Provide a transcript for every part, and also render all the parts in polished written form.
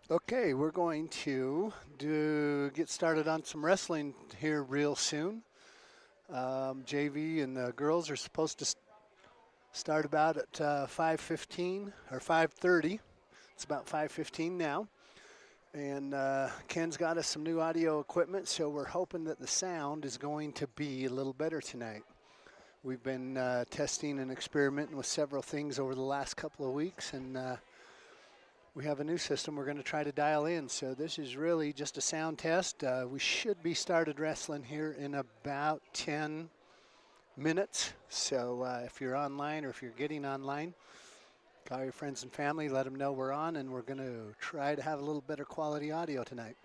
Okay, we're going to get started on some wrestling here real soon. JV and the girls are supposed to start about at 5:15 or 5:30. It's about 5:15 now, and Ken's got us some new audio equipment, so we're hoping that the sound is going to be a little better tonight. We've been testing and experimenting with several things over the last couple of weeks, and we have a new system we're going to try to dial in. So this is really just a sound test. We should be started wrestling here in about 10 minutes. So if you're online or if you're getting online, call your friends and family, let them know we're on, and we're going to try to have a little better quality audio tonight.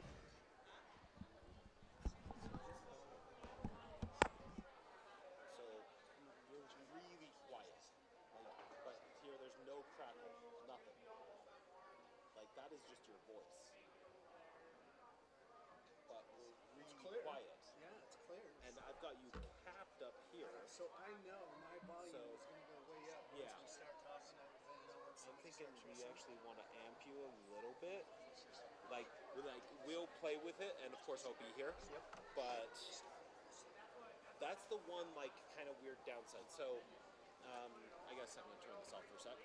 So you're really quiet. But here there's no crackle, nothing. Like that is just your voice. But we're really quiet. Yeah, it's clear. And I've got you capped up here. So I know my volume So, is going to go way up yeah. once we start talking. I'm thinking we actually want to amp you a little bit. Like we'll play with it, and of course I'll be here. Yep. But that's the one like kind of weird downside. So I guess I'm gonna turn this off for a sec.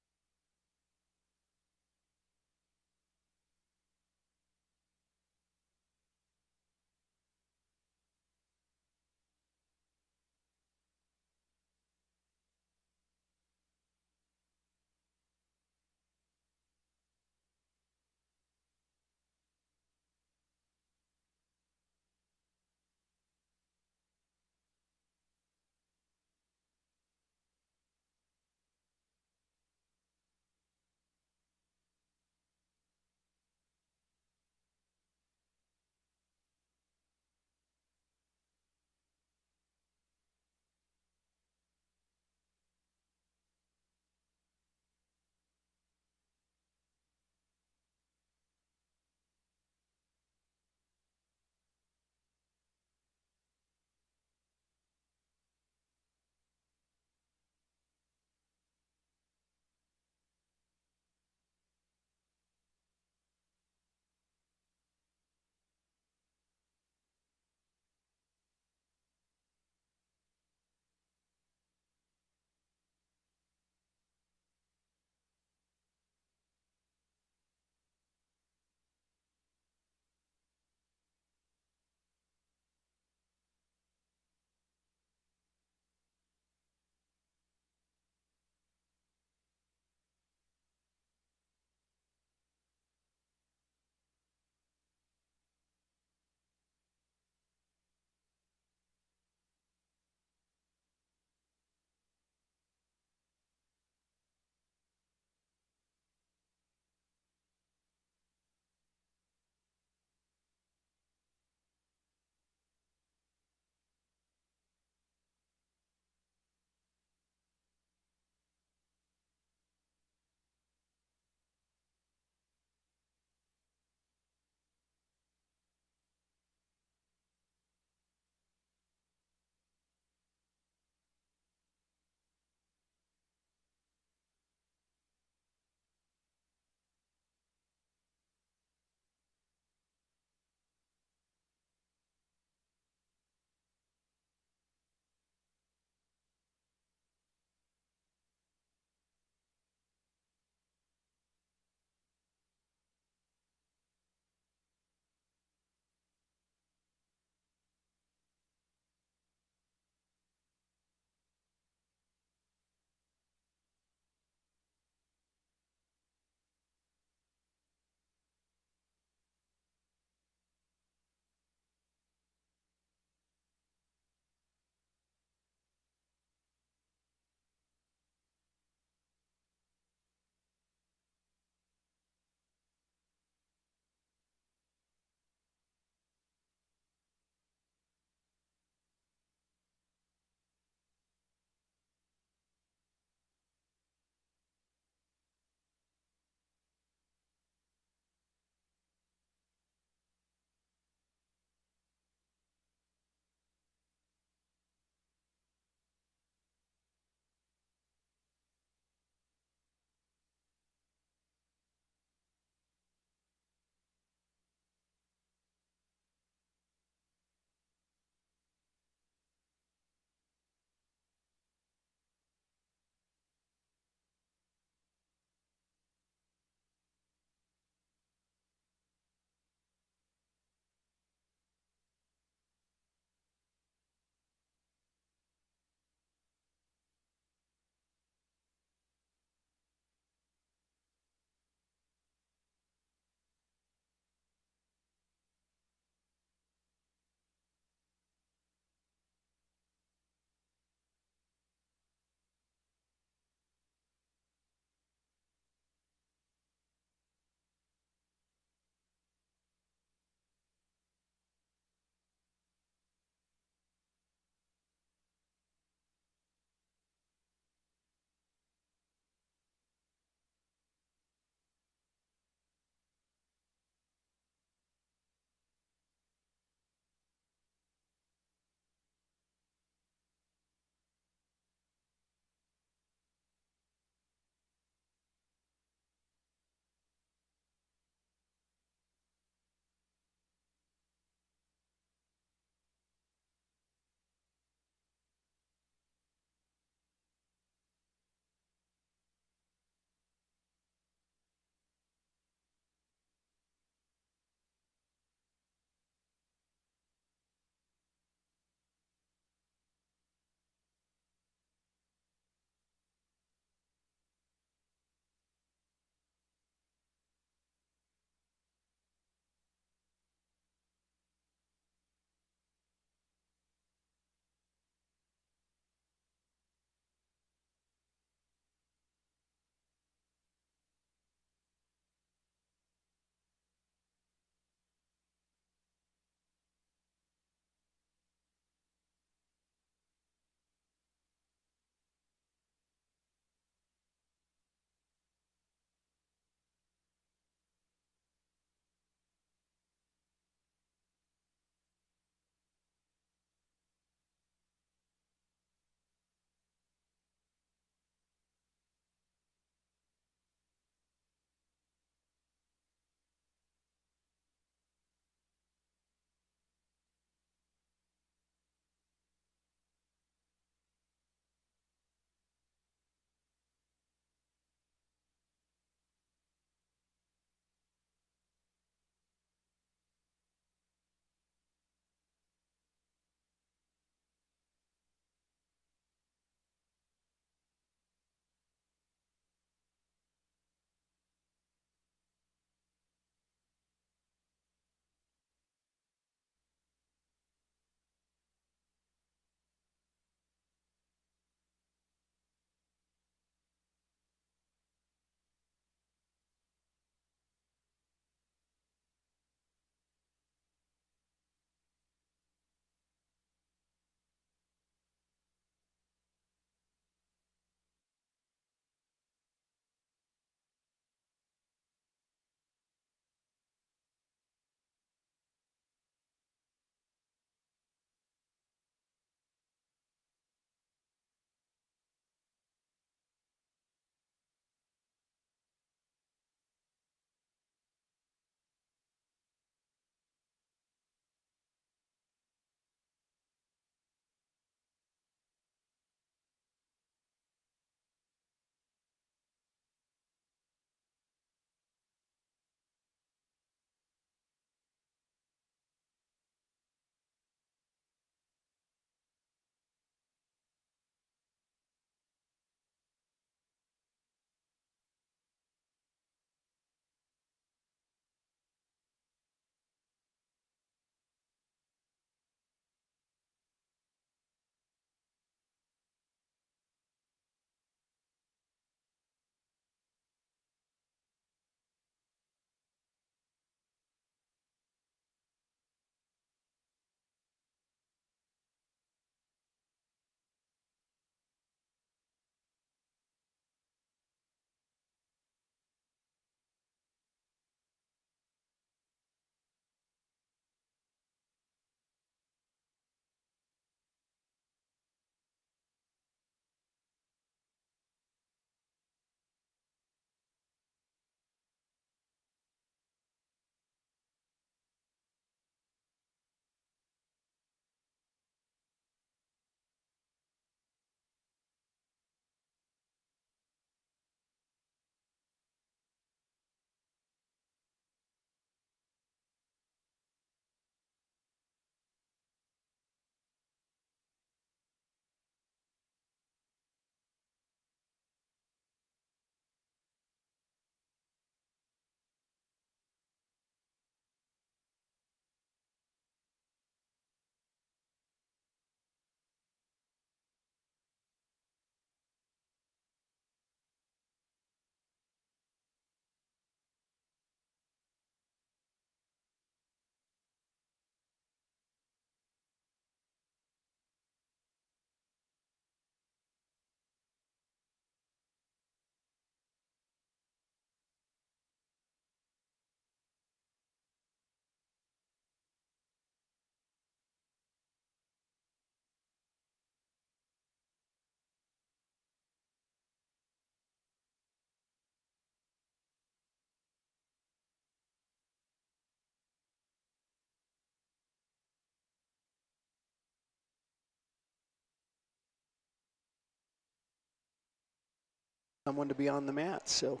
someone to be on the mat. So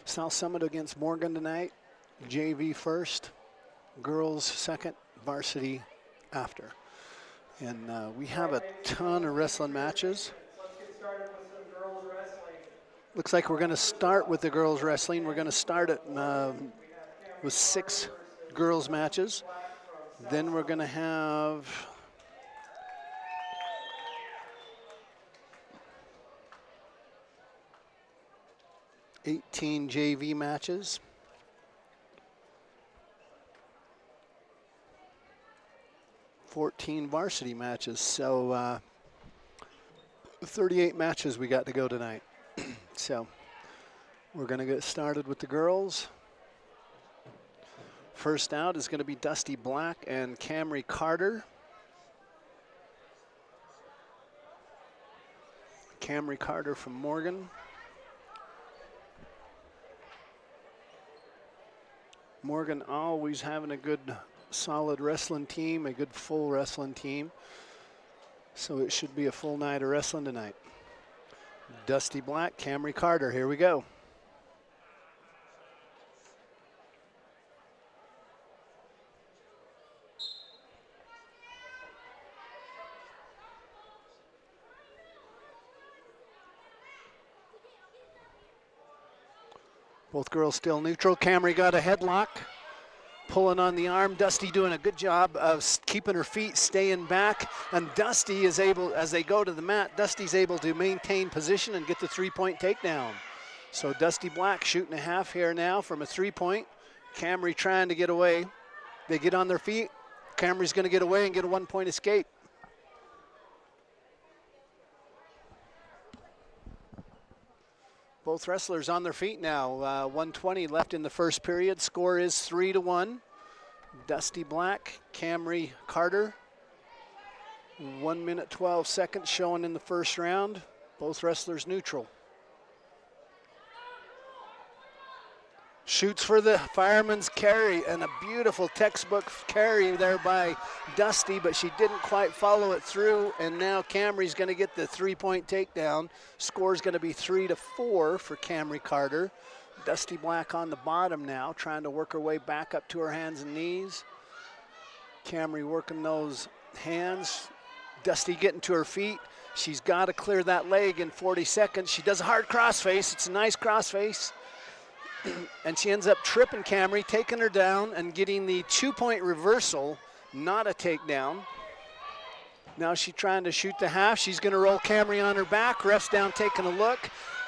South Summit against Morgan tonight. JV first, girls second, varsity after. And we have a ton of wrestling matches. Let's get started with some girls wrestling. Looks like we're going to start with the girls wrestling. We're going to start it with 6 girls matches. Then we're going to have 18 JV matches. 14 varsity matches. So 38 matches we got to go tonight. So we're going to get started with the girls. First out is going to be Dusty Black and Camry Carter. Camry Carter from Morgan. Morgan always having a good solid wrestling team, a good full wrestling team. So it should be a full night of wrestling tonight. Dusty Black, Camry Carter, here we go. Both girls still neutral. Camry got a headlock, pulling on the arm. Dusty doing a good job of keeping her feet, staying back. And Dusty is able, as they go to the mat, Dusty's able to maintain position and get the 3-point takedown. So Dusty Black shooting a half here now from a 3-point. Camry trying to get away. They get on their feet. Camry's going to get away and get a 1-point escape. Both wrestlers on their feet now. 1:20 left in the first period. Score is 3-1. Dusty Black, Camry Carter. 1 minute 12 seconds showing in the first round. Both wrestlers neutral. Shoots for the fireman's carry, and a beautiful textbook carry there by Dusty, but she didn't quite follow it through, and now Camry's going to get the 3-point takedown. Score's going to be 3-4 for Camry Carter. Dusty Black on the bottom now, trying to work her way back up to her hands and knees. Camry working those hands. Dusty getting to her feet. She's got to clear that leg in 40 seconds. She does a hard crossface. It's a nice crossface. And she ends up tripping Camry, taking her down and getting the 2-point reversal, not a takedown. Now she's trying to shoot the half. She's going to roll Camry on her back. Ref's down taking a look.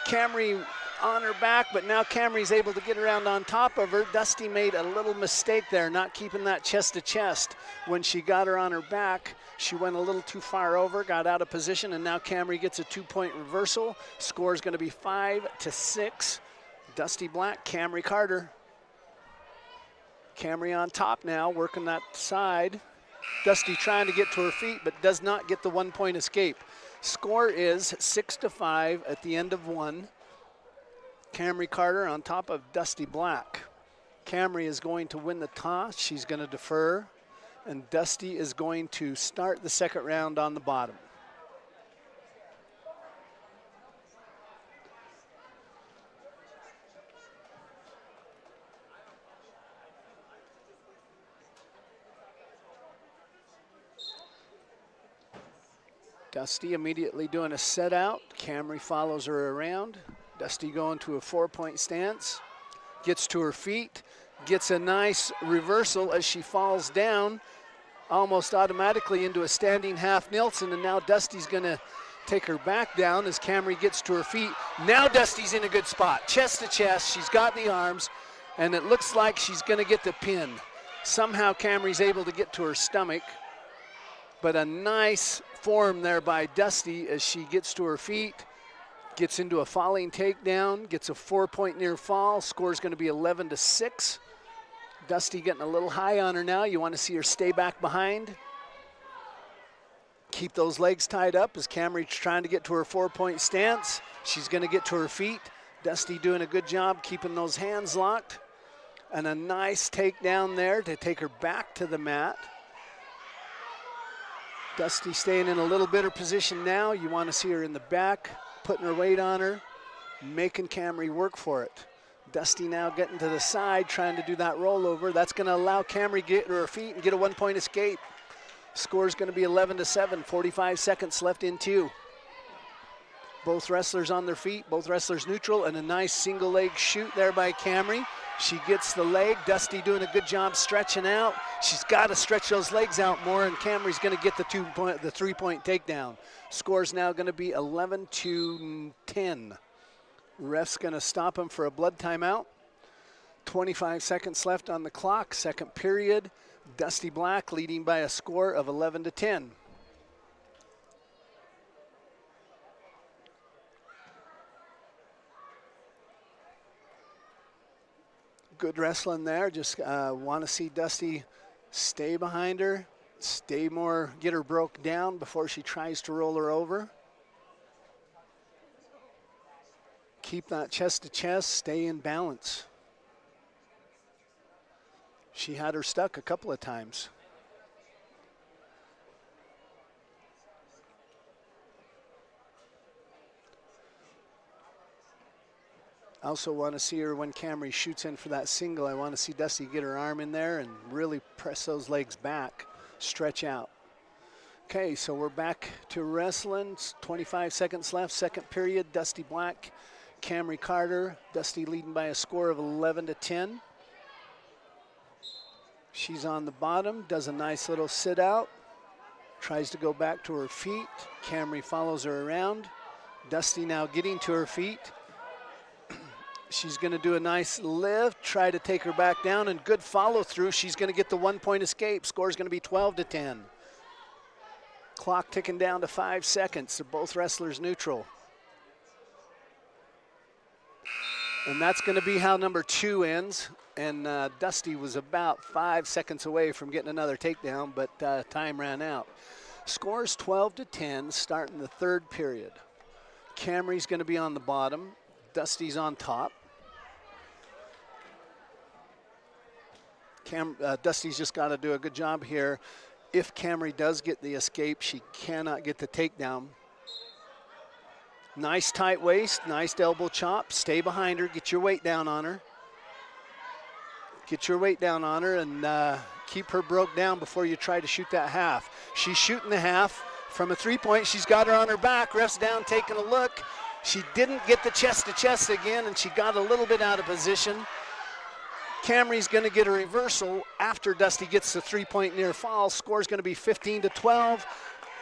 Camry on her back, but now Camry's able to get around on top of her. Dusty made a little mistake there, not keeping that chest to chest. When she got her on her back, she went a little too far over, got out of position, and now Camry gets a 2-point reversal. Score is going to be 5-6. Dusty Black, Camry Carter. Camry on top now, working that side. Dusty trying to get to her feet, but does not get the 1-point escape. Score is 6-5 at the end of 1. Camry Carter on top of Dusty Black. Camry is going to win the toss. She's going to defer, and Dusty is going to start the second round on the bottom. Dusty immediately doing a set out. Camry follows her around. Dusty going to a 4-point stance. Gets to her feet. Gets a nice reversal as she falls down almost automatically into a standing half Nelson. And now Dusty's going to take her back down as Camry gets to her feet. Now Dusty's in a good spot. Chest to chest. She's got the arms. And it looks like she's going to get the pin. Somehow Camry's able to get to her stomach. But a nice form there by Dusty as she gets to her feet, gets into a falling takedown, gets a 4-point near fall. Score's going to be 11-6. Dusty getting a little high on her now. You want to see her stay back behind. Keep those legs tied up as Camry's trying to get to her 4-point stance. She's going to get to her feet. Dusty doing a good job keeping those hands locked. And a nice takedown there to take her back to the mat. Dusty staying in a little better position now. You want to see her in the back, putting her weight on her. making Camry work for it. Dusty now getting to the side, trying to do that rollover. That's going to allow Camry to get to her feet and get a 1-point escape. Score's going to be 11-7, 45 seconds left in 2. Both wrestlers on their feet, both wrestlers neutral, and a nice single leg shoot there by Camry. She gets the leg. Dusty doing a good job stretching out. She's got to stretch those legs out more, and Camry's going to get the 3-point takedown. Score's now going to be 11-10. Ref's going to stop him for a blood timeout. 25 seconds left on the clock, second period. Dusty Black leading by a score of 11-10. Good wrestling there. Just want to see Dusty stay behind her, get her broke down before she tries to roll her over. Keep that chest to chest, stay in balance. She had her stuck a couple of times. I also want to see her when Camry shoots in for that single. I want to see Dusty get her arm in there and really press those legs back, stretch out. Okay, so we're back to wrestling. 25 seconds left, second period. Dusty Black, Camry Carter. Dusty leading by a score of 11-10. She's on the bottom, does a nice little sit out. Tries to go back to her feet. Camry follows her around. Dusty now getting to her feet. She's going to do a nice lift, try to take her back down, and good follow through. She's going to get the 1-point escape. Score's going to be 12-10. Clock ticking down to 5 seconds. They're both wrestlers neutral. And that's going to be how number 2 ends. And Dusty was about 5 seconds away from getting another takedown, but time ran out. Score's 12-10, starting the third period. Camry's going to be on the bottom. Dusty's on top. Dusty's just got to do a good job here. If Camry does get the escape, she cannot get the takedown. Nice tight waist, nice elbow chop. Stay behind her, get your weight down on her. Get your weight down on her and keep her broke down before you try to shoot that half. She's shooting the half from a 3-point. She's got her on her back. Ref's down, taking a look. She didn't get the chest to chest again, and she got a little bit out of position. Camry's going to get a reversal after Dusty gets the 3-point near fall. Score's going to be 15-12.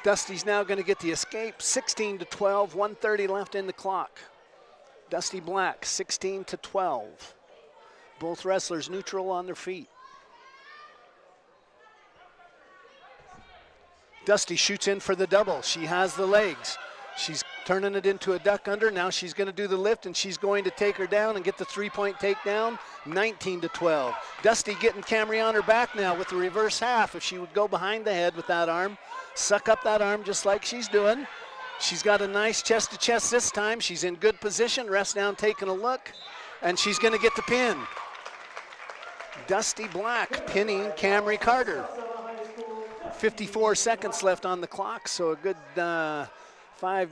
Dusty's now going to get the escape, 16-12, 1:30 left in the clock. Dusty Black, 16-12. Both wrestlers neutral on their feet. Dusty shoots in for the double. She has the legs. She's turning it into a duck under. Now she's going to do the lift, and she's going to take her down and get the 3-point takedown, 19-12. Dusty getting Camry on her back now with the reverse half. If she would go behind the head with that arm, suck up that arm just like she's doing. She's got a nice chest to chest this time. She's in good position. Ref's down taking a look, and she's going to get the pin. Dusty Black pinning Camry Carter. 54 seconds left on the clock, so a good 5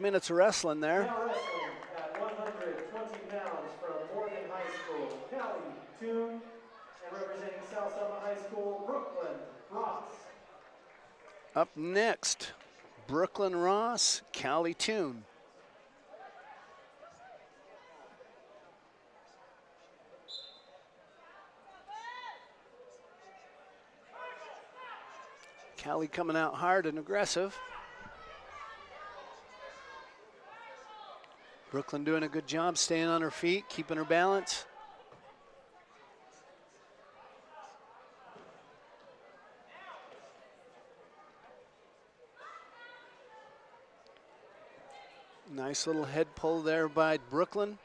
minutes of wrestling there. Now wrestling at 120 pounds from Morgan High School, Callie Toon, and representing South Selma High School, Brooklyn Ross. Up next, Brooklyn Ross, Callie Toon. Callie coming out hard and aggressive. Brooklyn doing a good job staying on her feet, keeping her balance. Nice little head pull there by Brooklyn.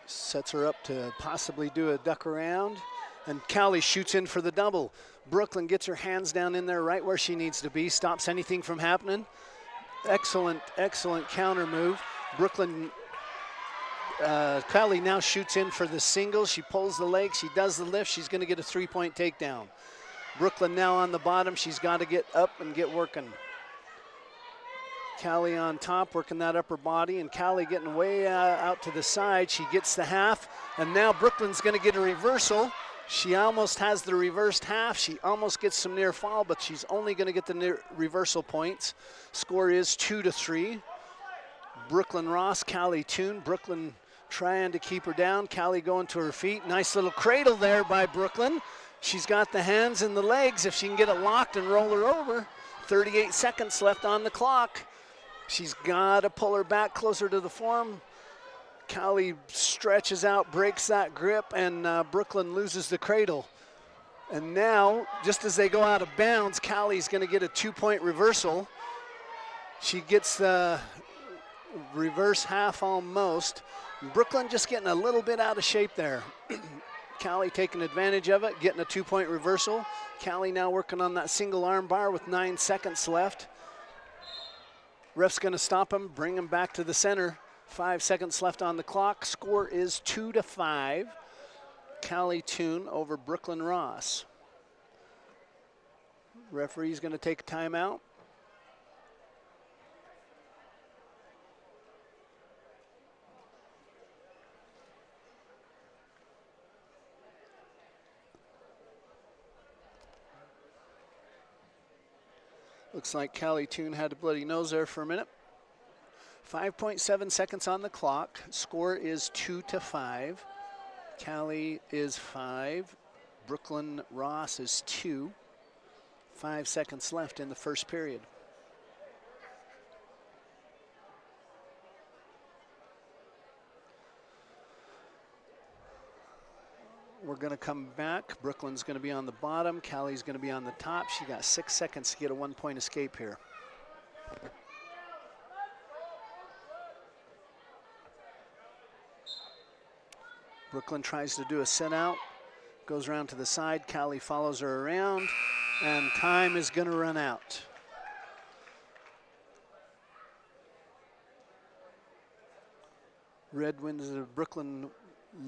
Sets her up to possibly do a duck around. And Callie shoots in for the double. Brooklyn gets her hands down in there right where she needs to be, stops anything from happening. Excellent, excellent counter move. Brooklyn, Callie now shoots in for the single. She pulls the leg, she does the lift. She's gonna get a 3-point takedown. Brooklyn now on the bottom. She's gotta get up and get working. Callie on top, working that upper body, and Callie getting way out to the side. She gets the half, and now Brooklyn's going to get a reversal. She almost has the reversed half. She almost gets some near fall, but she's only going to get the near reversal points. Score is 2-3. Brooklyn Ross, Callie Toon. Brooklyn trying to keep her down. Callie going to her feet. Nice little cradle there by Brooklyn. She's got the hands and the legs if she can get it locked and roll her over. 38 seconds left on the clock. She's got to pull her back closer to the form. Callie stretches out, breaks that grip, and Brooklyn loses the cradle. And now, just as they go out of bounds, Callie's going to get a 2-point reversal. She gets the reverse half almost. Brooklyn just getting a little bit out of shape there. Callie taking advantage of it, getting a 2-point reversal. Callie now working on that single arm bar with 9 seconds left. Ref's going to stop him, bring him back to the center. 5 seconds left on the clock. Score is 2-5. Callie Toon over Brooklyn Ross. Referee's going to take a timeout. Looks like Callie Toon had a bloody nose there for a minute. 5.7 seconds on the clock. Score is 2-5. Callie is 5. Brooklyn Ross is 2. 5 seconds left in the first period. We're going to come back. Brooklyn's going to be on the bottom. Callie's going to be on the top. She got 6 seconds to get a 1-point escape here. Brooklyn tries to do a sit out, goes around to the side. Callie follows her around, and time is going to run out. Red wins. Brooklyn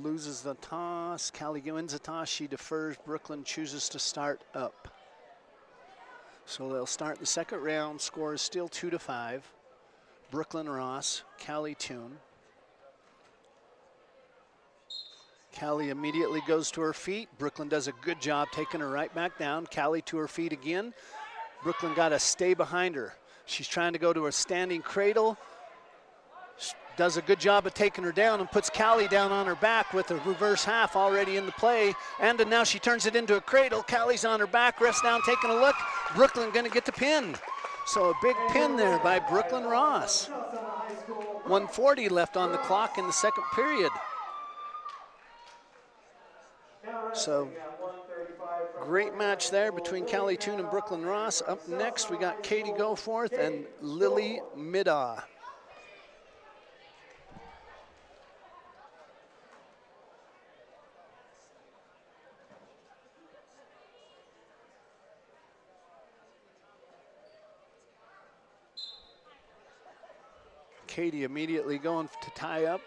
loses the toss. Callie wins the toss. She defers. Brooklyn chooses to start up. So they'll start the second round. Score is still 2-5. Brooklyn Ross, Callie Toon. Callie immediately goes to her feet. Brooklyn does a good job taking her right back down. Callie to her feet again. Brooklyn got to stay behind her. She's trying to go to a standing cradle. Does a good job of taking her down and puts Callie down on her back with a reverse half already in the play. And now she turns it into a cradle. Callie's on her back, ref's down, taking a look. Brooklyn gonna get the pin. So a big pin there by Brooklyn Ross. 1:40 left on the clock in the second period. So great match there between Callie Toon and Brooklyn Ross. Up next, we got Katie Goforth and Lily Middaugh. Katie immediately going to tie up.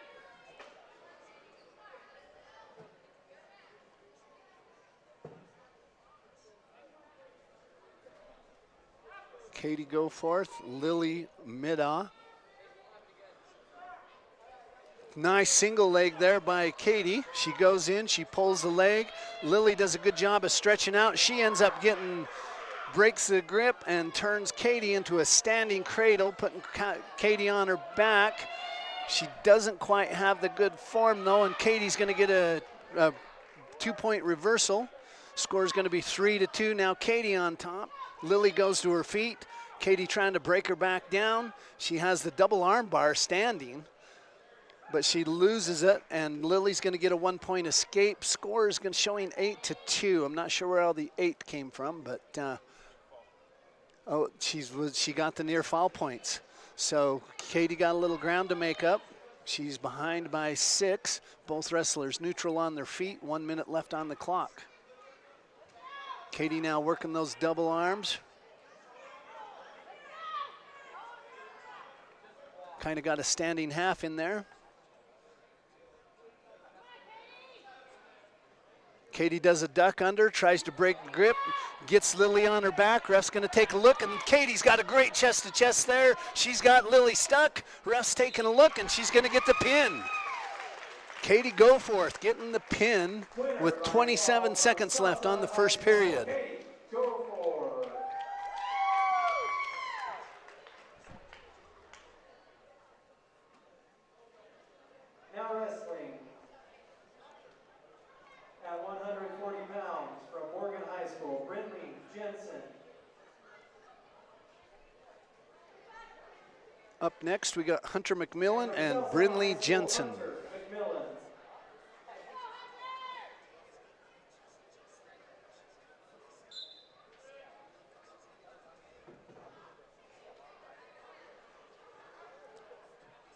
Katie Goforth, Lily Middaugh. Nice single leg there by Katie. She goes in, she pulls the leg. Lily does a good job of stretching out. She ends up breaks the grip and turns Katie into a standing cradle, putting Katie on her back. She doesn't quite have the good form though, and Katie's gonna get a 2-point reversal. Score's gonna be 3-2. Now Katie on top. Lily goes to her feet. Katie trying to break her back down. She has the double arm bar standing, but she loses it, and Lily's gonna get a 1-point escape. Score is showing 8-2. I'm not sure where all the 8 came from, but she got the near foul points. So Katie got a little ground to make up. She's behind by 6. Both wrestlers neutral on their feet. 1 minute left on the clock. Katie now working those double arms. Kind of got a standing half in there. Katie does a duck under, tries to break the grip, gets Lily on her back. Ref's going to take a look, and Katie's got a great chest-to-chest there. She's got Lily stuck. Ref's taking a look, and she's going to get the pin. Katie Goforth getting the pin with 27 seconds left on the first period. Now wrestling at 140 pounds from Morgan High School, Brindley Jensen. Up next, we got Hunter McMillan and Brindley Jensen.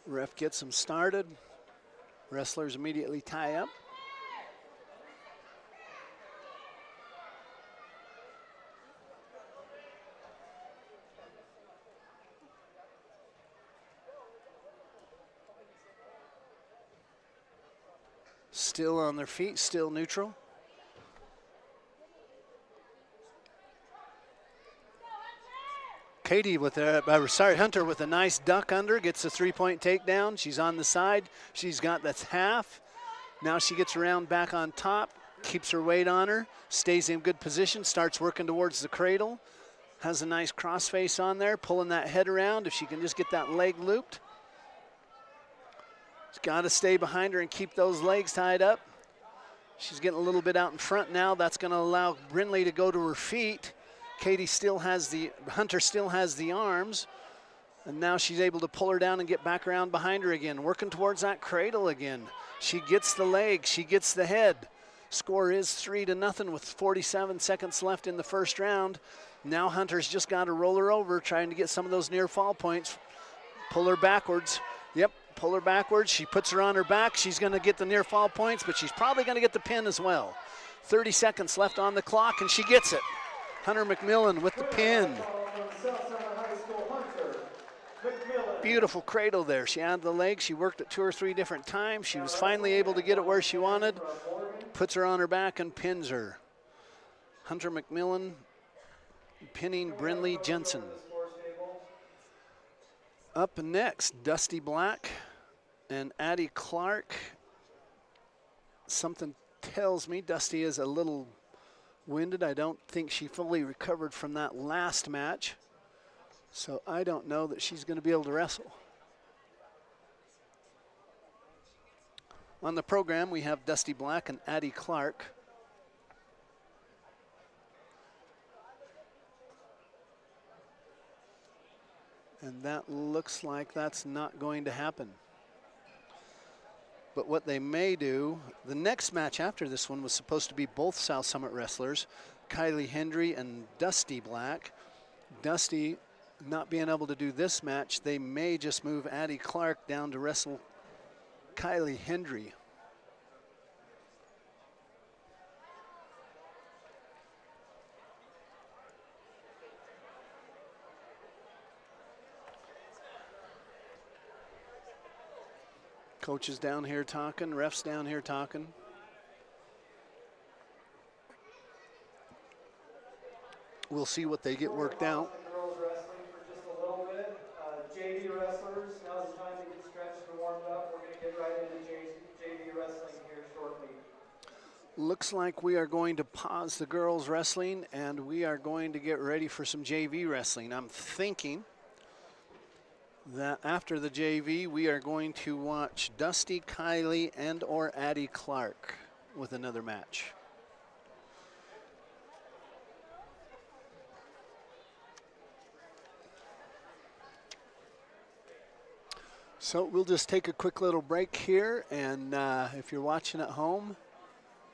Ref gets them started. Wrestlers immediately tie up. Still on their feet, still neutral. Katie with Hunter with a nice duck under, gets a 3-point takedown. She's on the side. She's got that's half. Now she gets around back on top, keeps her weight on her, stays in good position, starts working towards the cradle. Has a nice crossface on there, pulling that head around if she can just get that leg looped. She's got to stay behind her and keep those legs tied up. She's getting a little bit out in front now. That's going to allow Brindley to go to her feet. Hunter still has the arms, and now she's able to pull her down and get back around behind her again, working towards that cradle again. She gets the leg, she gets the head. Score is 3-0 with 47 seconds left in the first round. Now Hunter's just got to roll her over, trying to get some of those near fall points. Pull her backwards. Yep, pull her backwards. She puts her on her back. She's going to get the near fall points, but she's probably going to get the pin as well. 30 seconds left on the clock, and she gets it. Hunter McMillan with the pin. Beautiful cradle there. She had the leg. She worked it 2 or 3 different times. She was finally able to get it where she wanted. Puts her on her back and pins her. Hunter McMillan pinning Brindley Jensen. Up next, Dusty Black and Addie Clark. Something tells me Dusty is a little winded. I don't think she fully recovered from that last match. So I don't know that she's going to be able to wrestle. On the program, we have Dusty Black and Addie Clark. And that looks like that's not going to happen. But what they may do, the next match after this one was supposed to be both South Summit wrestlers, Kylie Hendry and Dusty Black. Dusty not being able to do this match, they may just move Addie Clark down to wrestle Kylie Hendry. Coaches down here talking, refs down here talking. We'll see what they get worked out. Girls wrestling for just a little bit. JV wrestlers, now's the time to get stretched and warmed up. We're going to get right into JV wrestling here shortly. Looks like we are going to pause the girls wrestling and we are going to get ready for some JV wrestling. I'm thinking that after the JV, we are going to watch Dusty, Kylie, and or Addie Clark with another match. So we'll just take a quick little break here, and if you're watching at home,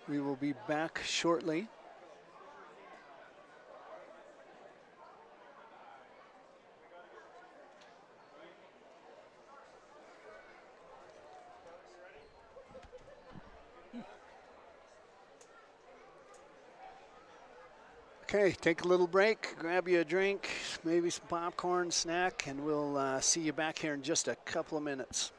we will be back shortly. Okay, take a little break, grab you a drink, maybe some popcorn, snack, and we'll see you back here in just a couple of minutes.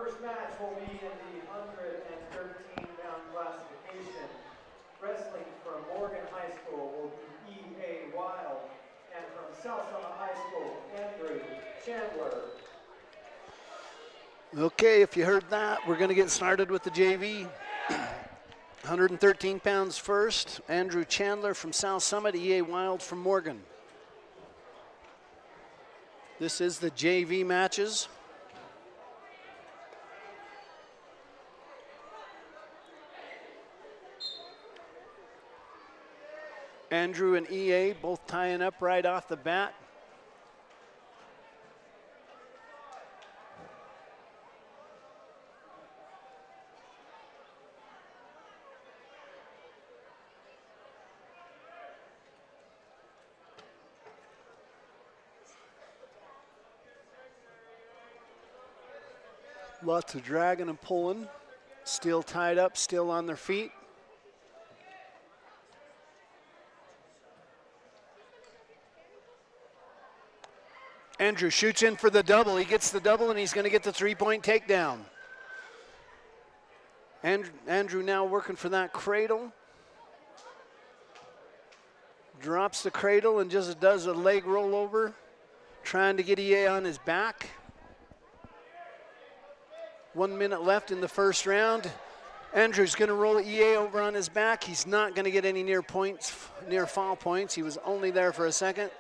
first match will be in the 113-pound classification. Wrestling from Morgan High School will be E.A. Wild, and from South Summit High School, Andrew Chandler. Okay, if you heard that, we're going to get started with the JV. 113 pounds first, Andrew Chandler from South Summit, E.A. Wild from Morgan. This is the JV matches. Andrew and EA both tying up right off the bat. Lots of dragging and pulling. Still tied up, still on their feet. Andrew shoots in for the double. He gets the double and he's going to get the three-point takedown. Andrew now working for that cradle. Drops the cradle and just does a leg rollover, trying to get EA on his back. 1 minute left in the first round. Andrew's going to roll EA over on his back. He's not going to get any near foul points. He was only there for a second.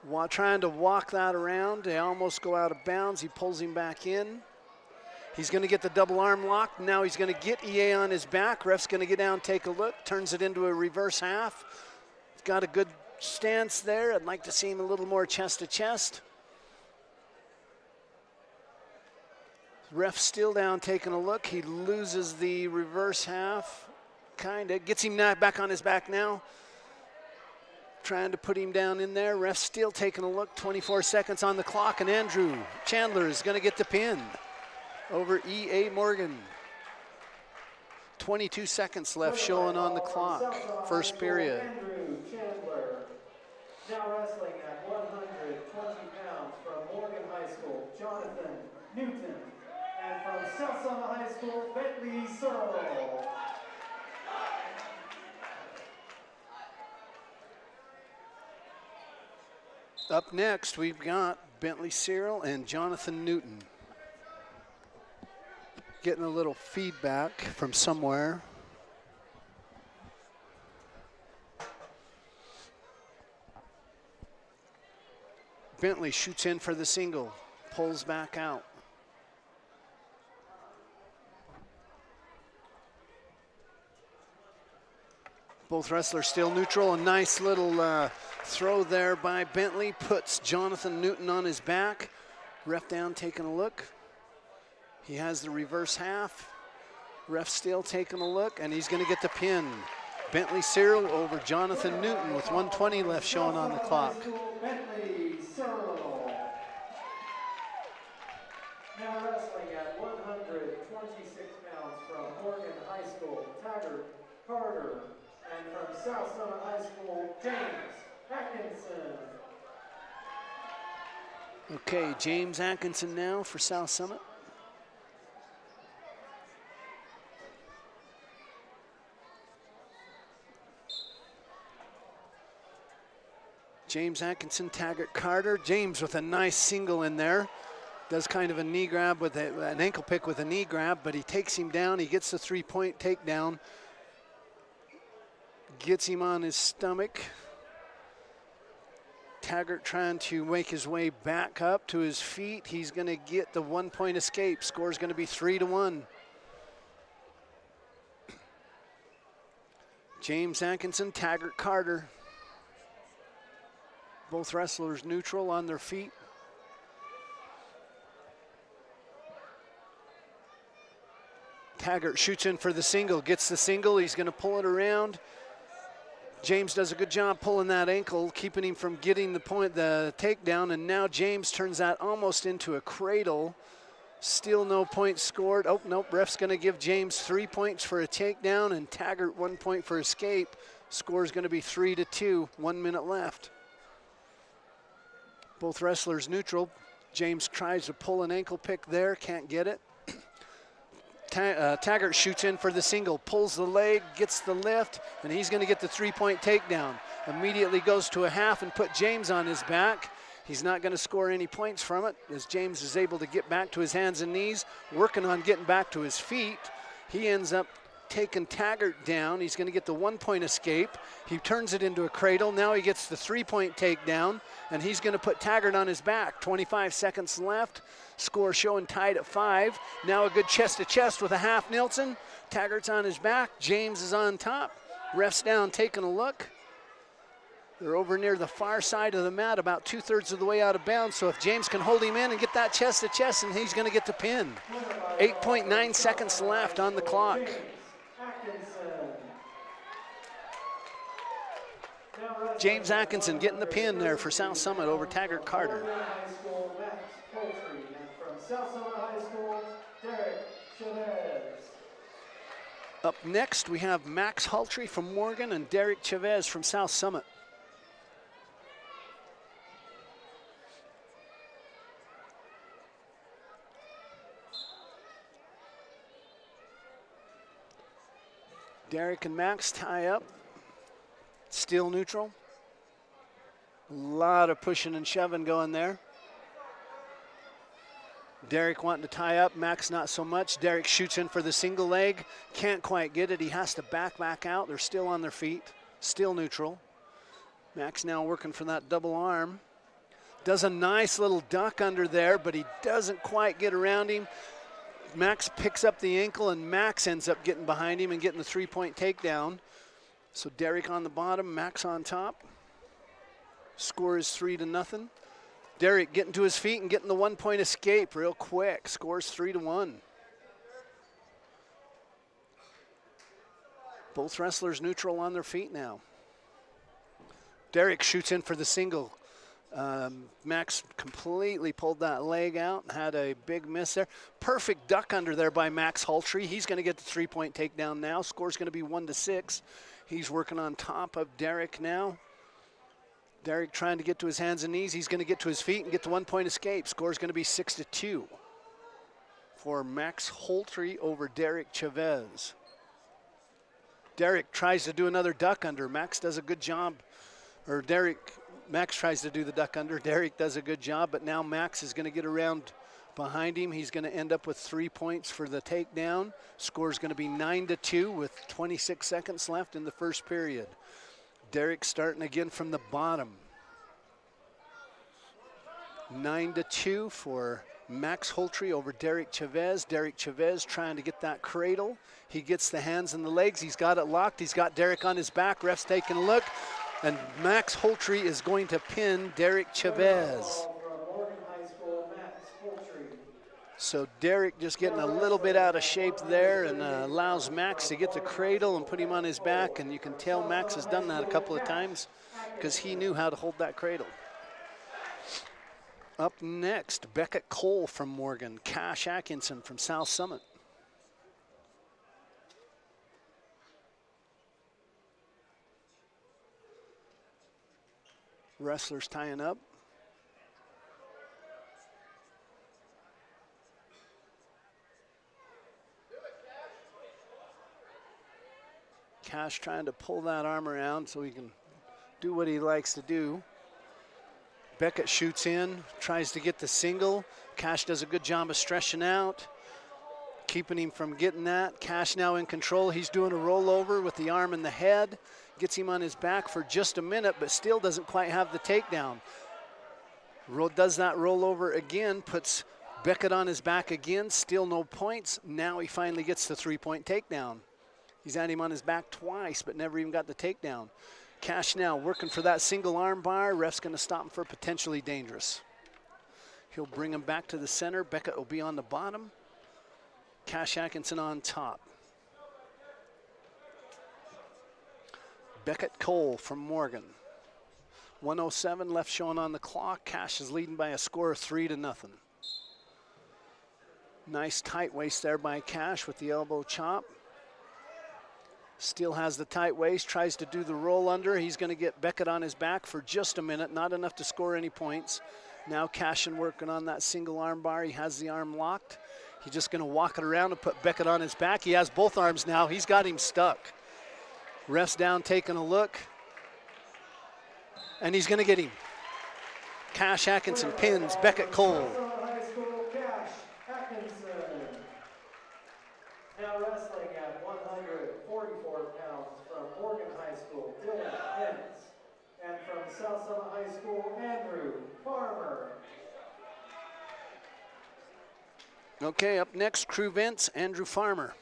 While trying to walk that around, they almost go out of bounds. He pulls him back in. He's going to get the double arm lock. Now he's going to get EA on his back. Ref's going to get down, take a look, turns it into a reverse half. He's got a good stance there. I'd like to see him a little more chest to chest. Ref still down, taking a look. He loses the reverse half, kind of. Gets him back on his back now. Trying to put him down in there. Ref still taking a look. 24 seconds on the clock, and Andrew Chandler is going to get the pin over E.A. Morgan. 22 seconds left showing on the clock. First period. Andrew Chandler, now wrestling at 120 pounds from Morgan High School, Jonathan Newton. And from South Summit High School, Bentley Searle. Up next, we've got Bentley Searle and Jonathan Newton. Getting a little feedback from somewhere. Bentley shoots in for the single, pulls back out. Both wrestlers still neutral. A nice little throw there by Bentley. Puts Jonathan Newton on his back. Ref down taking a look. He has the reverse half. Ref still taking a look, and he's going to get the pin. Bentley Searle over Jonathan Newton with 1:20 left showing on the clock. Bentley Searle. Now wrestling at 126 pounds from Morgan High School, Taggart Carter. And from South Summit High School, James Atkinson. Okay, James Atkinson now for South Summit. James Atkinson, Taggart Carter. James with a nice single in there. Does kind of a knee grab with an ankle pick with a knee grab, but he takes him down. He gets the three-point takedown. Gets him on his stomach. Taggart trying to make his way back up to his feet. He's going to get the 1-point escape. Score's going to be 3-1. James Atkinson, Taggart Carter. Both wrestlers neutral on their feet. Taggart shoots in for the single, gets the single. He's going to pull it around. James does a good job pulling that ankle, keeping him from getting the takedown, and now James turns that almost into a cradle. Still no points scored. Oh, nope, ref's going to give James 3 points for a takedown and Taggart 1 point for escape. Score's going to be 3-2, 1 minute left. Both wrestlers neutral. James tries to pull an ankle pick there, can't get it. Taggart shoots in for the single, pulls the leg, gets the lift, and he's going to get the three-point takedown. Immediately goes to a half and put James on his back. He's not going to score any points from it as James is able to get back to his hands and knees, working on getting back to his feet. He ends up taking Taggart down. He's going to get the one-point escape. He turns it into a cradle. Now he gets the three-point takedown, and he's going to put Taggart on his back. 25 seconds left. Score showing tied at 5. Now a good chest-to-chest with a half Nilsson. Taggart's on his back. James is on top. Ref's down taking a look. They're over near the far side of the mat, about 2/3 of the way out of bounds. So if James can hold him in and get that chest-to-chest, and he's going to get the pin. 8.9 seconds left on the clock. James Atkinson getting the pin there for South Summit over Taggart Carter. Up next, we have Max Hultree from Morgan and Derek Chavez from South Summit. Derek and Max tie up. Still neutral. A lot of pushing and shoving going there. Derek wanting to tie up, Max not so much. Derek shoots in for the single leg. Can't quite get it. He has to back out. They're still on their feet. Still neutral. Max now working for that double arm. Does a nice little duck under there, but he doesn't quite get around him. Max picks up the ankle, and Max ends up getting behind him and getting the three-point takedown. So Derek on the bottom, Max on top. Score is 3-0. Derek getting to his feet and getting the one-point escape real quick. Scores 3-1. Both wrestlers neutral on their feet now. Derek shoots in for the single. Max completely pulled that leg out, had a big miss there. Perfect duck under there by Max Hultree. He's going to get the three-point takedown now. Score's going to be 1-6. He's working on top of Derek now. Derek trying to get to his hands and knees. He's going to get to his feet and get the one-point escape. Score's going to be 6-2 for Max Hultree over Derek Chavez. Derek tries to do another duck under. Max does a good job, or Max tries to do the duck under. Derek does a good job, but now Max is going to get around behind him. He's going to end up with 3 points for the takedown. Score's going to be 9-2 with 26 seconds left in the first period. Derek starting again from the bottom. 9-2 for Max Hultree over Derek Chavez. Derek Chavez trying to get that cradle. He gets the hands and the legs. He's got it locked. He's got Derek on his back. Ref's taking a look. And Max Hultree is going to pin Derek Chavez. So Derek just getting a little bit out of shape there and allows Max to get the cradle and put him on his back. And you can tell Max has done that a couple of times because he knew how to hold that cradle. Up next, Beckett Cole from Morgan, Cash Atkinson from South Summit. Wrestlers tying up. Cash trying to pull that arm around so he can do what he likes to do. Beckett shoots in, tries to get the single. Cash does a good job of stretching out, keeping him from getting that. Cash now in control. He's doing a rollover with the arm and the head. Gets him on his back for just a minute, but still doesn't quite have the takedown. Does that rollover again, puts Beckett on his back again, still no points. Now he finally gets the three-point takedown. He's had him on his back twice, but never even got the takedown. Cash now working for that single arm bar. Ref's going to stop him for potentially dangerous. He'll bring him back to the center. Beckett will be on the bottom. Cash Atkinson on top. Beckett Cole from Morgan. 1:07 left showing on the clock. Cash is leading by a score of 3-0. Nice tight waist there by Cash with the elbow chop. Still has the tight waist, tries to do the roll under. He's going to get Beckett on his back for just a minute, not enough to score any points. Now Cashin working on that single arm bar. He has the arm locked. He's just going to walk it around and put Beckett on his back. He has both arms now. He's got him stuck. Ref's down taking a look. And he's going to get him. Cash Atkinson pins Beckett Cole. High School, Cash Atkinson. Now wrestling at 144 pounds from Morgan High School, Dylan Hintz. And from South Summit High School, Andrew Farmer. Okay, up next, Crew Vince, Andrew Farmer.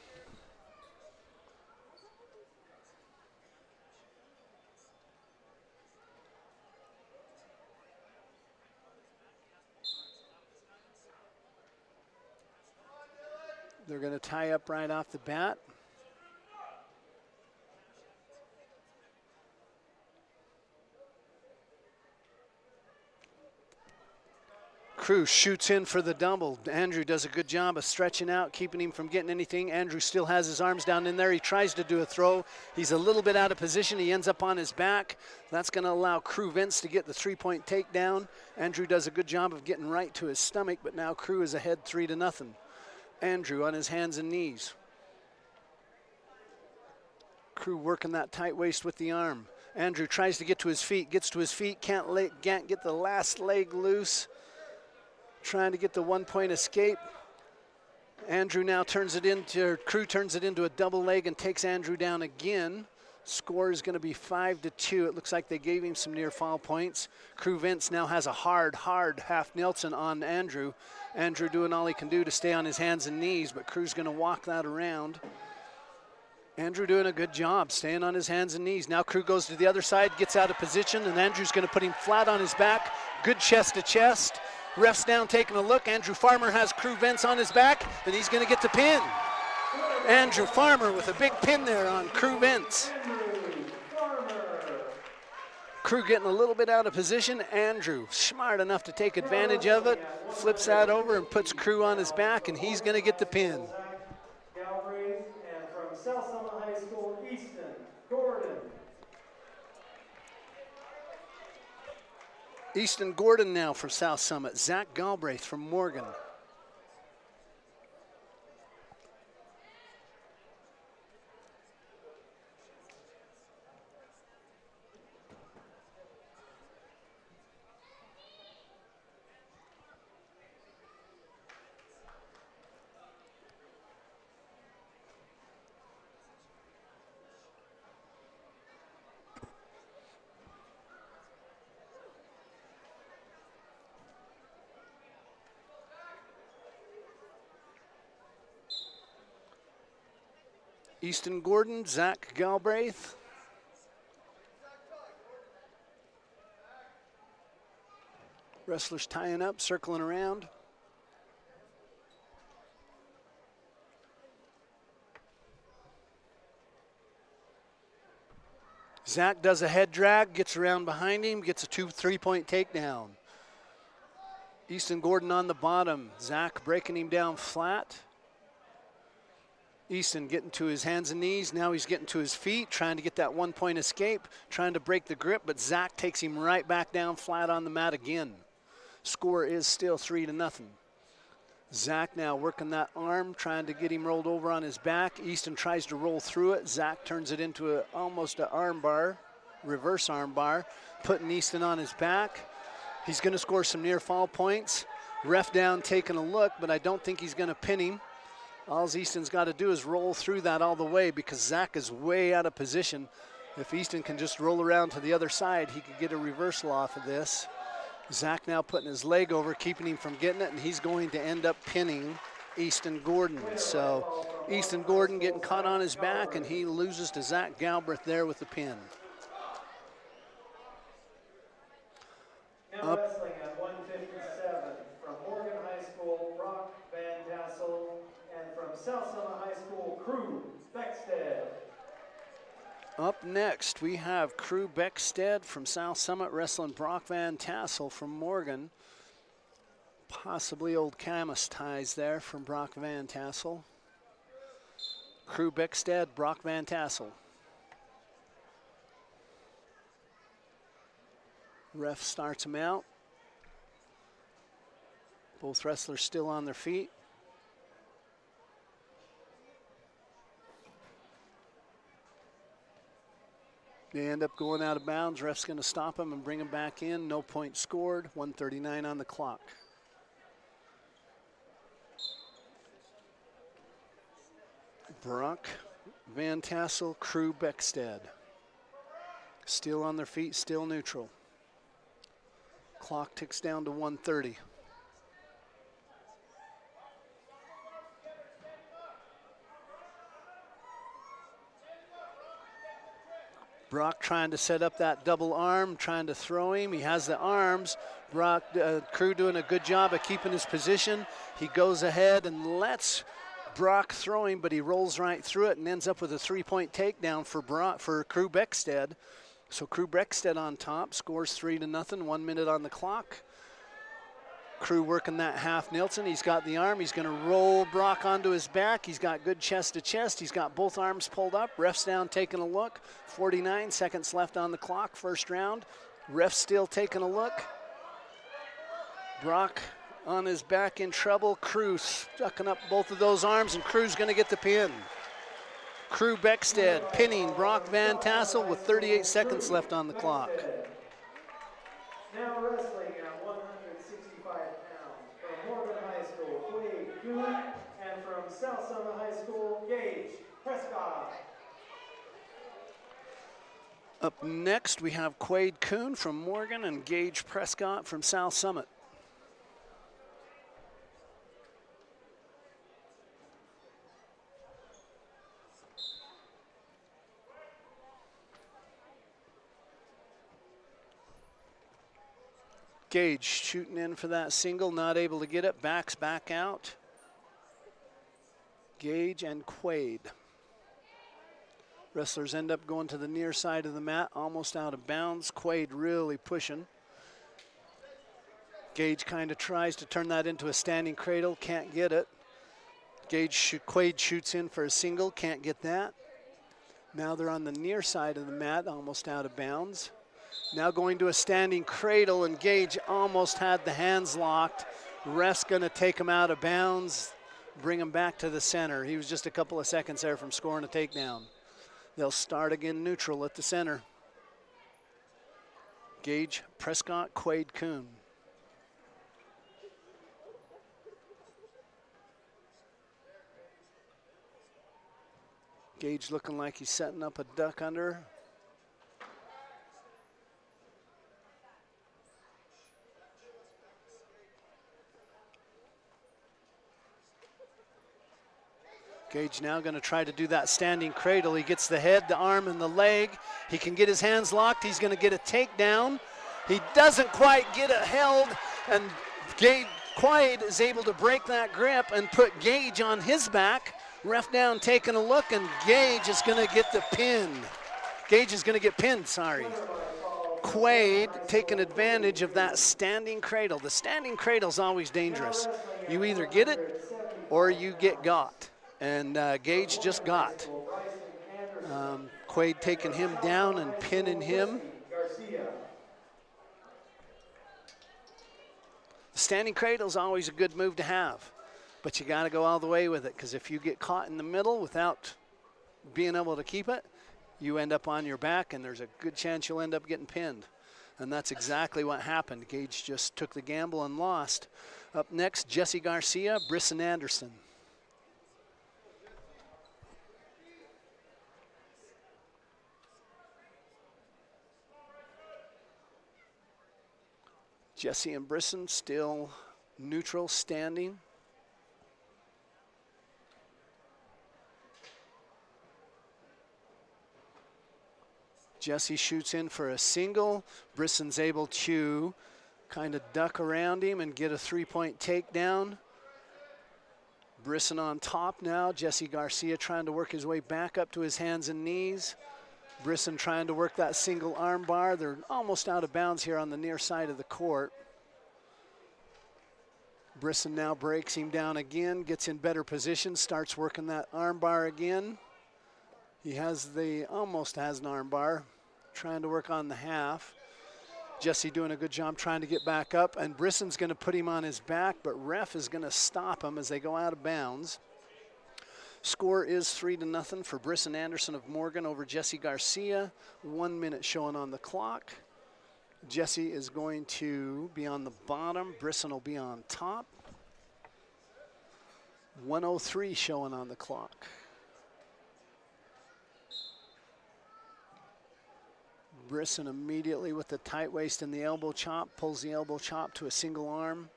They're going to tie up right off the bat. Crew shoots in for the double. Andrew does a good job of stretching out, keeping him from getting anything. Andrew still has his arms down in there. He tries to do a throw. He's a little bit out of position. He ends up on his back. That's going to allow Crew Vince to get the three-point takedown. Andrew does a good job of getting right to his stomach, but now Crew is ahead 3-0. Andrew on his hands and knees. Crew working that tight waist with the arm. Andrew tries to get to his feet, gets to his feet, can't get the last leg loose. Trying to get the one-point escape. Andrew now turns it into, Crew turns it into a double leg and takes Andrew down again. Score is going to be 5-2. It looks like they gave him some near foul points. Crew Vince now has a hard half Nelson on Andrew. Andrew doing all he can do to stay on his hands and knees, but Crew's going to walk that around. Andrew doing a good job staying on his hands and knees. Now Crew goes to the other side, gets out of position, and Andrew's going to put him flat on his back. Good chest to chest. Ref's down taking a look. Andrew Farmer has Crew Vince on his back, and he's going to get the pin. Andrew Farmer with a big pin there on Crew Vince. Crew getting a little bit out of position. Andrew, smart enough to take advantage of it, flips that over and puts Crew on his back, and he's going to get the pin. Galbraith, and from South Summit High School, Easton Gordon. Easton Gordon now for South Summit. Zach Galbraith from Morgan. Easton Gordon, Zach Galbraith. Wrestlers tying up, circling around. Zach does a head drag, gets around behind him, gets a 2-3-point takedown. Easton Gordon on the bottom. Zach breaking him down flat. Easton getting to his hands and knees. Now he's getting to his feet, trying to get that one-point escape, trying to break the grip, but Zach takes him right back down flat on the mat again. Score is still 3-0. Zach now working that arm, trying to get him rolled over on his back. Easton tries to roll through it. Zach turns it into almost an arm bar, reverse arm bar, putting Easton on his back. He's going to score some near fall points. Ref down taking a look, but I don't think he's going to pin him. All Easton's got to do is roll through that all the way because Zach is way out of position. If Easton can just roll around to the other side, he could get a reversal off of this. Zach now putting his leg over, keeping him from getting it, and he's going to end up pinning Easton Gordon. So Easton Gordon getting caught on his back, and he loses to Zach Galbraith there with the pin. Now wrestling at 157 from Morgan High School, Brock Van Tassel, and from South Summit High School, Crew Beckstead. Up next, we have Crew Beckstead from South Summit wrestling Brock Van Tassel from Morgan. Possibly old Camus ties there from Brock Van Tassel. Crew Beckstead, Brock Van Tassel. Ref starts him out. Both wrestlers still on their feet. They end up going out of bounds. Ref's going to stop him and bring him back in. No point scored. 1:39 on the clock. Brock, Van Tassel, Crew, Beckstead. Still on their feet, still neutral. Clock ticks down to 1:30. Brock trying to set up that double arm, trying to throw him. He has the arms. Brock, Crew doing a good job of keeping his position. He goes ahead and lets Brock throw him, but he rolls right through it and ends up with a 3-point takedown for Crew Beckstead. So Crew Beckstead on top, scores 3-0, 1 minute on the clock. Crew working that half Nilsson. He's got the arm. He's going to roll Brock onto his back. He's got good chest to chest. He's got both arms pulled up. Ref's down taking a look. 49 seconds left on the clock, first round. Ref still taking a look. Brock on his back in trouble. Crew stucking up both of those arms, and Crew's going to get the pin. Crew Beckstead pinning Brock Van Tassel with 38 seconds left on the clock. Now wrestling at 165 pounds from Morgan High School, Quade Kuhn, and from South Summit High School, Gage Prescott. Up next, we have Quade Kuhn from Morgan and Gage Prescott from South Summit. Gage shooting in for that single, not able to get it, backs back out. Gage and Quade. Wrestlers end up going to the near side of the mat, almost out of bounds. Quade really pushing. Gage kind of tries to turn that into a standing cradle, can't get it. Quade shoots in for a single, can't get that. Now they're on the near side of the mat, almost out of bounds. Now going to a standing cradle, and Gage almost had the hands locked. Ref's gonna take him out of bounds, bring him back to the center. He was just a couple of seconds there from scoring a takedown. They'll start again neutral at the center. Gage, Prescott, Quade, Kuhn. Gage looking like he's setting up a duck under. Gage now going to try to do that standing cradle. He gets the head, the arm, and the leg. He can get his hands locked. He's going to get a takedown. He doesn't quite get it held, and Quade is able to break that grip and put Gage on his back. Ref down taking a look, and Gage is going to get the pin. Gage is going to get pinned, sorry. Quade taking advantage of that standing cradle. The standing cradle is always dangerous. You either get it or you get got. And Gage just got. Quade taking him down and pinning him. The standing cradle is always a good move to have, but you got to go all the way with it, because if you get caught in the middle without being able to keep it, you end up on your back, and there's a good chance you'll end up getting pinned. And that's exactly what happened. Gage just took the gamble and lost. Up next, Jesse Garcia, Brisson Anderson. Jesse and Brisson still neutral, standing. Jesse shoots in for a single. Brisson's able to kind of duck around him and get a 3-point takedown. Brisson on top now. Jesse Garcia trying to work his way back up to his hands and knees. Brisson trying to work that single arm bar. They're almost out of bounds here on the near side of the court. Brisson now breaks him down again, gets in better position, starts working that arm bar again. He almost has an arm bar, trying to work on the half. Jesse doing a good job trying to get back up, and Brisson's going to put him on his back, but ref is going to stop him as they go out of bounds. Score is 3-0 for Brisson Anderson of Morgan over Jesse Garcia. 1 minute showing on the clock. Jesse is going to be on the bottom. Brisson will be on top. 1:03 showing on the clock. Brisson immediately with the tight waist and the elbow chop, pulls the elbow chop to a single arm.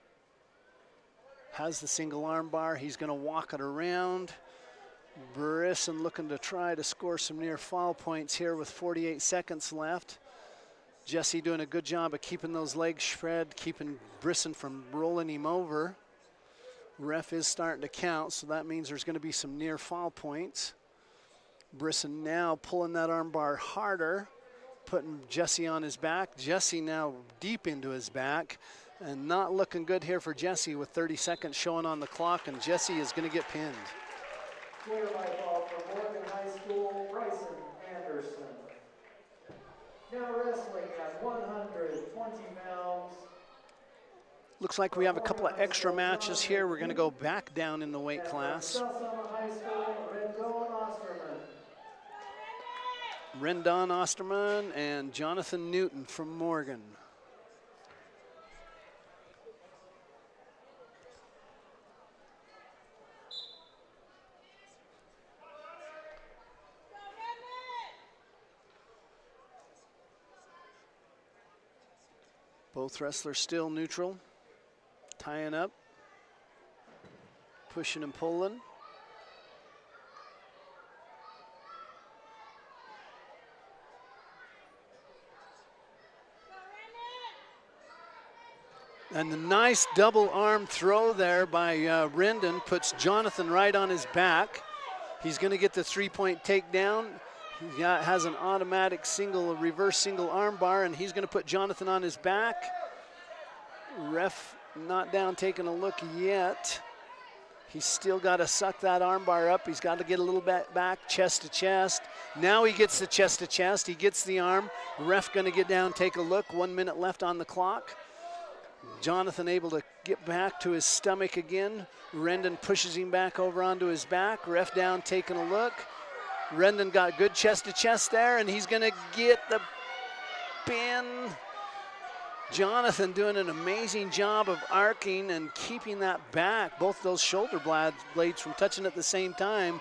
Has the single arm bar, he's gonna walk it around. Brisson looking to try to score some near foul points here with 48 seconds left. Jesse doing a good job of keeping those legs spread, keeping Brisson from rolling him over. Ref is starting to count, so that means there's gonna be some near foul points. Brisson now pulling that arm bar harder, putting Jesse on his back. Jesse now deep into his back, and not looking good here for Jesse with 30 seconds showing on the clock, and Jesse is going to get pinned. Clear by ball from Morgan High School, Bryson Anderson. Now wrestling at 120 pounds. Looks like we have a couple of extra matches here. We're going to go back down in the weight class. South Summit High School, Rendon Osterman. Rendon Osterman and Jonathan Newton from Morgan. Both wrestlers still neutral, tying up, pushing and pulling. And the nice double arm throw there by Rendon puts Jonathan right on his back. He's going to get the 3-point takedown. He has an automatic reverse single arm bar, and he's going to put Jonathan on his back. Ref not down taking a look yet. He's still got to suck that arm bar up. He's got to get a little bit back, chest to chest. Now he gets the chest to chest. He gets the arm. Ref going to get down, take a look. 1 minute left on the clock. Jonathan able to get back to his stomach again. Rendon pushes him back over onto his back. Ref down taking a look. Rendon got good chest to chest there, and he's going to get the pin. Jonathan doing an amazing job of arcing and keeping that back, both those shoulder blades from touching at the same time.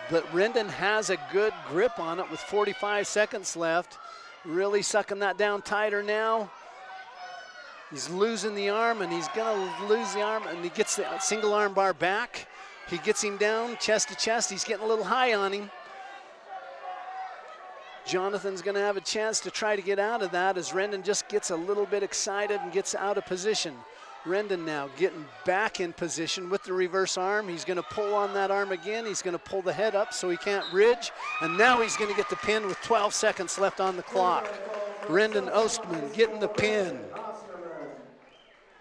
But Rendon has a good grip on it with 45 seconds left. Really sucking that down tighter now. He's losing the arm, and he's going to lose the arm, and he gets the single arm bar back. He gets him down chest to chest. He's getting a little high on him. Jonathan's going to have a chance to try to get out of that as Rendon just gets a little bit excited and gets out of position. Rendon now getting back in position with the reverse arm. He's going to pull on that arm again. He's going to pull the head up so he can't ridge. And now he's going to get the pin with 12 seconds left on the clock. Rendon Osterman getting the pin.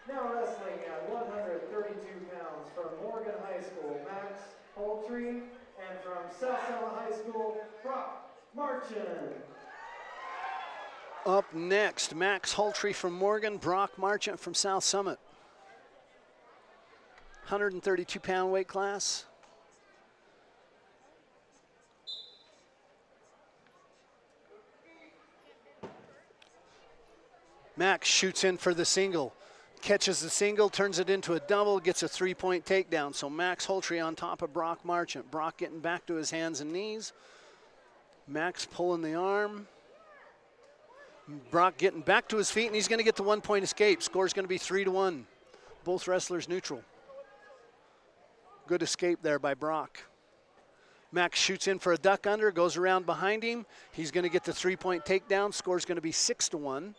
Now wrestling at 132 pounds from Morgan High School, Max Poultry, and from South Summit High School, Brock Marchand. Up next, Max Hultree from Morgan, Brock Marchand from South Summit. 132-pound weight class. Max shoots in for the single. Catches the single, turns it into a double, gets a 3-point takedown. So Max Hultree on top of Brock Marchand. Brock getting back to his hands and knees. Max pulling the arm. Brock getting back to his feet, and he's going to get the 1-point escape. Score's going to be 3-1. Both wrestlers neutral. Good escape there by Brock. Max shoots in for a duck under, goes around behind him. He's going to get the 3-point takedown. Score's going to be 6-1.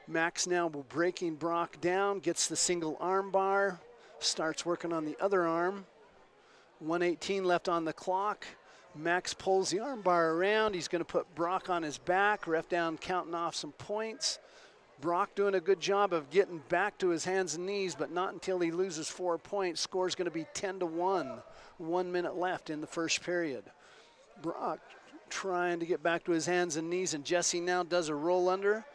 Max now breaking Brock down, gets the single arm bar, starts working on the other arm. 1:18 left on the clock. Max pulls the arm bar around. He's going to put Brock on his back. Ref down counting off some points. Brock doing a good job of getting back to his hands and knees, but not until he loses 4 points. Score's going to be 10-1. 1 minute left in the first period. Brock trying to get back to his hands and knees, and Jesse now does a roll under.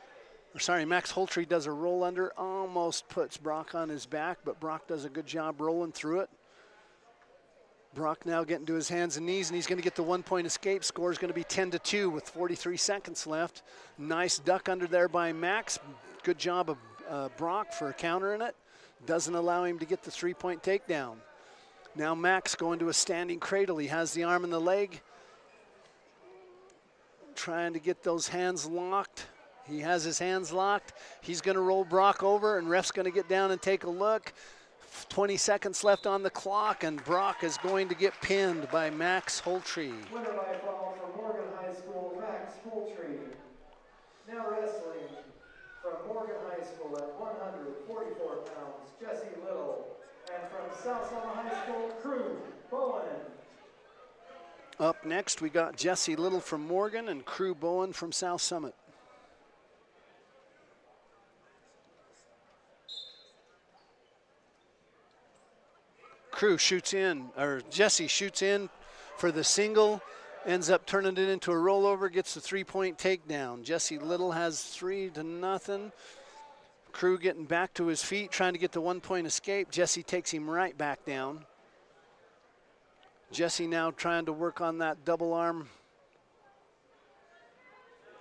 Max Holtree does a roll under, almost puts Brock on his back, but Brock does a good job rolling through it. Brock now getting to his hands and knees, and he's going to get the 1-point escape. Score is going to be 10-2 with 43 seconds left. Nice duck under there by Max. Good job of Brock for countering it. Doesn't allow him to get the 3-point takedown. Now Max going to a standing cradle. He has the arm and the leg. Trying to get those hands locked. He has his hands locked. He's going to roll Brock over, and ref's going to get down and take a look. 20 seconds left on the clock, and Brock is going to get pinned by Max Holtree. Winner by fall from Morgan High School, Max Holtree. Now wrestling from Morgan High School at 144 pounds, Jesse Little. And from South Selma High School, Crew Bowen. Up next, we got Jesse Little from Morgan and Crew Bowen from South Summit. Crew shoots in, or Jesse shoots in for the single, ends up turning it into a rollover, gets the 3-point takedown. Jesse Little has 3-0. Crew getting back to his feet, trying to get the 1-point escape. Jesse takes him right back down. Jesse now trying to work on that double arm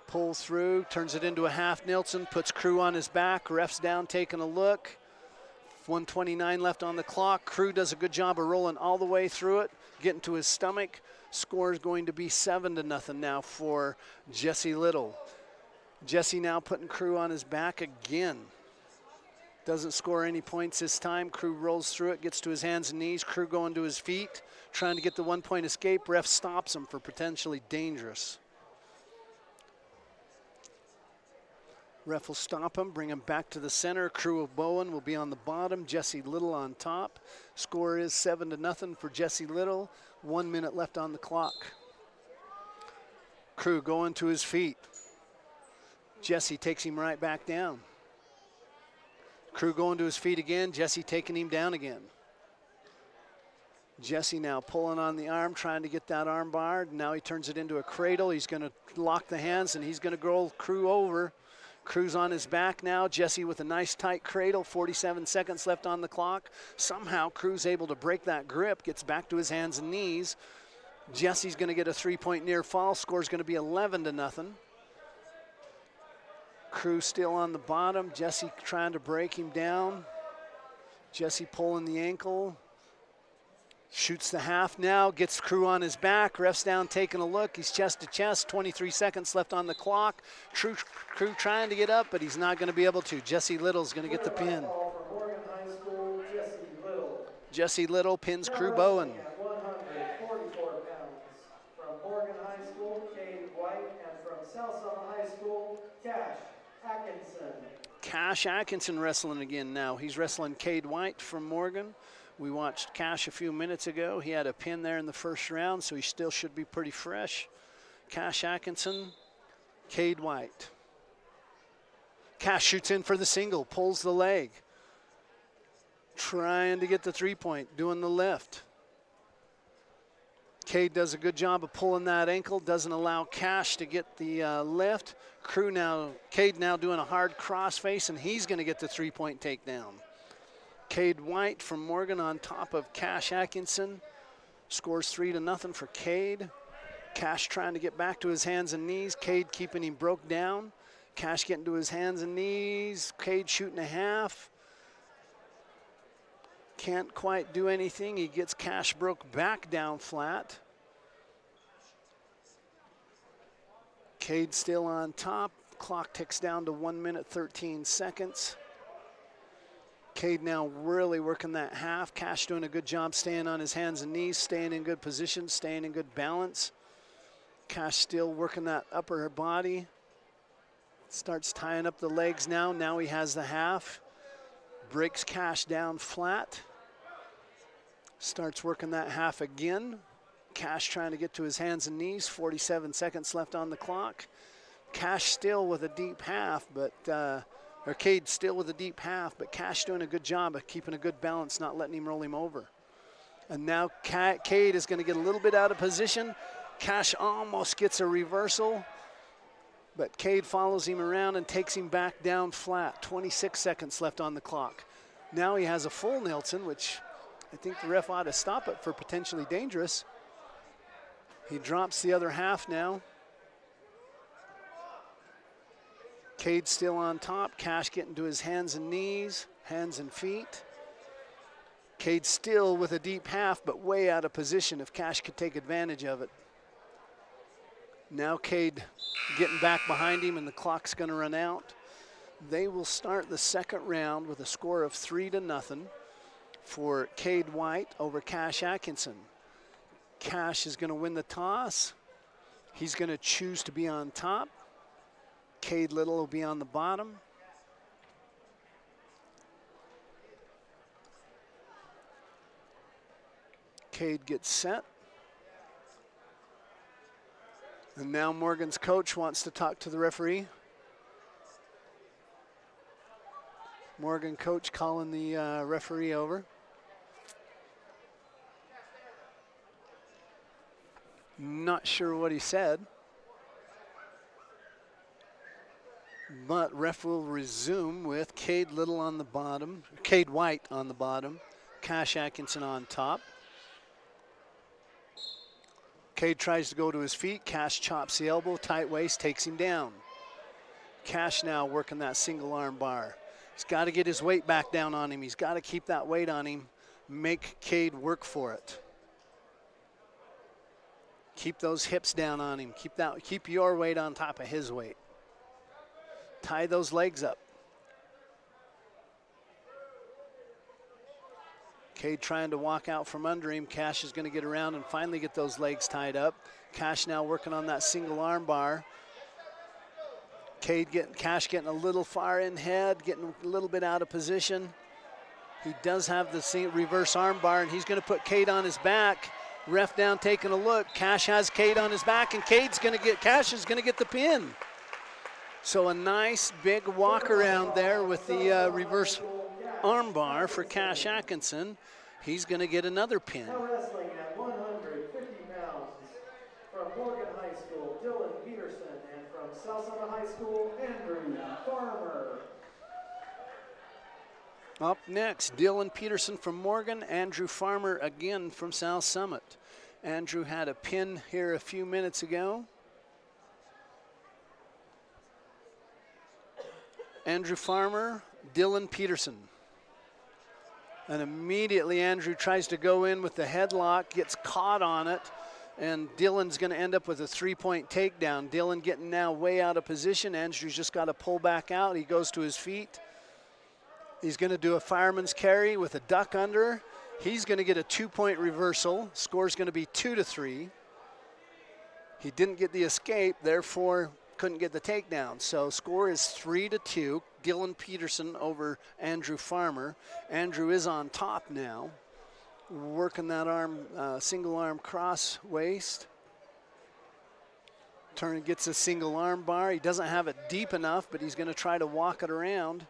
pull through, turns it into a half Nelson, puts Crew on his back, ref's down, taking a look. 1:29 left on the clock. Crew does a good job of rolling all the way through it, getting to his stomach. Score is going to be 7-0 now for Jesse Little. Jesse now putting Crew on his back again. Doesn't score any points this time. Crew rolls through it, gets to his hands and knees. Crew going to his feet, trying to get the 1-point escape. Ref stops him for potentially dangerous. Ref will stop him, bring him back to the center. Crew of Bowen will be on the bottom. Jesse Little on top. Score is 7-0 for Jesse Little. 1 minute left on the clock. Crew going to his feet. Jesse takes him right back down. Crew going to his feet again. Jesse taking him down again. Jesse now pulling on the arm, trying to get that arm barred. Now he turns it into a cradle. He's going to lock the hands, and he's going to roll Crew over. Crew's on his back now. Jesse with a nice tight cradle. 47 seconds left on the clock. Somehow Crew's able to break that grip, gets back to his hands and knees. Jesse's going to get a 3-point near fall. Score's going to be 11-0. Crew still on the bottom. Jesse trying to break him down. Jesse pulling the ankle. Shoots the half now, gets Crew on his back. Ref's down taking a look. He's chest to chest. 23 seconds left on the clock. Crew trying to get up, but he's not going to be able to. Jesse Little's going to get the pin. Jesse Little pins Crew Bowen. 144 pounds. From Morgan High School, Cade White, and from South Selma High School, Cash Atkinson. Cash Atkinson wrestling again now. He's wrestling Cade White from Morgan. We watched Cash a few minutes ago. He had a pin there in the first round, so he still should be pretty fresh. Cash Atkinson, Cade White. Cash shoots in for the single, pulls the leg. Trying to get the 3-point, doing the lift. Cade does a good job of pulling that ankle, doesn't allow Cash to get the lift. Cade now doing a hard crossface, and he's going to get the 3-point takedown. Cade White from Morgan on top of Cash Atkinson. Scores 3-0 for Cade. Cash trying to get back to his hands and knees. Cade keeping him broke down. Cash getting to his hands and knees. Cade shooting a half. Can't quite do anything. He gets Cash broke back down flat. Cade still on top. Clock ticks down to 1 minute, 13 seconds. Cade now really working that half. Cash doing a good job staying on his hands and knees, staying in good position, staying in good balance. Cash still working that upper body. Starts tying up the legs now. Now he has the half. Breaks Cash down flat. Starts working that half again. Cash trying to get to his hands and knees. 47 seconds left on the clock. Cash still with a deep half, but Cade still with a deep half, but Cash doing a good job of keeping a good balance, not letting him roll him over. And now Cade is going to get a little bit out of position. Cash almost gets a reversal, But Cade follows him around and takes him back down flat. 26 seconds left on the clock. Now he has a full Nilsson, which I think the ref ought to stop it for potentially dangerous. He drops the other half now. Cade still on top. Cash getting to his hands and knees, hands and feet. Cade still with a deep half, but way out of position if Cash could take advantage of it. Now Cade getting back behind him, and the clock's going to run out. They will start the second round with a score of 3-0 for Cade White over Cash Atkinson. Cash is going to win the toss. He's going to choose to be on top. Cade Little will be on the bottom. Cade gets set. And now Morgan's coach wants to talk to the referee. Morgan coach calling the referee over. Not sure what he said. But ref will resume with Cade Little on the bottom, Cade White on the bottom, Cash Atkinson on top. Cade tries to go to his feet. Cash chops the elbow, tight waist, takes him down. Cash now working that single arm bar. He's got to get his weight back down on him. He's got to keep that weight on him, make Cade work for it. Keep those hips down on him. Keep your weight on top of his weight. Tie those legs up. Cade trying to walk out from under him. Cash is going to get around and finally get those legs tied up. Cash now working on that single arm bar. Cash getting a little far in head, getting a little bit out of position. He does have the reverse arm bar, and he's going to put Cade on his back. Ref down taking a look. Cash has Cade on his back, and Cash is going to get the pin. So a nice big walk around there with the reverse arm bar for Cash Atkinson. He's going to get another pin. Now wrestling at 150 pounds from Morgan High School, Dylan Peterson, and from South Summit High School, Andrew Farmer. Up next, Dylan Peterson from Morgan, Andrew Farmer again from South Summit. Andrew had a pin here a few minutes ago. Andrew Farmer, Dylan Peterson. And immediately Andrew tries to go in with the headlock, gets caught on it, and Dylan's going to end up with a 3-point takedown. Dylan getting now way out of position. Andrew's just got to pull back out. He goes to his feet. He's going to do a fireman's carry with a duck under. He's going to get a 2-point reversal. Score's going to be 2-3. He didn't get the escape, therefore couldn't get the takedown. So score is 3-2. Dylan Peterson over Andrew Farmer. Andrew is on top now, working that arm, single arm cross waist. Turn gets a single arm bar. He doesn't have it deep enough, but he's going to try to walk it around.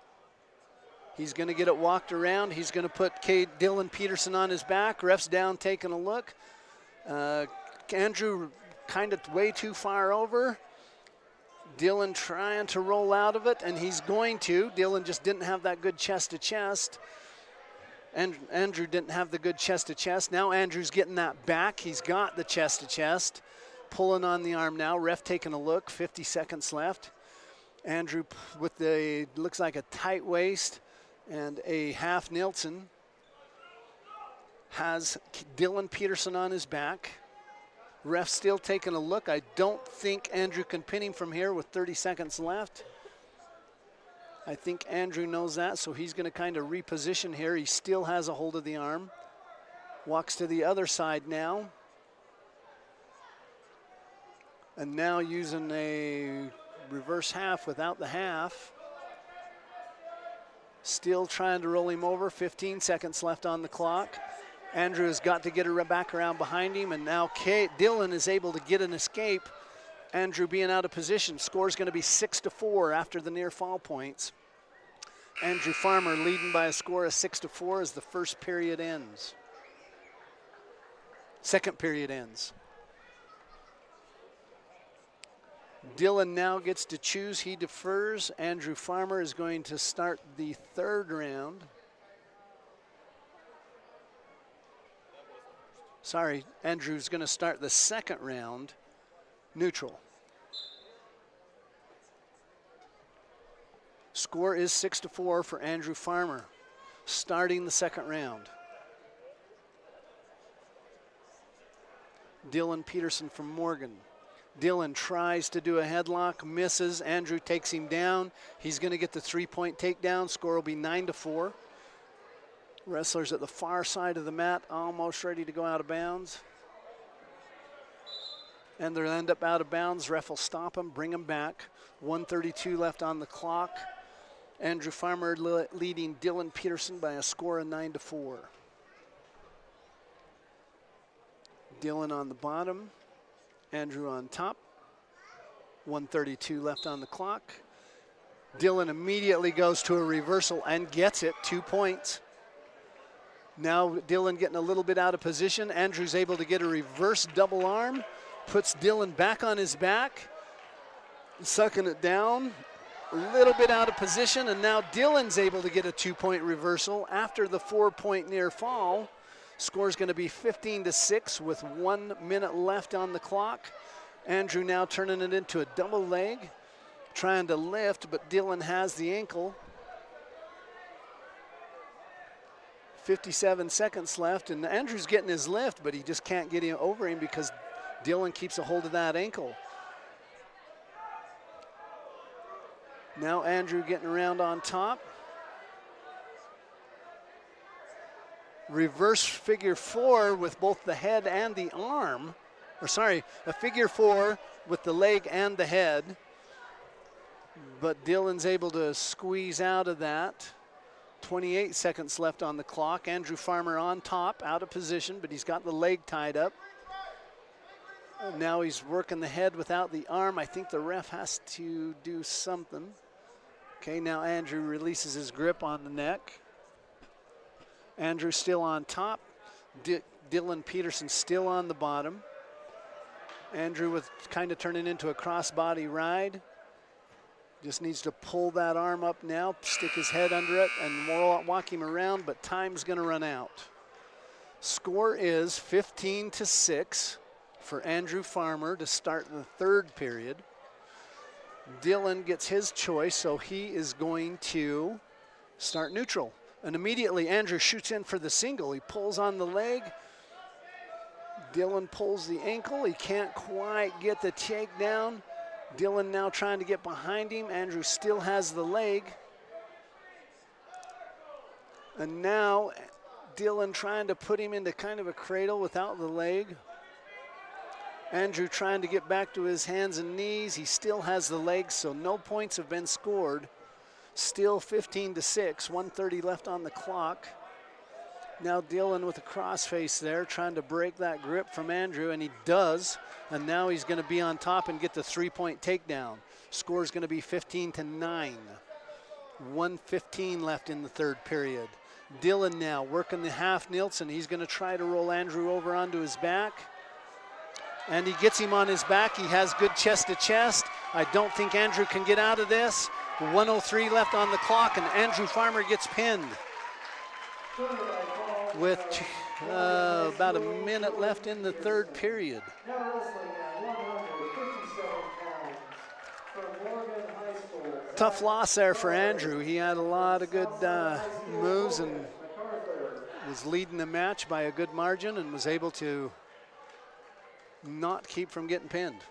He's going to get it walked around. He's going to put Dylan Peterson on his back. Ref's down taking a look. Andrew kind of way too far over. Dylan trying to roll out of it, and he's going to. Dylan just didn't have that good chest-to-chest. And Andrew didn't have the good chest-to-chest. Now Andrew's getting that back. He's got the chest-to-chest. Pulling on the arm now. Ref taking a look. 50 seconds left. Andrew with the, looks like a tight waist and a half Nilsson. Has Dylan Peterson on his back. Ref still taking a look. I don't think Andrew can pin him from here with 30 seconds left. I think Andrew knows that, so he's going to kind of reposition here. He still has a hold of the arm. Walks to the other side now. And now using a reverse half without the half. Still trying to roll him over. 15 seconds left on the clock. Andrew has got to get her back around behind him, and now Dylan is able to get an escape. Andrew being out of position. Score's going to be 6-4 after the near fall points. Andrew Farmer leading by a score of 6-4 as the first period ends. Second period ends. Dylan now gets to choose. He defers. Andrew Farmer is going to start the third round. Sorry, Andrew's going to start the second round neutral. Score is 6-4 for Andrew Farmer, starting the second round. Dylan Peterson from Morgan. Dylan tries to do a headlock, misses. Andrew takes him down. He's going to get the 3-point takedown. Score will be 9-4. Wrestlers at the far side of the mat, almost ready to go out of bounds. And they'll end up out of bounds. Ref will stop them, bring them back. 1:32 left on the clock. Andrew Farmer leading Dylan Peterson by a score of 9-4. Dylan on the bottom, Andrew on top. 1:32 left on the clock. Dylan immediately goes to a reversal and gets it, 2 points. Now Dylan getting a little bit out of position. Andrew's able to get a reverse double arm, puts Dylan back on his back, sucking it down, a little bit out of position, and now Dylan's able to get a 2-point reversal after the 4-point near fall. Score's going to be 15-6 with 1 minute left on the clock. Andrew now turning it into a double leg, trying to lift, but Dylan has the ankle. 57 seconds left, and Andrew's getting his lift, but he just can't get him over him because Dylan keeps a hold of that ankle. Now Andrew getting around on top. Reverse figure 4 with both the head and the arm. Or sorry, a figure 4 with the leg and the head. But Dylan's able to squeeze out of that. 28 seconds left on the clock. Andrew Farmer on top, out of position, but he's got the leg tied up. And now he's working the head without the arm. I think the ref has to do something. Okay, now Andrew releases his grip on the neck. Andrew still on top. Dylan Peterson still on the bottom. Andrew with kind of turning into a crossbody ride. Just needs to pull that arm up now, stick his head under it, and walk him around, but time's going to run out. Score is 15-6 for Andrew Farmer to start the third period. Dylan gets his choice, so he is going to start neutral. And immediately Andrew shoots in for the single. He pulls on the leg. Dylan pulls the ankle. He can't quite get the takedown. Dylan now trying to get behind him. Andrew still has the leg. And now Dylan trying to put him into kind of a cradle without the leg. Andrew trying to get back to his hands and knees. He still has the legs, so no points have been scored. Still 15-6, 1:30 left on the clock. Now Dylan with a crossface there, trying to break that grip from Andrew, and he does. And now he's going to be on top and get the 3-point takedown. Score's going to be 15-9. 1:15 left in the third period. Dylan now working the half Nilsson. He's going to try to roll Andrew over onto his back. And he gets him on his back. He has good chest to chest. I don't think Andrew can get out of this. 1:03 left on the clock, and Andrew Farmer gets pinned. With about a minute left in the third period. Tough loss there for Andrew. He had a lot of good moves and was leading the match by a good margin and was able to not keep from getting pinned.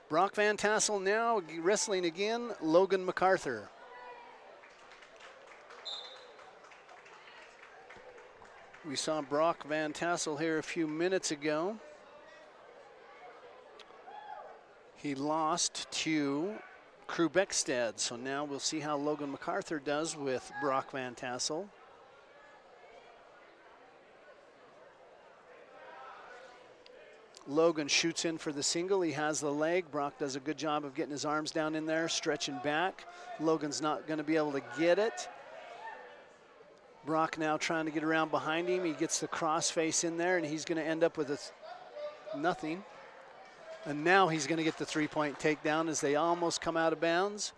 Brock Van Tassel now wrestling again, Logan MacArthur. We saw Brock Van Tassel here a few minutes ago. He lost to Crew Beckstead, so now we'll see how Logan MacArthur does with Brock Van Tassel. Logan shoots in for the single. He has the leg. Brock does a good job of getting his arms down in there, stretching back. Logan's not going to be able to get it. Brock now trying to get around behind him. He gets the crossface in there, and he's going to end up with nothing. And now he's going to get the 3-point takedown as they almost come out of bounds.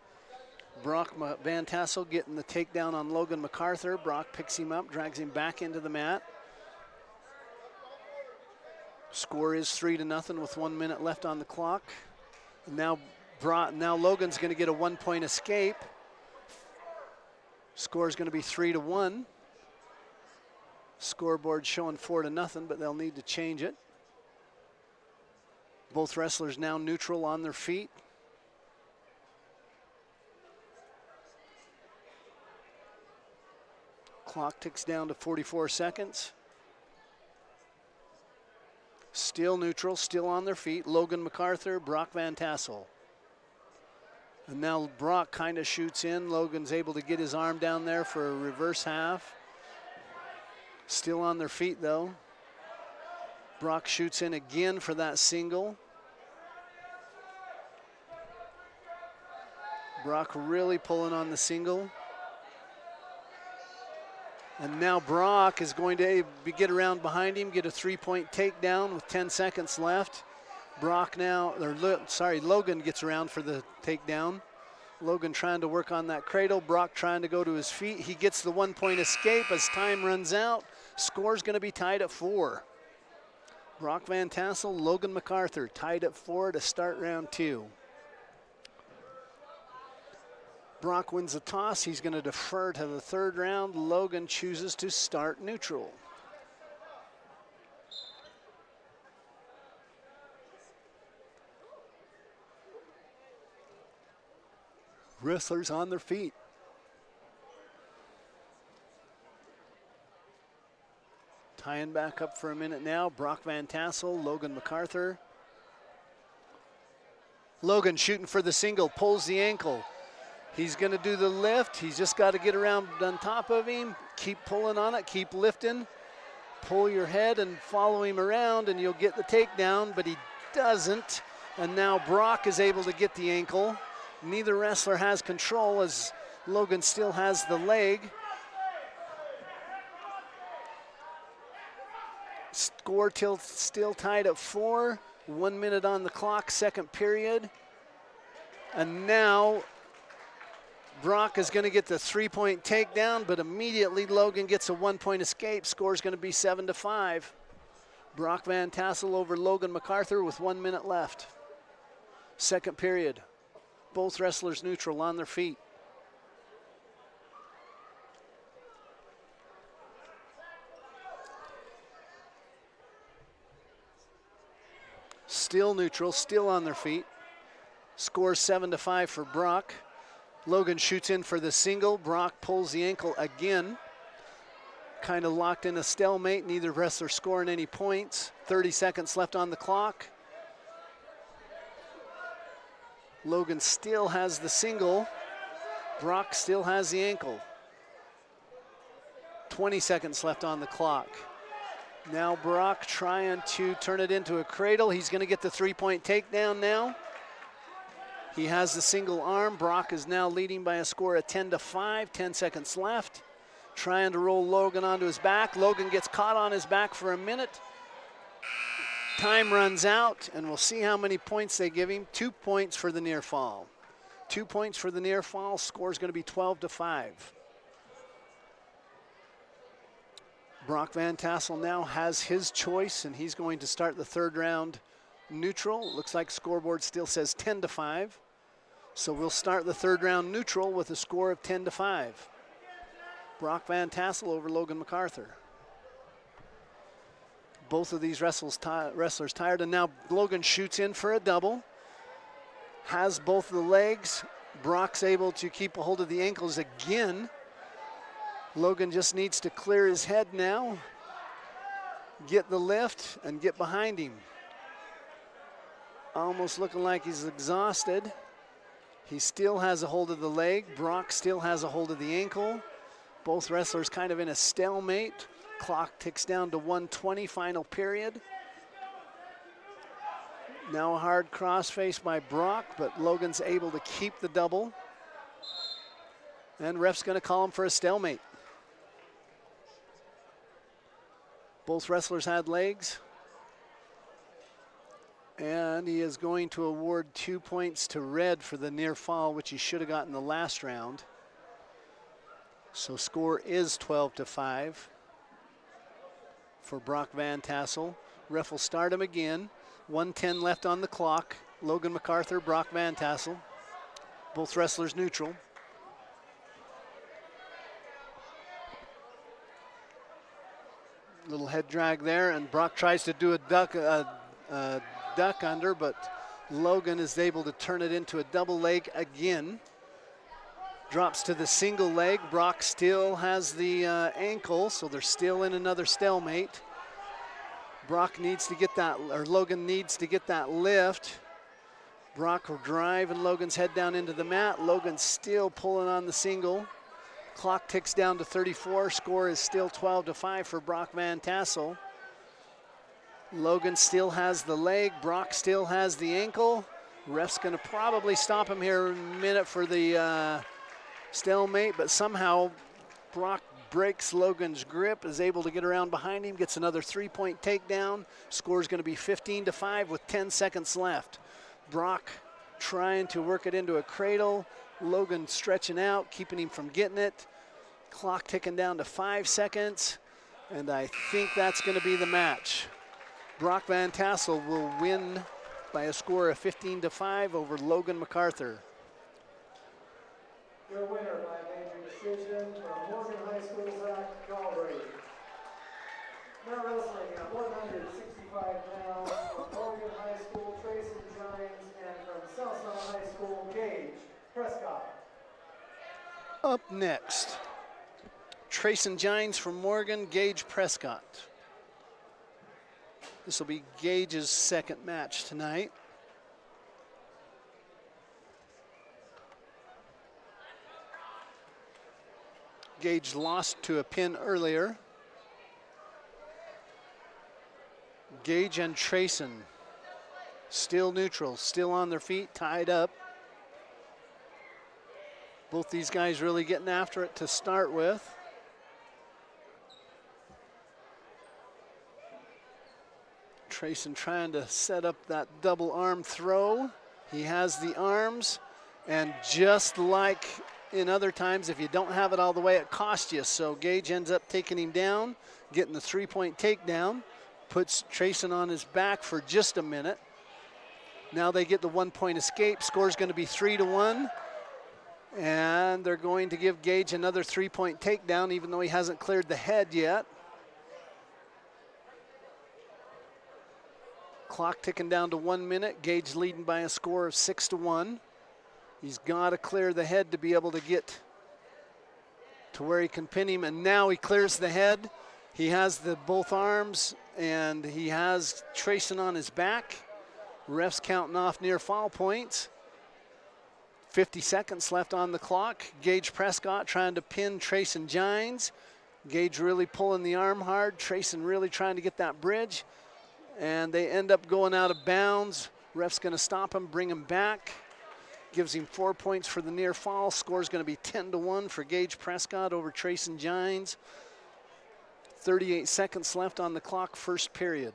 Brock Van Tassel getting the takedown on Logan MacArthur. Brock picks him up, drags him back into the mat. Score is 3-0 with 1 minute left on the clock. Now Logan's going to get a 1-point escape. Score is going to be 3-1. Scoreboard showing 4-0, but they'll need to change it. Both wrestlers now neutral on their feet. Clock ticks down to 44 seconds. Still neutral, still on their feet. Logan MacArthur, Brock Van Tassel. And now Brock kind of shoots in. Logan's able to get his arm down there for a reverse half. Still on their feet though. Brock shoots in again for that single. Brock really pulling on the single. And now Brock is going to get around behind him, get a 3-point takedown with 10 seconds left. Logan gets around for the takedown. Logan trying to work on that cradle. Brock trying to go to his feet. He gets the 1-point escape as time runs out. Score's going to be tied at 4. Brock Van Tassel, Logan MacArthur tied at 4 to start round 2. Brock wins the toss. He's going to defer to the third round. Logan chooses to start neutral. Wrestlers on their feet. Tying back up for a minute now. Brock Van Tassel, Logan MacArthur. Logan shooting for the single, pulls the ankle. He's going to do the lift. He's just got to get around on top of him. Keep pulling on it, keep lifting. Pull your head and follow him around and you'll get the takedown, but he doesn't. And now Brock is able to get the ankle. Neither wrestler has control as Logan still has the leg. Score still tied at 4. 1 minute on the clock, second period. And now Brock is going to get the 3-point takedown, but immediately Logan gets a 1-point escape. Score's going to be 7-5. Brock Van Tassel over Logan MacArthur with 1 minute left. Second period. Both wrestlers neutral on their feet. Still neutral, still on their feet. Score 7-5 for Brock. Logan shoots in for the single. Brock pulls the ankle again. Kind of locked in a stalemate. Neither wrestler scoring any points. 30 seconds left on the clock. Logan still has the single. Brock still has the ankle. 20 seconds left on the clock. Now Brock trying to turn it into a cradle. He's going to get the 3-point takedown now. He has the single arm. Brock is now leading by a score of 10-5, 10 seconds left. Trying to roll Logan onto his back. Logan gets caught on his back for a minute. Time runs out, and we'll see how many points they give him. 2 points for the near fall. 2 points for the near fall. Score's going to be 12-5. Brock Van Tassel now has his choice, and he's going to start the third round neutral. Looks like scoreboard still says 10-5. So we'll start the third round neutral with a score of 10-5. Brock Van Tassel over Logan MacArthur. Both of these wrestlers tired, and now Logan shoots in for a double. Has both of the legs. Brock's able to keep a hold of the ankles again. Logan just needs to clear his head now, get the lift, and get behind him. Almost looking like he's exhausted. He still has a hold of the leg. Brock still has a hold of the ankle. Both wrestlers kind of in a stalemate. Clock ticks down to 1:20, final period. Now a hard crossface by Brock, but Logan's able to keep the double. And ref's going to call him for a stalemate. Both wrestlers had legs. And he is going to award 2 points to Red for the near fall, which he should have gotten the last round. So score is 12-5 for Brock Van Tassel. Ref will start him again. 1:10 left on the clock. Logan MacArthur, Brock Van Tassel. Both wrestlers neutral. Little head drag there, and Brock tries to do a duck under, but Logan is able to turn it into a double leg again. Drops to the single leg. Brock still has the ankle, so they're still in another stalemate. Brock needs to get that, or Logan needs to get that lift. Brock will drive and Logan's head down into the mat. Logan's still pulling on the single. Clock ticks down to 34. Score is still 12-5 for Brock Van Tassel. Logan still has the leg. Brock still has the ankle. Ref's gonna probably stop him here in a minute for the stalemate, but somehow Brock breaks Logan's grip, is able to get around behind him, gets another 3-point takedown. Score's gonna be 15-5 with 10 seconds left. Brock trying to work it into a cradle. Logan stretching out, keeping him from getting it. Clock ticking down to 5 seconds, and I think that's gonna be the match. Brock Van Tassel will win by a score of 15-5 over Logan MacArthur. Your winner by major decision from Morgan High School, Zach Galbraith. Now wrestling at 165 pounds from Morgan High School, Tracy Gines, and from Southside High School, Gage Prescott. Up next, Trayson Gines from Morgan, Gage Prescott. This will be Gage's second match tonight. Gage lost to a pin earlier. Gage and Trayson still neutral, still on their feet, tied up. Both these guys really getting after it to start with. Trayson trying to set up that double arm throw. He has the arms, and just like in other times, if you don't have it all the way, it costs you. So Gage ends up taking him down, getting the 3-point takedown, puts Trayson on his back for just a minute. Now they get the 1-point escape. Score's going to be 3-1. And they're going to give Gage another 3-point takedown, even though he hasn't cleared the head yet. Clock ticking down to 1 minute. Gage leading by a score of 6-1. He's got to clear the head to be able to get to where he can pin him. And now he clears the head. He has the both arms, and he has Trayson on his back. Refs counting off near fall points. 50 seconds left on the clock. Gage Prescott trying to pin Trayson Gines. Gage really pulling the arm hard. Trayson really trying to get that bridge. And they end up going out of bounds. Ref's gonna stop him, bring him back. Gives him 4 points for the near fall. Score's gonna be 10-1 for Gage Prescott over Trayson Gines. 38 seconds left on the clock, first period.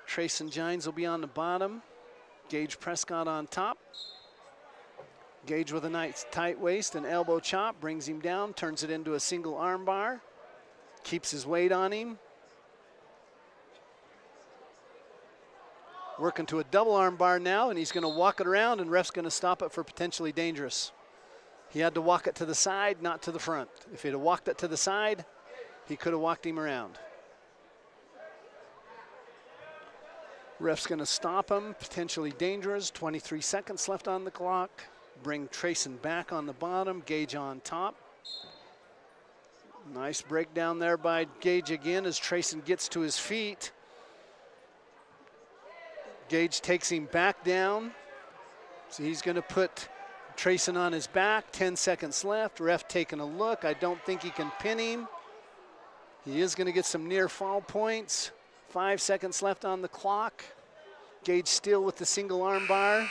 Trayson Gines will be on the bottom. Gage Prescott on top. Gage with a nice tight waist and elbow chop, brings him down, turns it into a single arm bar, keeps his weight on him. Working to a double arm bar now, and he's gonna walk it around, and ref's gonna stop it for potentially dangerous. He had to walk it to the side, not to the front. If he'd have walked it to the side, he could have walked him around. Ref's gonna stop him, potentially dangerous. 23 seconds left on the clock. Bring Trayson back on the bottom, Gage on top. Nice breakdown there by Gage again as Trayson gets to his feet. Gage takes him back down. So he's gonna put Trayson on his back, 10 seconds left. Ref taking a look. I don't think he can pin him. He is gonna get some near fall points. 5 seconds left on the clock. Gage still with the single arm bar.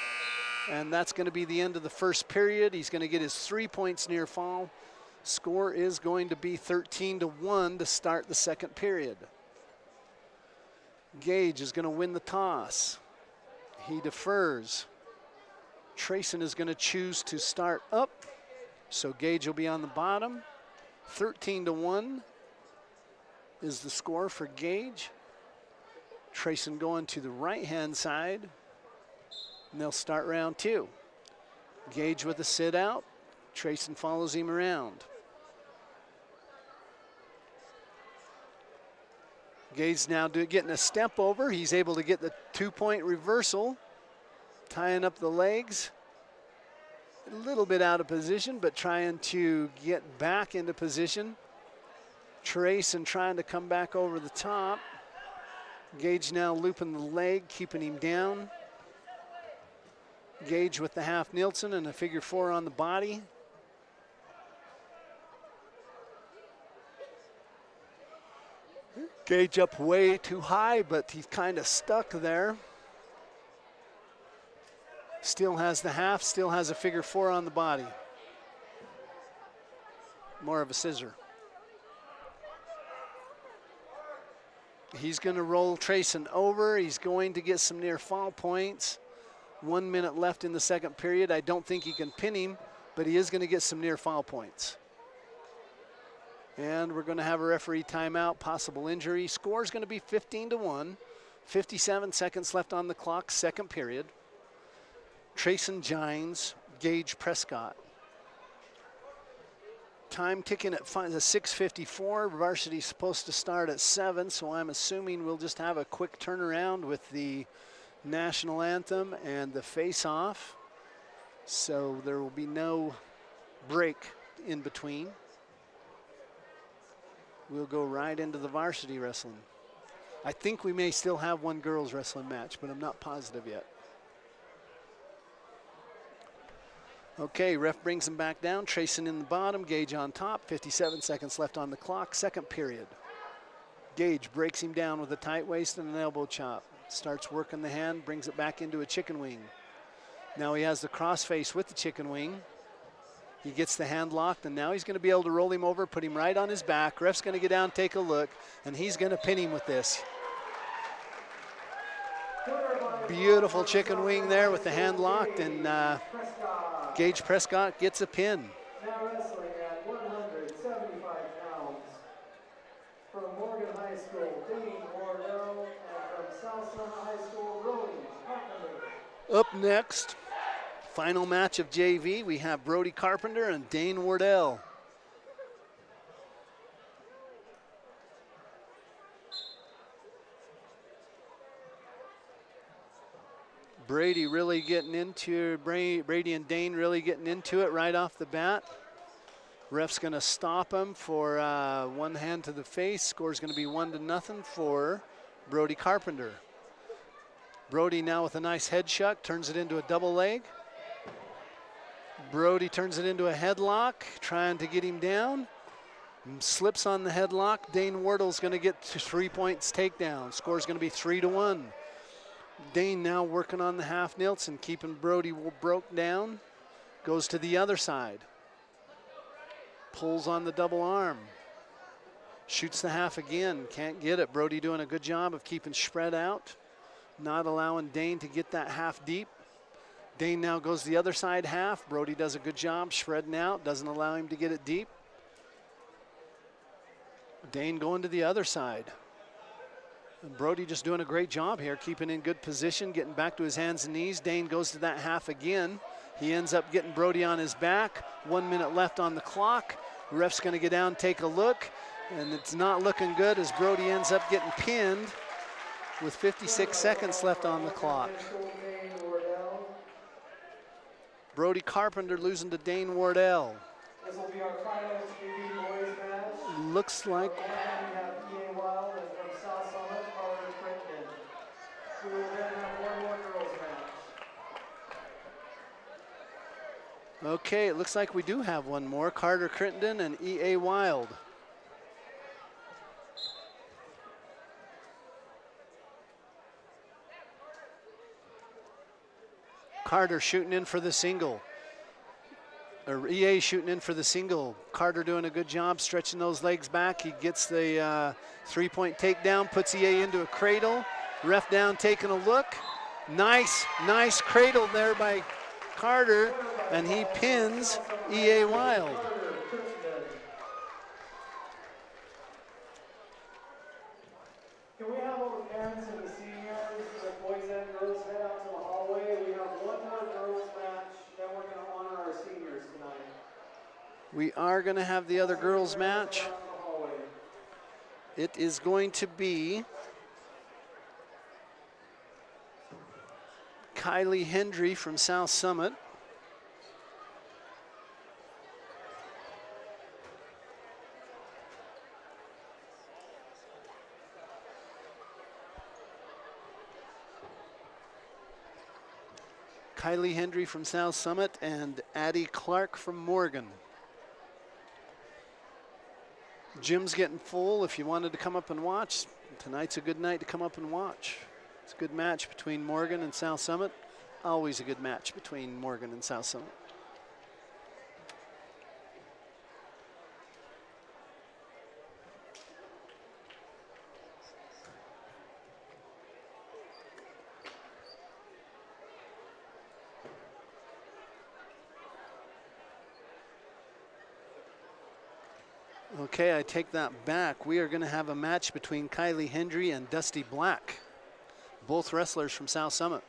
And that's going to be the end of the first period. He's going to get his 3 points near fall. Score is going to be 13-1 to start the second period. Gage is going to win the toss. He defers. Trayson is going to choose to start up, so Gage will be on the bottom. 13-1 is the score for Gage. Trayson going to the right-hand side, and they'll start round 2. Gage with a sit out. Trayson follows him around. Gage now getting a step over. He's able to get the 2-point reversal, tying up the legs. A little bit out of position, but trying to get back into position. Trayson trying to come back over the top. Gage now looping the leg, keeping him down. Gage with the half Nielsen and a figure 4 on the body. Gage up way too high, but he's kind of stuck there. Still has the half, still has a figure 4 on the body. More of a scissor. He's going to roll Trayson over. He's going to get some near fall points. 1 minute left in the second period. I don't think he can pin him, but he is going to get some near fall points. And we're going to have a referee timeout, possible injury. Score is going to be 15-1. 57 seconds left on the clock, second period. Trayson Gines, Gage Prescott. Time ticking at 6:54. Varsity's supposed to start at 7, so I'm assuming we'll just have a quick turnaround with the national anthem and the face-off. So there will be no break in between. We'll go right into the varsity wrestling. I think we may still have one girls wrestling match, but I'm not positive yet. Okay, ref brings him back down. Trayson in the bottom, Gage on top. 57 seconds left on the clock, second period. Gage breaks him down with a tight waist and an elbow chop. Starts working the hand, brings it back into a chicken wing. Now he has the crossface with the chicken wing. He gets the hand locked, and now he's going to be able to roll him over, put him right on his back. Ref's going to get down, take a look, and he's going to pin him with this. Beautiful chicken wing there with the hand locked, and Gage Prescott gets a pin. Now wrestling at 175 pounds, from Morgan High School, Dane Wardell, and from South Summit High School, Brody Carpenter. Up next, final match of JV, we have Brody Carpenter and Dane Wardell. Brady and Dane really getting into it right off the bat. Ref's going to stop him for one hand to the face. Score's going to be 1-0 for Brody Carpenter. Brody now with a nice head shuck, turns it into a double leg. Brody turns it into a headlock, trying to get him down. Slips on the headlock. Dane Wardell's going to get 3 points takedown. Score's going to be 3-1. Dane now working on the half Nielsen, keeping Brody broke down. Goes to the other side. Pulls on the double arm. Shoots the half again, can't get it. Brody doing a good job of keeping spread out, not allowing Dane to get that half deep. Dane now goes the other side half. Brody does a good job spreading out, doesn't allow him to get it deep. Dane going to the other side. And Brody just doing a great job here, keeping in good position, getting back to his hands and knees. Dane goes to that half again. He ends up getting Brody on his back. 1 minute left on the clock. Ref's going to get down, take a look, and it's not looking good as Brody ends up getting pinned with 56 seconds left on the clock. Brody Carpenter losing to Dane Wardell. This will be our final JV boys match. Looks like We have E.A. Wild and from South Summit, Carter Crittenden. We will then have one more girls match. okay, it looks like we do have one more. Carter Crittenden and E.A. Wild. Carter shooting in for the single. Or EA shooting in for the single. Carter doing a good job stretching those legs back. He gets the 3-point takedown, puts EA into a cradle. Ref down taking a look. Nice cradle there by Carter, and he pins E.A. Wild. Can we have all the parents and the seniors, the boys and girls, head out to the hallway? We have one more girls match, then we're going to honor our seniors tonight. We are going to have the other girls match. It is going to be Kylie Hendry from South Summit. Kylie Hendry from South Summit and Addie Clark from Morgan. Gym's getting full. If you wanted to come up and watch, tonight's a good night to come up and watch. It's a good match between Morgan and South Summit. Always a good match between Morgan and South Summit. Okay, I take that back. We are going to have a match between Kylie Hendry and Dusty Black, both wrestlers from South Summit.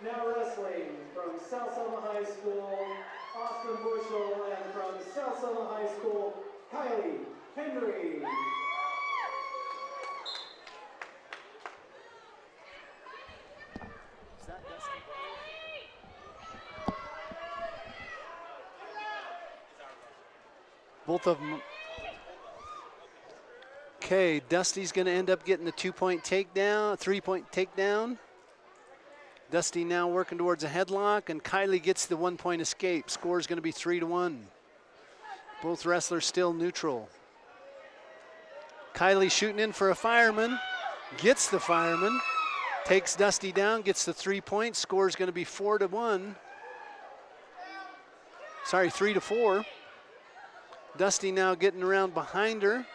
Now wrestling from South Summit High School, Austin Bushel, and from South Summit High School, Kylie Hendry. Is that Dusty? Both of them. Okay, Dusty's going to end up getting the 2-point takedown, 3-point takedown. Dusty now working towards a headlock, and Kylie gets the 1-point escape. Score is going to be 3-1. Both wrestlers still neutral. Kylie shooting in for a fireman, gets the fireman, takes Dusty down, gets the 3 points. Score is going to be 4-1. Sorry, 3-4. Dusty now getting around behind her,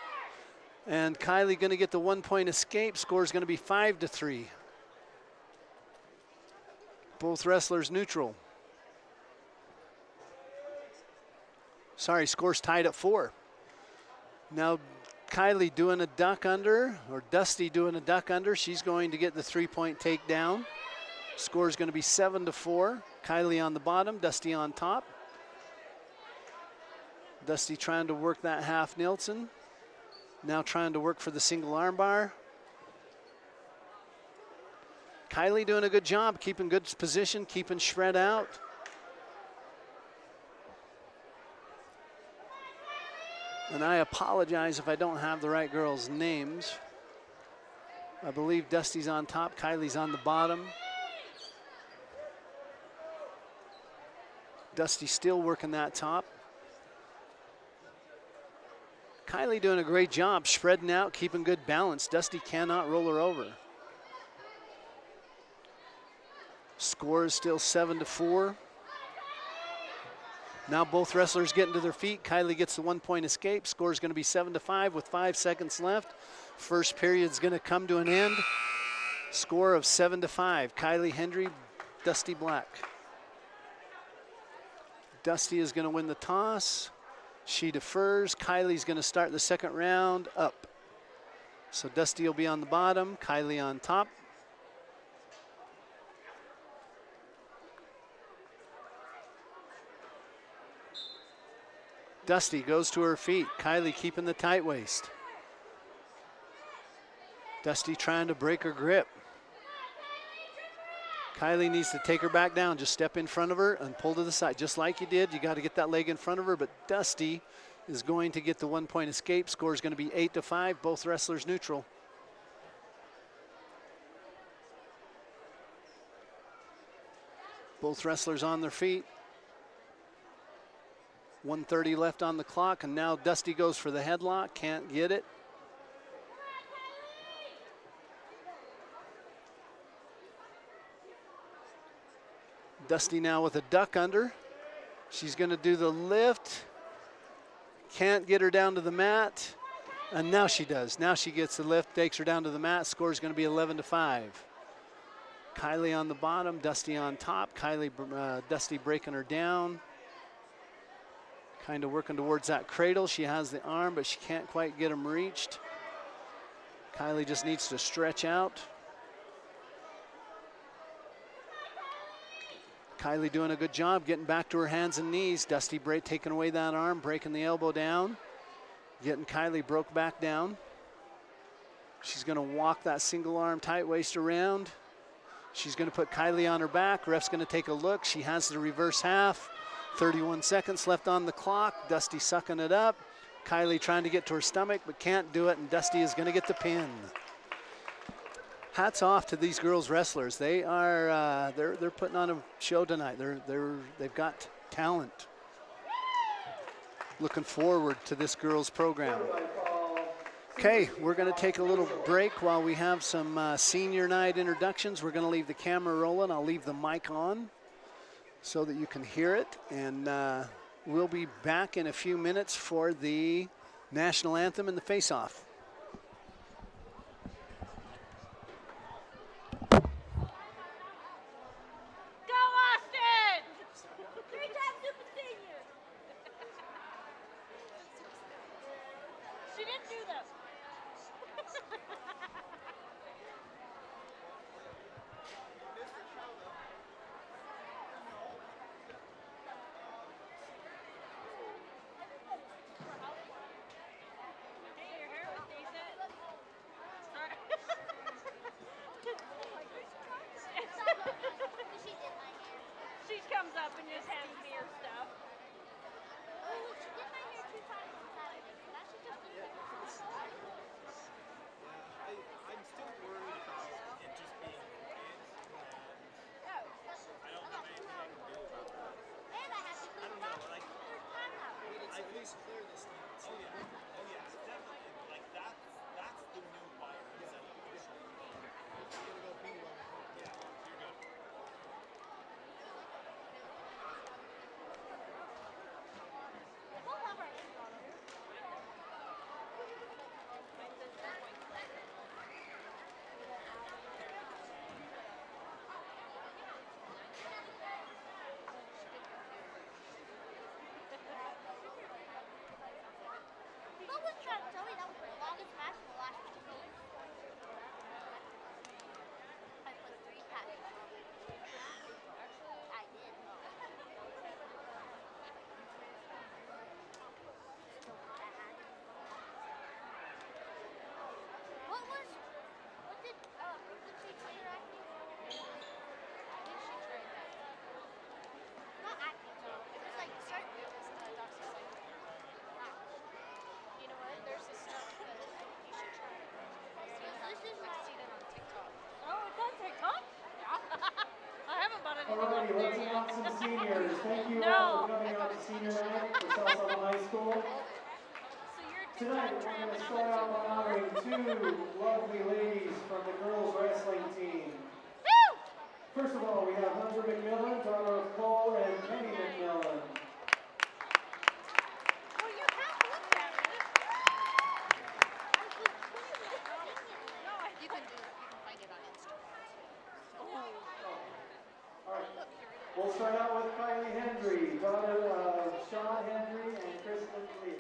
and Kylie going to get the 1-point escape. Score is going to be 5-3. Both wrestlers neutral. Sorry, score's tied at 4. Now Kylie doing a duck under, or Dusty doing a duck under. She's going to get the 3-point takedown. Score's going to be 7-4. Kylie on the bottom, Dusty on top. Dusty trying to work that half Nielsen. Now trying to work for the single armbar. Kylie doing a good job, keeping good position, keeping shred out. And I apologize if I don't have the right girls' names. I believe Dusty's on top, Kylie's on the bottom. Dusty still working that top. Kylie doing a great job, spreading out, keeping good balance. Dusty cannot roll her over. Score is still 7-4. Now both wrestlers getting to their feet. Kylie gets the 1-point escape. Score is going to be 7-5 with 5 seconds left. First period is going to come to an end. Score of 7-5. Kylie Hendry, Dusty Black. Dusty is going to win the toss. She defers. Kylie's going to start the second round up. So Dusty will be on the bottom, Kylie on top. Dusty goes to her feet. Kylie keeping the tight waist. Dusty trying to break her grip. Kylie needs to take her back down. Just step in front of her and pull to the side. Just like you did, you got to get that leg in front of her, but Dusty is going to get the 1-point escape. Score is going to be 8-5, both wrestlers neutral. Both wrestlers on their feet. 1:30 left on the clock, and now Dusty goes for the headlock, can't get it. Dusty now with a duck under. She's going to do the lift. Can't get her down to the mat. And now she does. Now she gets the lift, takes her down to the mat. Score is going to be 11-5. Kylie on the bottom, Dusty on top. Dusty breaking her down. Kind of working towards that cradle. She has the arm, but she can't quite get him reached. Kylie just needs to stretch out. Kylie doing a good job getting back to her hands and knees. Dusty taking away that arm, breaking the elbow down. Getting Kylie broke back down. She's going to walk that single arm tight waist around. She's going to put Kylie on her back. Ref's going to take a look. She has the reverse half. 31 seconds left on the clock. Dusty sucking it up. Kylie trying to get to her stomach but can't do it, and Dusty is going to get the pin. Hats off to these girls wrestlers. They are they're putting on a show tonight. They've got talent. Looking forward to this girls program. Okay, we're going to take a little break while we have some senior night introductions. We're going to leave the camera rolling. I'll leave the mic on so that you can hear it. And we'll be back in a few minutes for the national anthem and the face-off. Alrighty, let's announce some seniors. Thank you all for coming out to senior night for South Summit High School. Tonight, we're going to start out by honoring two lovely ladies from the girls wrestling team. First of all, we have Hunter McMillan, daughter of Cole and Penny McMillan. We'll start out with Kylie Hendry, daughter of Sean Hendry and Kristen Leach.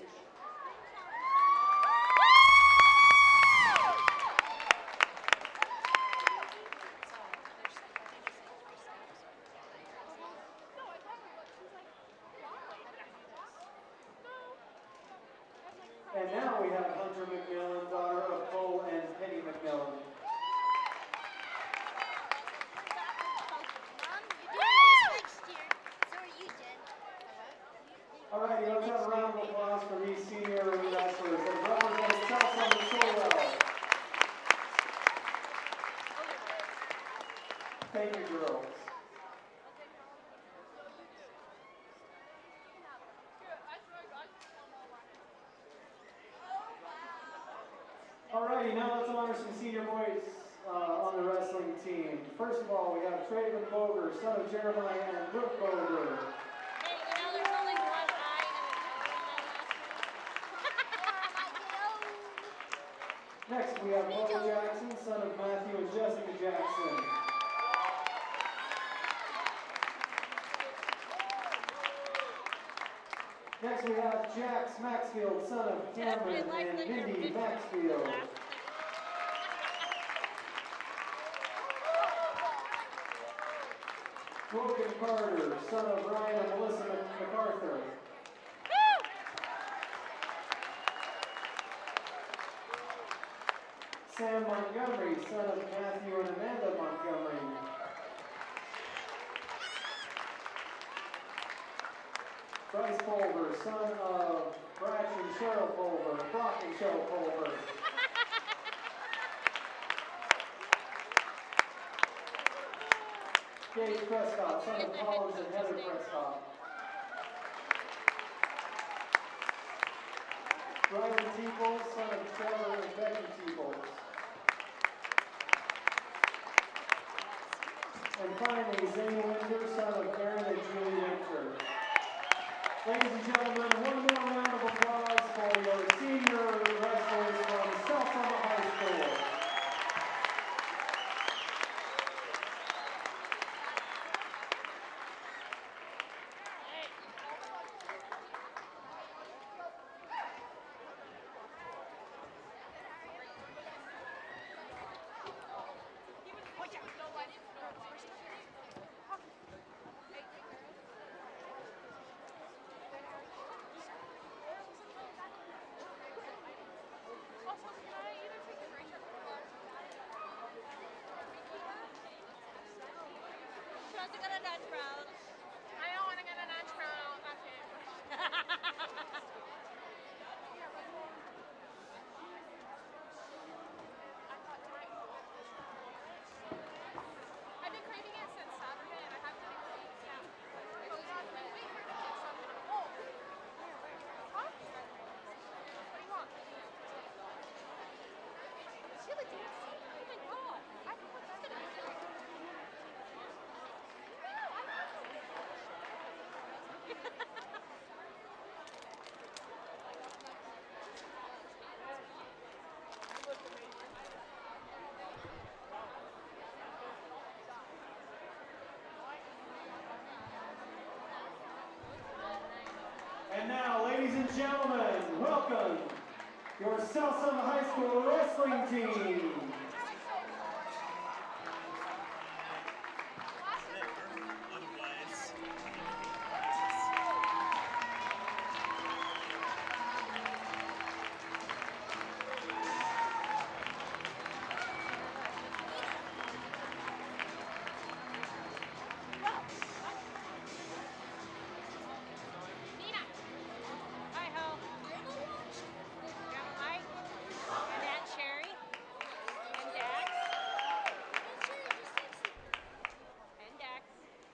And now we have Hunter McMillan, daughter of Cole and Penny McMillan. Alrighty, let's have a round of applause for these senior wrestlers that represent South Summit so well. Thank you, girls. Alrighty, now let's honor some senior boys on the wrestling team. First of all, we have Traven Boger, son of Jeremiah and Brooke Boger. Next, we have Michael Jackson, son of Matthew and Jessica Jackson. Next we have Jax Maxfield, son of Cameron and Mindy Maxfield. Logan Carter, son of Ryan and Melissa MacArthur. Sam Montgomery, son of Matthew and Amanda Montgomery. Bryce Pulver, son of Bratch and Cheryl Pulver, Brock and Cheryl Pulver. Gage Prescott, son of Collins and Heather Prescott. Ryan Teebles, son of Trevor and Becky Teebles. And finally, Zane Winter, son of Aaron and Julie Winter. Ladies and gentlemen, one more round of applause for your senior wrestlers from South Summit High School. And now, ladies and gentlemen, welcome your South Summit High School wrestling team.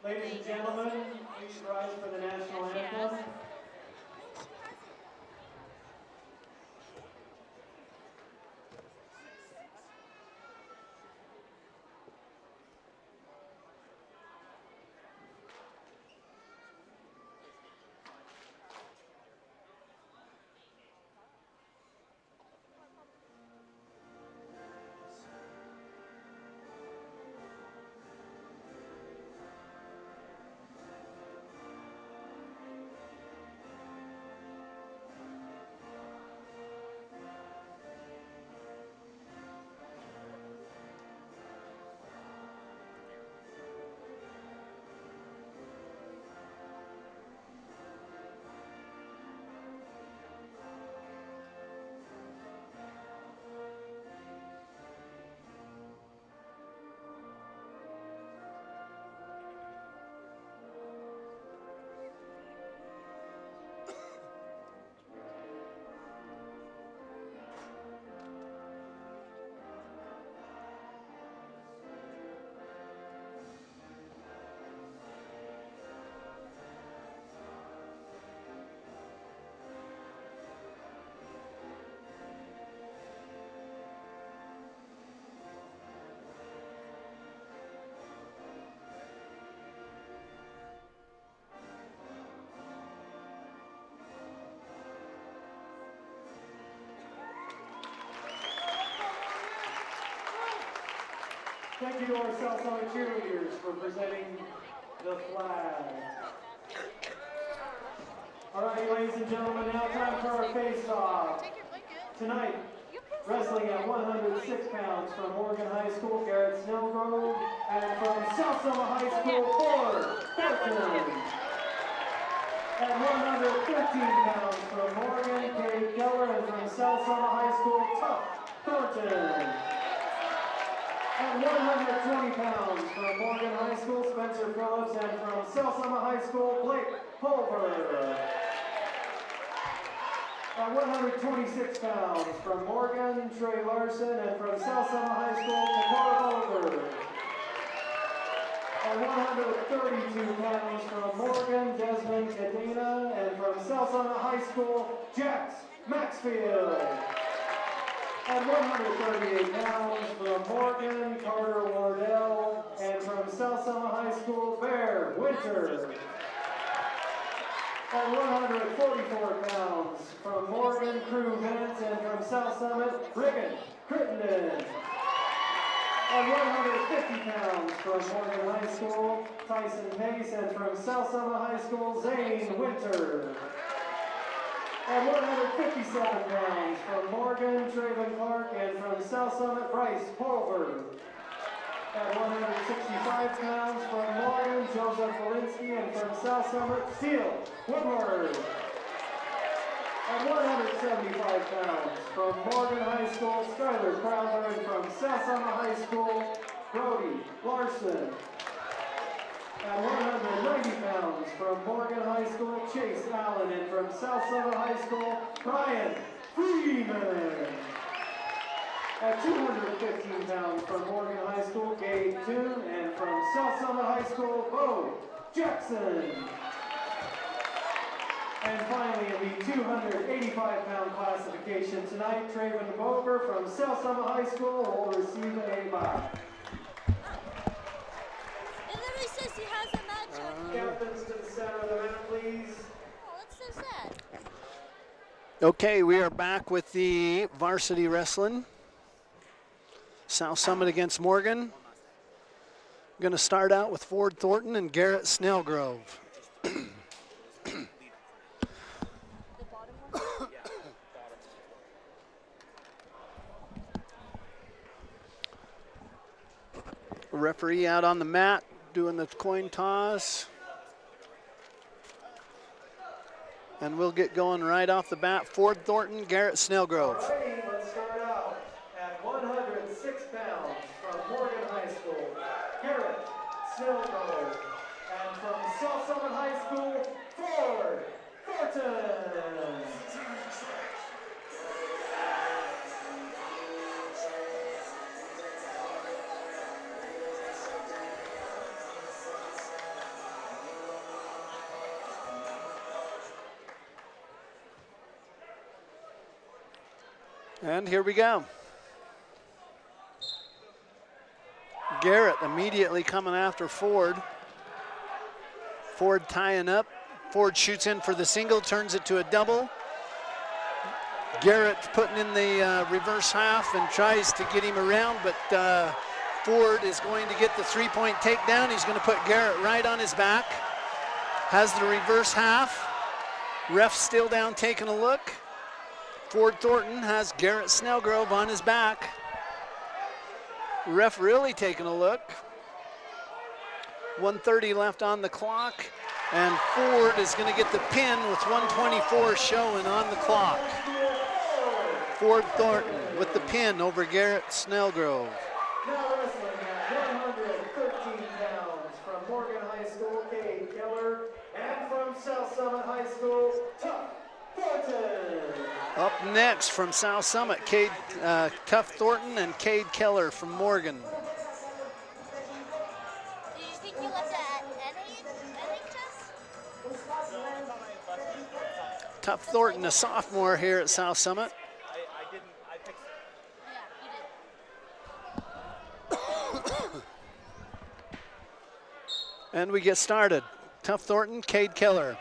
Ladies and gentlemen, please rise for the national anthem. Thank you to our South Summit cheerleaders for presenting the flag. All right, ladies and gentlemen, now time for our face-off. Tonight, wrestling at 106 pounds from Morgan High School, Garrett Snellgrove, and from South Summit High School, Ford Thornton. At 113 pounds from Morgan, Kate Keller, and from South Summit High School, Tuck Thornton. At 120 pounds from Morgan High School, Spencer Phillips, and from South Summit High School, Blake Pulver. At 126 pounds from Morgan, Trey Larson, and from South Summit High School, Dakota Boulder. At 132 pounds from Morgan, Desmond Cadena, and from South Summit High School, Jax Maxfield. At 138 pounds from Morgan, Carter Wardell, and from South Summit High School, Bear Winter. At 144 pounds from Morgan, Crew Vance, and from South Summit, Riggin Crittenden. At 150 pounds from Morgan High School, Tyson Pace, and from South Summit High School, Zane Winter. At 157 pounds from Morgan, Traven Clark, and from South Summit, Bryce Pulver. At 165 pounds from Morgan, Joseph Walensky, and from South Summit, Steele Woodward. At 175 pounds from Morgan High School, Skyler Crowder, and from South Summit High School, Brody Larson. At 190 pounds from Morgan High School, Chase Allen, and from South Summit High School, Brian Freeman. At 215 pounds from Morgan High School, Gabe Toon, and from South Summit High School, Bo Jackson. And finally, in the 285-pound classification tonight, Traven Boger from South Summit High School will receive a bow. It literally says he has a match on. Captains to the center of the mat, please. Oh, that's so sad. Okay, we are back with the varsity wrestling. South Summit against Morgan. Going to start out with Ford Thornton and Garrett Snellgrove. Referee out on the mat doing the coin toss. And we'll get going right off the bat. Ford Thornton, Garrett Snellgrove. Alrighty, let's start out at 106 pounds from Morgan High School, Garrett Snellgrove. And from South Summit High School, Ford Thornton. And here we go. Garrett immediately coming after Ford. Ford tying up. Ford shoots in for the single, turns it to a double. Garrett putting in the reverse half and tries to get him around, but Ford is going to get the three-point takedown. He's going to put Garrett right on his back. Has the reverse half. Ref still down taking a look. Ford Thornton has Garrett Snellgrove on his back. Ref really taking a look. 1:30 left on the clock, and Ford is going to get the pin with 1:24 showing on the clock. Ford Thornton with the pin over Garrett Snellgrove. Now wrestling at 113 pounds from Morgan High School, Cade Keller, and from South Summit High School, Tuck Thornton. Up next from South Summit, Tuff Thornton and Cade Keller from Morgan. Did you think you left it at NHS? Tuff Thornton, a sophomore here at South Summit. I didn't, I picked. Yeah, you did. And we get started. Tuff Thornton, Cade Keller.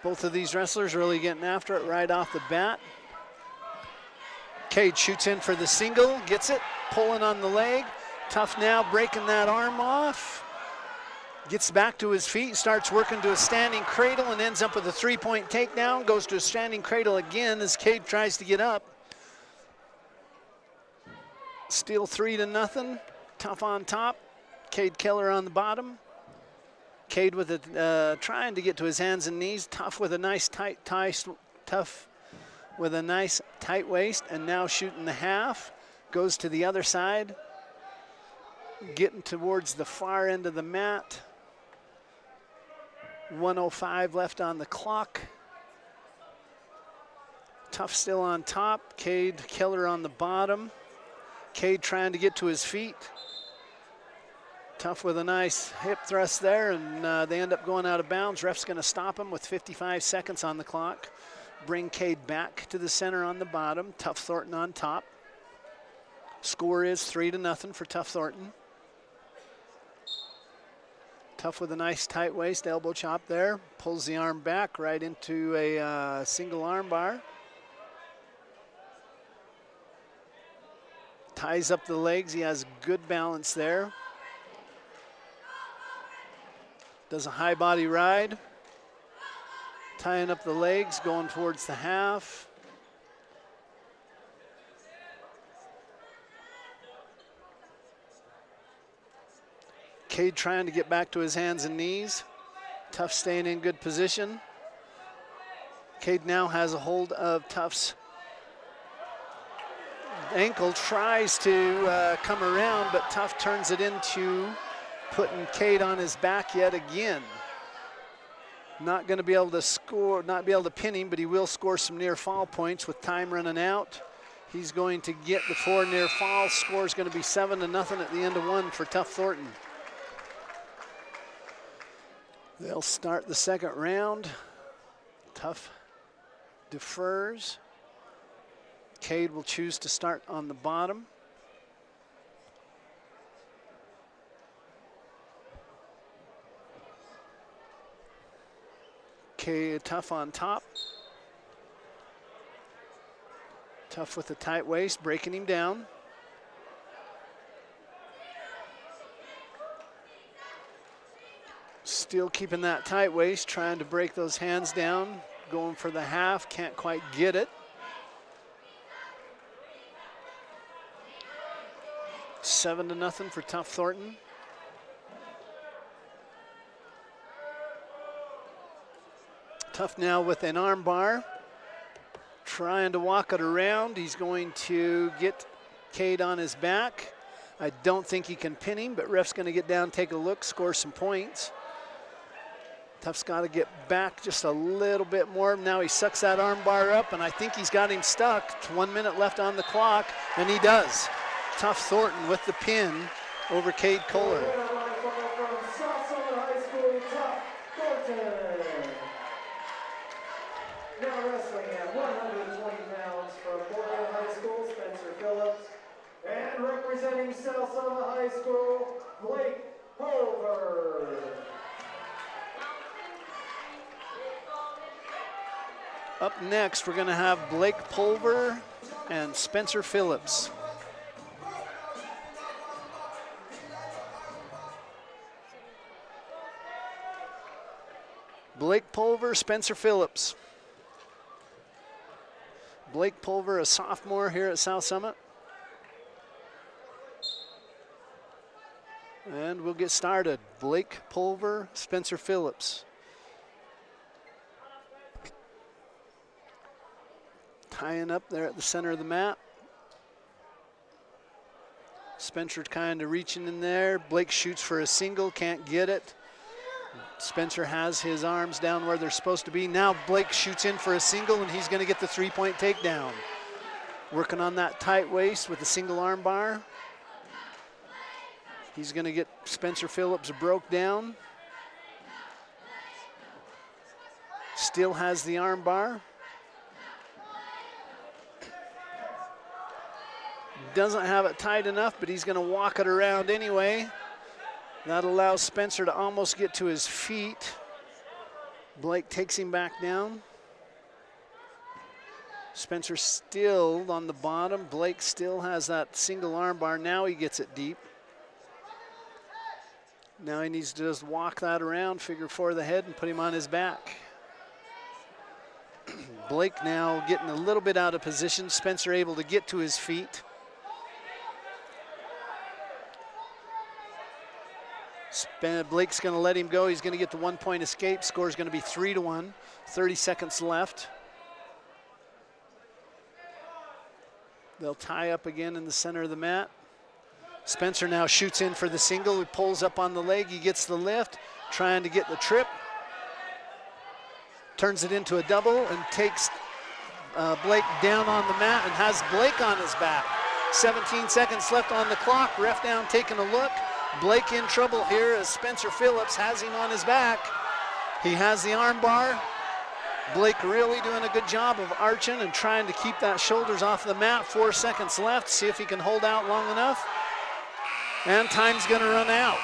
Both of these wrestlers really getting after it right off the bat. Cade shoots in for the single, gets it, pulling on the leg. Tough now breaking that arm off. Gets back to his feet, starts working to a standing cradle and ends up with a three-point takedown. Goes to a standing cradle again as Cade tries to get up. Still 3-0. Tough on top. Cade Keller on the bottom. Cade with it, trying to get to his hands and knees. Tough with a nice tough with a nice tight waist, and now shooting the half. Goes to the other side. Getting towards the far end of the mat. 1:05 left on the clock. Tough still on top. Cade Keller on the bottom. Cade trying to get to his feet. Tough with a nice hip thrust there, and they end up going out of bounds. Ref's going to stop him with 55 seconds on the clock. Bring Cade back to the center on the bottom. Tough Thornton on top. Score is 3-0 for Tough Thornton. Tough with a nice tight waist, elbow chop there. Pulls the arm back right into a single arm bar. Ties up the legs, he has good balance there. Does a high body ride. Tying up the legs, going towards the half. Cade trying to get back to his hands and knees. Tough staying in good position. Cade now has a hold of Tough's ankle, tries to come around, but Tough turns it into putting Cade on his back yet again. Not going to be able to score, not be able to pin him, but he will score some near fall points with time running out. He's going to get the 4 near fall. Score is going to be 7-0 at the end of 1 for Tough Thornton. They'll start the second round. Tough defers. Cade will choose to start on the bottom. Cade Tough on top. Tough with a tight waist, breaking him down. Still keeping that tight waist, trying to break those hands down. Going for the half, can't quite get it. 7-0 for Tough Thornton. Tough now with an arm bar. Trying to walk it around. He's going to get Cade on his back. I don't think he can pin him, but ref's going to get down, take a look, score some points. Tough's got to get back just a little bit more. Now he sucks that arm bar up, and I think he's got him stuck. 1 minute left on the clock, and he does. Tough Thornton with the pin over Cade Kohler. Now wrestling at 120 pounds from Morgan High School, Spencer Phillips. And representing South Summit High School, Blake Pulver. Up next, we're going to have Blake Pulver and Spencer Phillips. Blake Pulver, Spencer Phillips. Blake Pulver, a sophomore here at South Summit. And we'll get started. Blake Pulver, Spencer Phillips. Tying up there at the center of the mat. Spencer kind of reaching in there. Blake shoots for a single, can't get it. Spencer has his arms down where they're supposed to be. Now Blake shoots in for a single, and he's going to get the three-point takedown. Working on that tight waist with a single arm bar. He's going to get Spencer Phillips broke down. Still has the arm bar. Doesn't have it tight enough, but he's going to walk it around anyway. That allows Spencer to almost get to his feet. Blake takes him back down. Spencer still on the bottom. Blake still has that single arm bar. Now he gets it deep. Now he needs to just walk that around, figure 4 the head, and put him on his back. Blake now getting a little bit out of position. Spencer able to get to his feet. Blake's going to let him go. He's going to get the 1-point escape. Score's going to be 3-1. 30 seconds left. They'll tie up again in the center of the mat. Spencer now shoots in for the single. He pulls up on the leg. He gets the lift, trying to get the trip. Turns it into a double and takes Blake down on the mat and has Blake on his back. 17 seconds left on the clock. Ref down taking a look. Blake in trouble here as Spencer Phillips has him on his back. He has the arm bar. Blake really doing a good job of arching and trying to keep that shoulders off the mat. 4 seconds left. See if he can hold out long enough. And time's going to run out.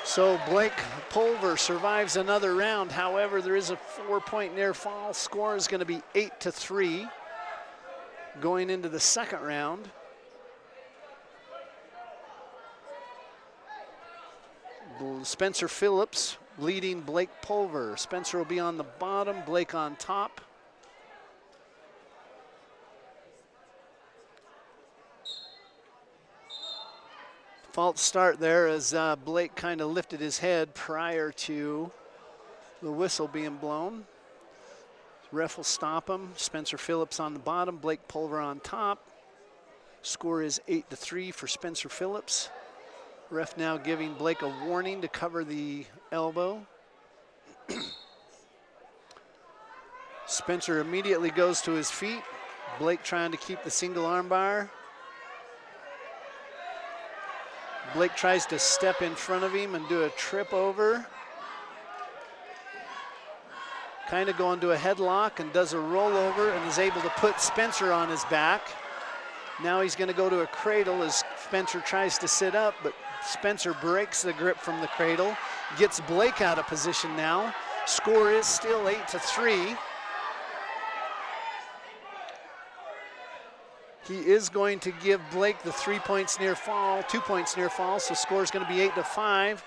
So Blake Pulver survives another round. However, there is a 4-point near fall. Score is going to be 8-3 going into the second round. Spencer Phillips leading Blake Pulver. Spencer will be on the bottom, Blake on top. False start there as Blake kind of lifted his head prior to the whistle being blown. Ref will stop him. Spencer Phillips on the bottom, Blake Pulver on top. Score is 8-3 for Spencer Phillips. Ref now giving Blake a warning to cover the elbow. Spencer immediately goes to his feet. Blake trying to keep the single arm bar. Blake tries to step in front of him and do a trip over. Kind of going to a headlock and does a rollover and is able to put Spencer on his back. Now he's going to go to a cradle as Spencer tries to sit up, but Spencer breaks the grip from the cradle, gets Blake out of position now. Score is still 8-3. He is going to give Blake the 3 points near fall, 2 points near fall, so score is going to be 8-5.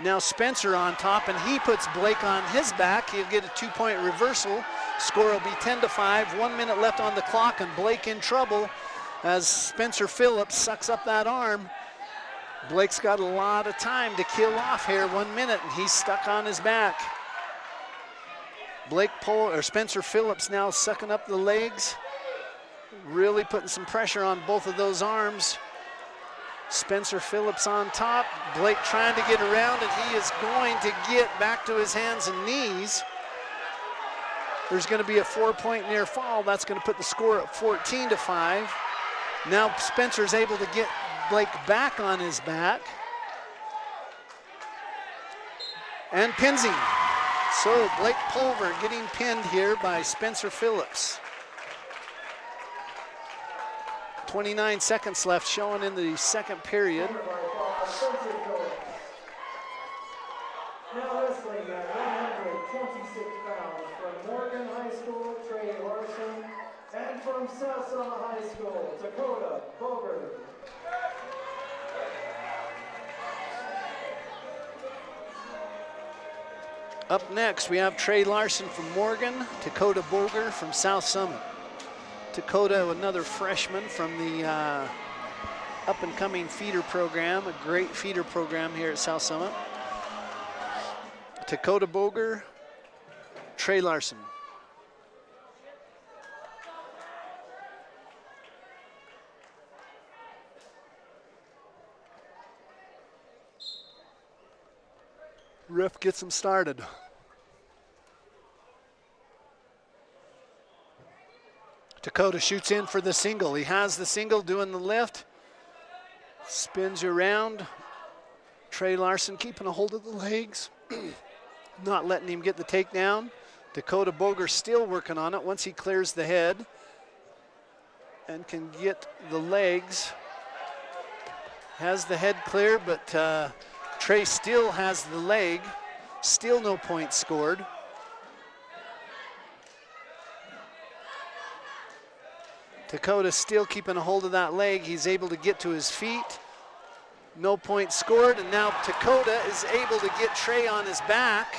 Now Spencer on top, and he puts Blake on his back. He'll get a 2-point reversal. Score will be 10-5. 1 minute left on the clock, and Blake in trouble as Spencer Phillips sucks up that arm. Blake's got a lot of time to kill off here, 1 minute, and he's stuck on his back. Spencer Phillips now sucking up the legs, really putting some pressure on both of those arms. Spencer Phillips on top, Blake trying to get around, and he is going to get back to his hands and knees. There's going to be a 4-point near fall. That's going to put the score at 14-5. Now Spencer's able to get Blake back on his back and pins him. So Blake Pulver getting pinned here by Spencer Phillips. 29 seconds left showing in the second period. Now wrestling at 126 pounds from Morgan High School, Trey Larson, and from South Summit High School, Dakota Boger. Up next, we have Trey Larson from Morgan, Dakota Boger from South Summit. Dakota, another freshman from the up-and-coming feeder program, a great feeder program here at South Summit. Dakota Boger, Trey Larson. Ref gets him started. Dakota shoots in for the single. He has the single, doing the lift. Spins around. Trey Larson keeping a hold of the legs. Not letting him get the takedown. Dakota Boger still working on it once he clears the head and can get the legs. Has the head clear, but Trey still has the leg. Still no points scored. Dakota still keeping a hold of that leg. He's able to get to his feet. No point scored, and now Dakota is able to get Trey on his back,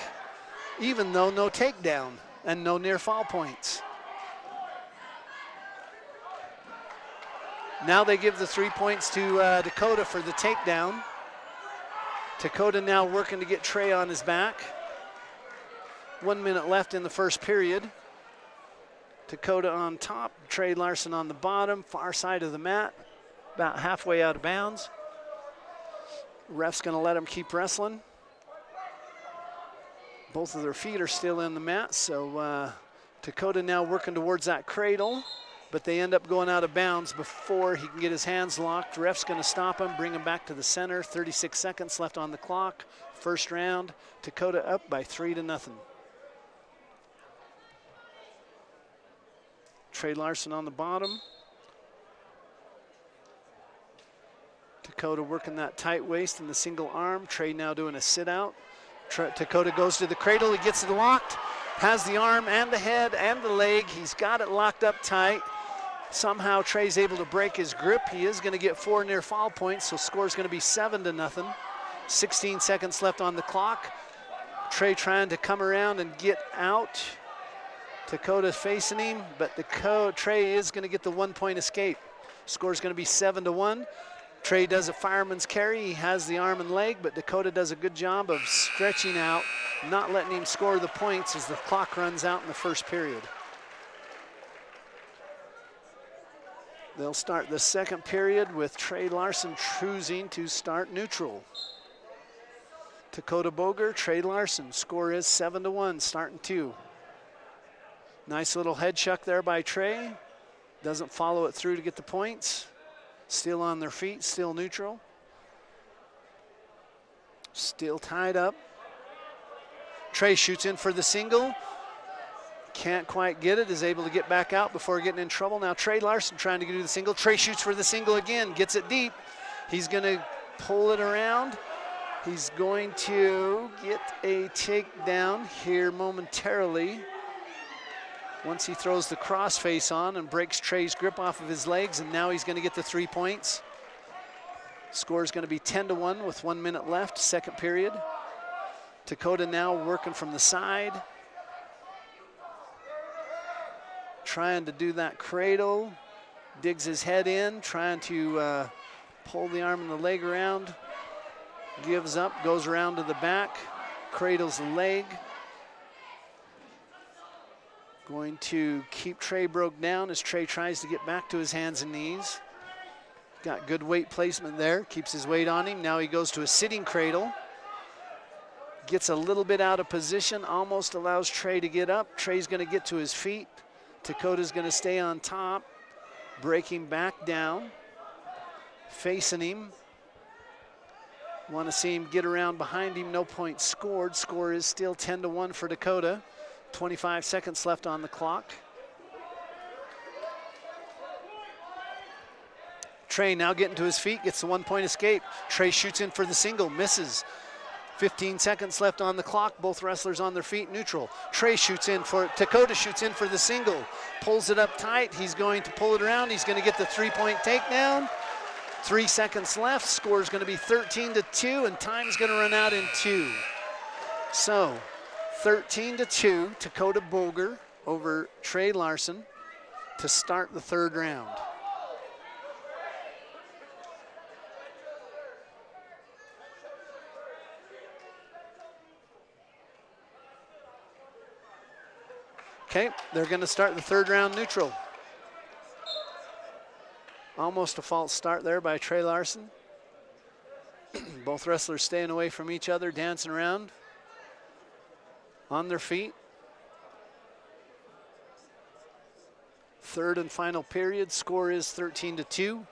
even though no takedown and no near fall points. Now they give the 3 points to Dakota for the takedown. Dakota now working to get Trey on his back. 1 minute left in the first period. Dakota on top, Trey Larson on the bottom, far side of the mat, about halfway out of bounds. Ref's gonna let him keep wrestling. Both of their feet are still in the mat, so Dakota now working towards that cradle, but they end up going out of bounds before he can get his hands locked. Ref's gonna stop him, bring him back to the center. 36 seconds left on the clock. First round, Dakota up by 3-0. Trey Larson on the bottom. Dakota working that tight waist and the single arm. Trey now doing a sit out. Dakota goes to the cradle, he gets it locked, has the arm and the head and the leg. He's got it locked up tight. Somehow Trey's able to break his grip. He is gonna get 4 near fall points, so score's gonna be 7-0. 16 seconds left on the clock. Trey trying to come around and get out. Dakota facing him, but Trey is gonna get the 1 point escape. Score's gonna be 7-1. Trey does a fireman's carry. He has the arm and leg, but Dakota does a good job of stretching out, not letting him score the points as the clock runs out in the first period. They'll start the second period with Trey Larson choosing to start neutral. Dakota Boger, Trey Larson. Score is 7-1, starting 2. Nice little head chuck there by Trey. Doesn't follow it through to get the points. Still on their feet, still neutral. Still tied up. Trey shoots in for the single. Can't quite get it, is able to get back out before getting in trouble. Now Trey Larson trying to do the single. Trey shoots for the single again, gets it deep. He's gonna pull it around. He's going to get a takedown here momentarily. Once he throws the crossface on and breaks Trey's grip off of his legs, and now he's gonna get the 3 points. Score is gonna be 10-1 with 1 minute left, second period. Dakota now working from the side. Trying to do that cradle. Digs his head in, trying to pull the arm and the leg around. Gives up, goes around to the back, cradles the leg. Going to keep Trey broke down as Trey tries to get back to his hands and knees. Got good weight placement there, keeps his weight on him. Now he goes to a sitting cradle. Gets a little bit out of position, almost allows Trey to get up. Trey's gonna get to his feet. Dakota's gonna stay on top, breaking back down, facing him. Want to see him get around behind him, no points scored. Score is still 10-1 for Dakota. 25 seconds left on the clock. Trey now getting to his feet, gets the 1 point escape. Trey shoots in for the single, misses. 15 seconds left on the clock, both wrestlers on their feet, neutral. Trey shoots in for, Dakota shoots in for the single, pulls it up tight. He's going to pull it around. He's going to get the 3 point takedown. 3 seconds left, score is going to be 13-2, and time's going to run out in 2. So, 13-2, Dakota Boger over Trey Larson to start the third round. Okay, they're going to start the third round neutral. Almost a false start there by Trey Larson. Both wrestlers staying away from each other, dancing around on their feet. Third and final period, score is 13-2.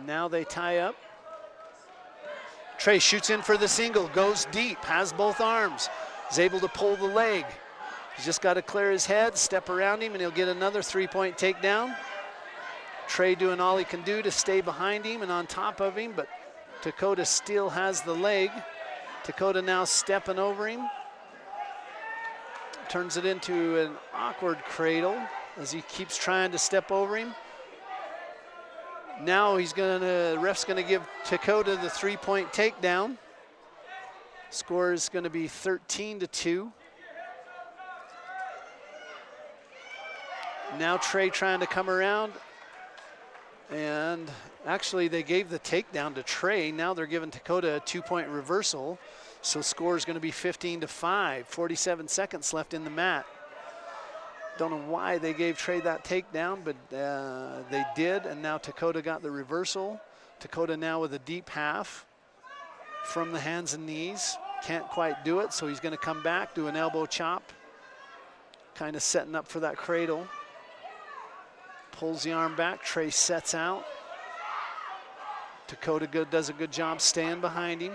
Now they tie up. Trey shoots in for the single, goes deep, has both arms, is able to pull the leg. He's just got to clear his head, step around him, and he'll get another 3 point takedown. Trey doing all he can do to stay behind him and on top of him, but Dakota still has the leg. Dakota now stepping over him. turns it into an awkward cradle as he keeps trying to step over him. Now ref's gonna give Dakota the 3-point takedown. Score is gonna be 13-2. Now Trey trying to come around, and actually they gave the takedown to Trey. Now they're giving Dakota a 2-point reversal. So score is gonna be 15-5, 47 seconds left in the mat. Don't know why they gave Trey that takedown, but they did, and now Dakota got the reversal. Dakota now with a deep half from the hands and knees. Can't quite do it, so he's gonna come back, do an elbow chop. Kind of setting up for that cradle. Pulls the arm back, Trey sets out. Dakota does a good job staying behind him,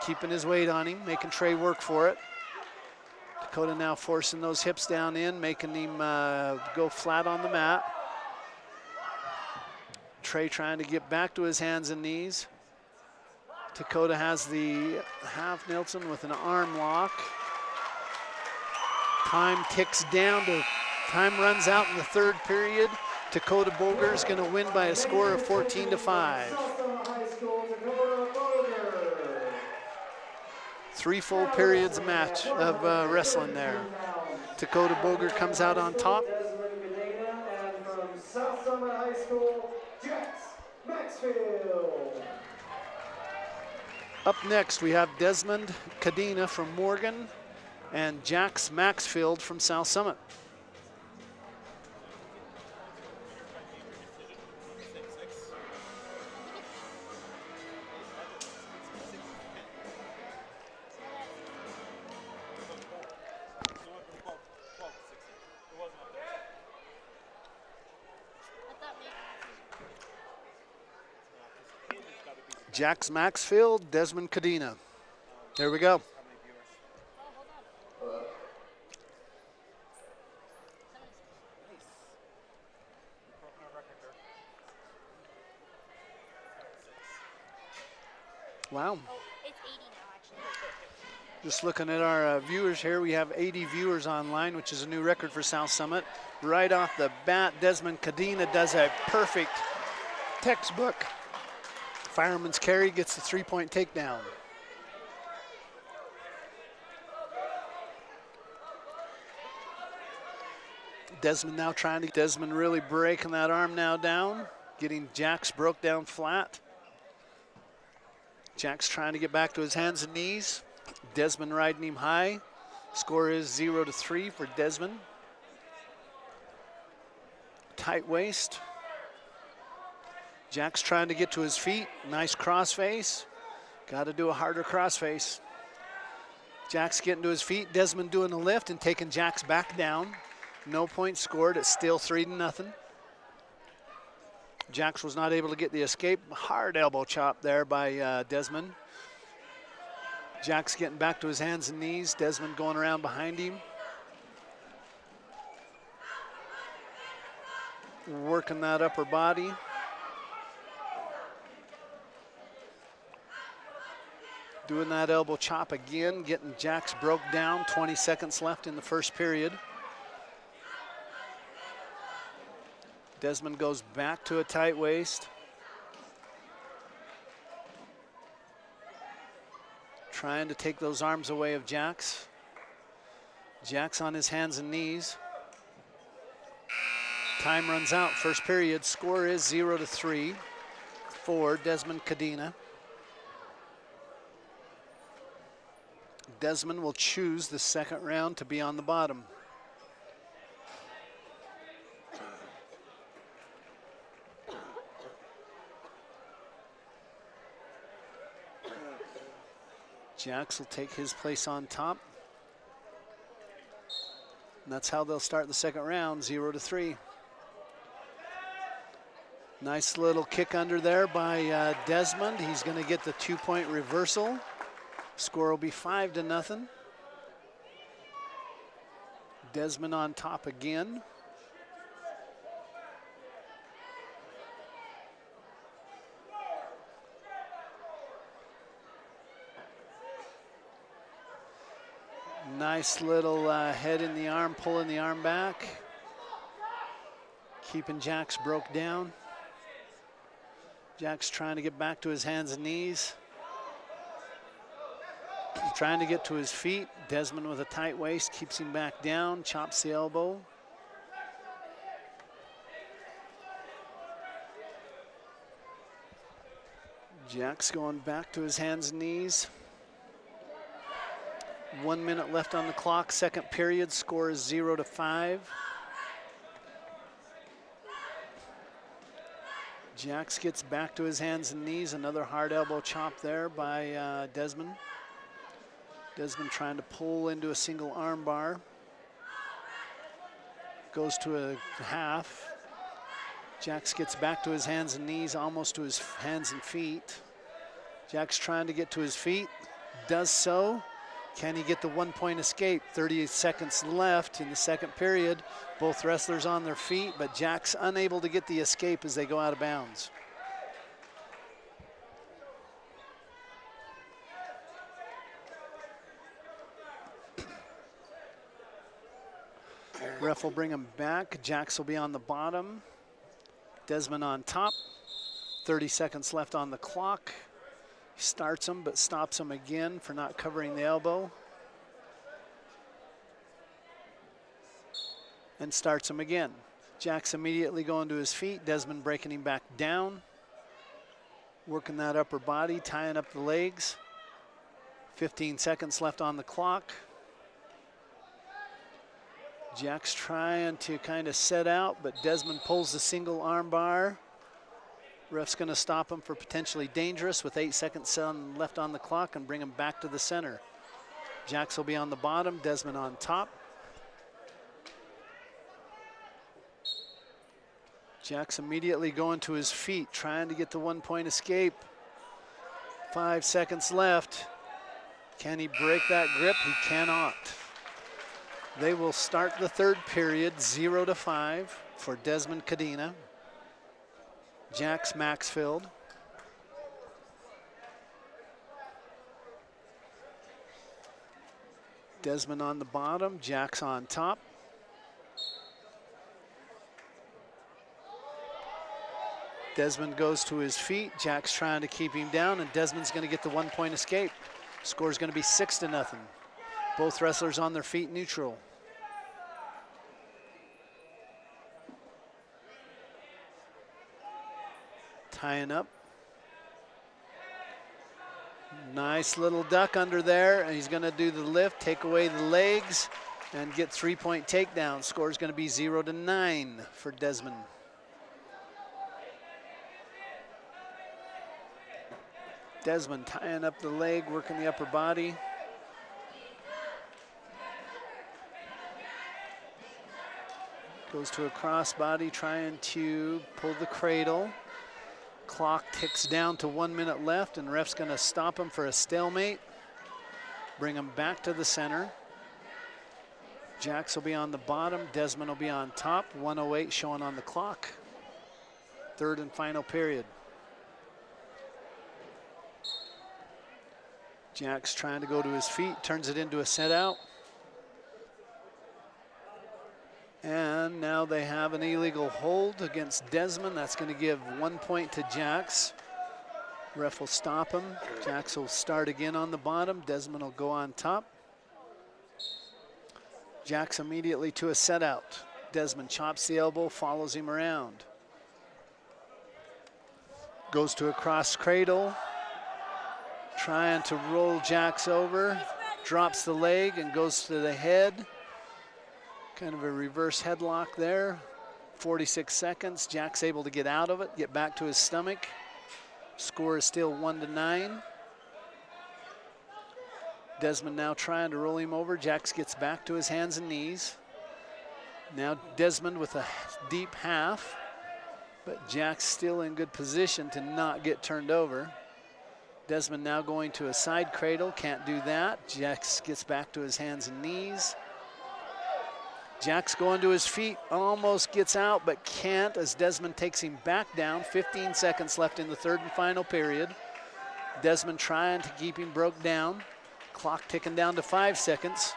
keeping his weight on him, making Trey work for it. Dakota now forcing those hips down in, making him go flat on the mat. Trey trying to get back to his hands and knees. Dakota has the half Nelson with an arm lock. Time ticks down time runs out in the third period. Dakota Boger is going to win by a score of 14-5. 3 full periods of wrestling there. Dakota Boger comes out on top. Desmond Cadena, and from South Summit High School, Jax Maxfield. Up next, we have Desmond Cadena from Morgan and Jax Maxfield from South Summit. Jax Maxfield, Desmond Cadena. There we go. Wow. Oh, it's 80 now, actually. Just looking at our viewers here, we have 80 viewers online, which is a new record for South Summit. Right off the bat, Desmond Cadena does a perfect textbook fireman's carry, gets the 3-point takedown. Desmond really breaking that arm now down, getting Jax broke down flat. Jax trying to get back to his hands and knees. Desmond riding him high. Score is 0-3 for Desmond. Tight waist. Jax trying to get to his feet. Nice crossface. Got to do a harder crossface. Jax getting to his feet. Desmond doing a lift and taking Jax back down. No points scored. It's still 3-0. Jax was not able to get the escape. Hard elbow chop there by Desmond. Jax getting back to his hands and knees. Desmond going around behind him. Working that upper body. Doing that elbow chop again, getting Jax broke down. 20 seconds left in the first period. Desmond goes back to a tight waist. Trying to take those arms away of Jax. Jax on his hands and knees. Time runs out, first period. Score is 0-3 for Desmond Cadena. Desmond will choose the second round to be on the bottom. Jax will take his place on top. And that's how they'll start the second round, 0-3. Nice little kick under there by Desmond. He's going to get the 2-point reversal. Score will be 5-0. Desmond on top again. Nice little head in the arm, pulling the arm back. Keeping Jax broke down. Jax trying to get back to his hands and knees. Trying to get to his feet. Desmond with a tight waist keeps him back down, chops the elbow. Jax going back to his hands and knees. 1 minute left on the clock, second period, score is 0-5. Jax gets back to his hands and knees, another hard elbow chop there by Desmond. Desmond trying to pull into a single arm bar. Goes to a half. Jax gets back to his hands and knees, almost to his hands and feet. Jax trying to get to his feet, does so. Can he get the 1 point escape? 38 seconds left in the second period. Both wrestlers on their feet, but Jax unable to get the escape as they go out of bounds. Ref will bring him back. Jax will be on the bottom. Desmond on top. 30 seconds left on the clock. He starts him, but stops him again for not covering the elbow. And starts him again. Jax immediately going to his feet. Desmond breaking him back down. Working that upper body, tying up the legs. 15 seconds left on the clock. Jax trying to kind of set out, but Desmond pulls the single arm bar. Ref's going to stop him for potentially dangerous with 8 seconds left on the clock and bring him back to the center. Jax will be on the bottom, Desmond on top. Jax immediately going to his feet, trying to get the 1 point escape. 5 seconds left. Can he break that grip? He cannot. They will start the third period 0-5 for Desmond Cadena. Jax Maxfield. Desmond on the bottom, Jax on top. Desmond goes to his feet. Jax trying to keep him down, and Desmond's going to get the 1 point escape. Score's going to be 6-0. Both wrestlers on their feet, neutral. Tying up. Nice little duck under there, and he's going to do the lift, take away the legs, and get 3 point takedown. Score's going to be 0-9 for Desmond. Desmond tying up the leg, working the upper body. Goes to a crossbody, trying to pull the cradle. Clock ticks down to 1 minute left, and ref's going to stop him for a stalemate. Bring him back to the center. Jax will be on the bottom, Desmond will be on top. 1:08 showing on the clock. Third and final period. Jax trying to go to his feet, turns it into a set out. And now they have an illegal hold against Desmond. That's going to give 1 point to Jax. Ref will stop him. Jax will start again on the bottom. Desmond will go on top. Jax immediately to a set out. Desmond chops the elbow, follows him around. Goes to a cross cradle. Trying to roll Jax over. Drops the leg and goes to the head. Kind of a reverse headlock there. 46 seconds. Jax able to get out of it, get back to his stomach. Score is still 1-9. Desmond now trying to roll him over. Jax gets back to his hands and knees. Now Desmond with a deep half, but Jax still in good position to not get turned over. Desmond now going to a side cradle, can't do that. Jax gets back to his hands and knees. Jax going to his feet, almost gets out, but can't as Desmond takes him back down. 15 seconds left in the third and final period. Desmond trying to keep him broke down. Clock ticking down to 5 seconds.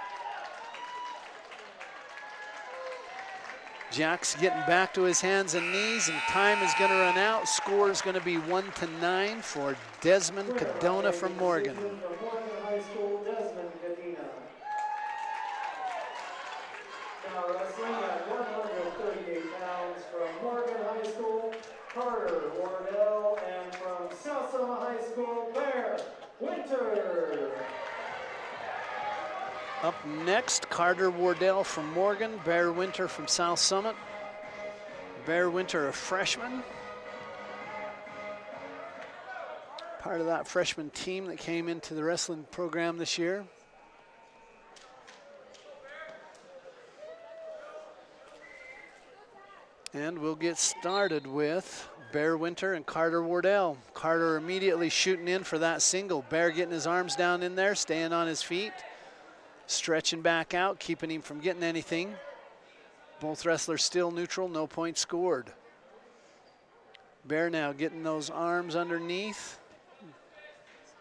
Jack's getting back to his hands and knees, and time is going to run out. Score is going to be 1-9 for Desmond Cadona from Morgan. From Morgan High School, Desmond Cadena. Now wrestling at 138 pounds from Morgan High School, Carter Wardell, and from South Selma High School, Bear Winter. Up next, Carter Wardell from Morgan, Bear Winter from South Summit. Bear Winter, a freshman. Part of that freshman team that came into the wrestling program this year. And we'll get started with Bear Winter and Carter Wardell. Carter immediately shooting in for that single. Bear getting his arms down in there, staying on his feet. Stretching back out, keeping him from getting anything. Both wrestlers still neutral, no points scored. Bear now getting those arms underneath.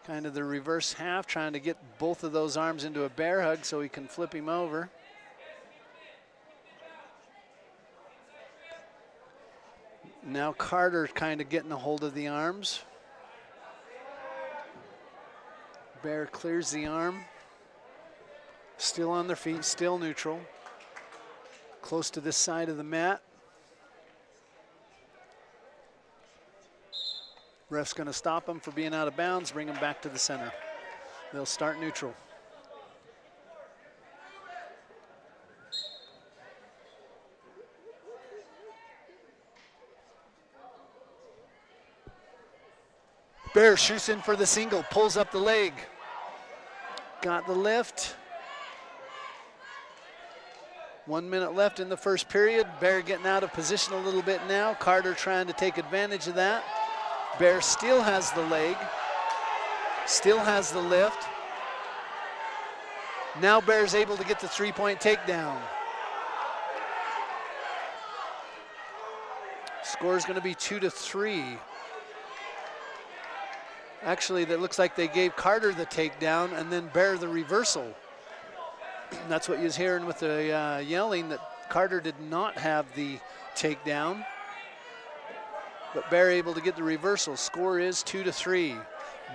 Kind of the reverse half, trying to get both of those arms into a bear hug so he can flip him over. Now Carter kind of getting a hold of the arms. Bear clears the arm. Still on their feet, still neutral. Close to this side of the mat. Ref's gonna stop them for being out of bounds, bring them back to the center. They'll start neutral. Bear shoots in for the single, pulls up the leg. Got the lift. 1 minute left in the first period. Bear getting out of position a little bit now. Carter trying to take advantage of that. Bear still has the leg, still has the lift. Now Bear's able to get the three-point takedown. Score's gonna be 2-3. Actually, that looks like they gave Carter the takedown and then Bear the reversal. That's what you was hearing with the yelling, that Carter did not have the takedown. But Bear able to get the reversal. Score is 2-3.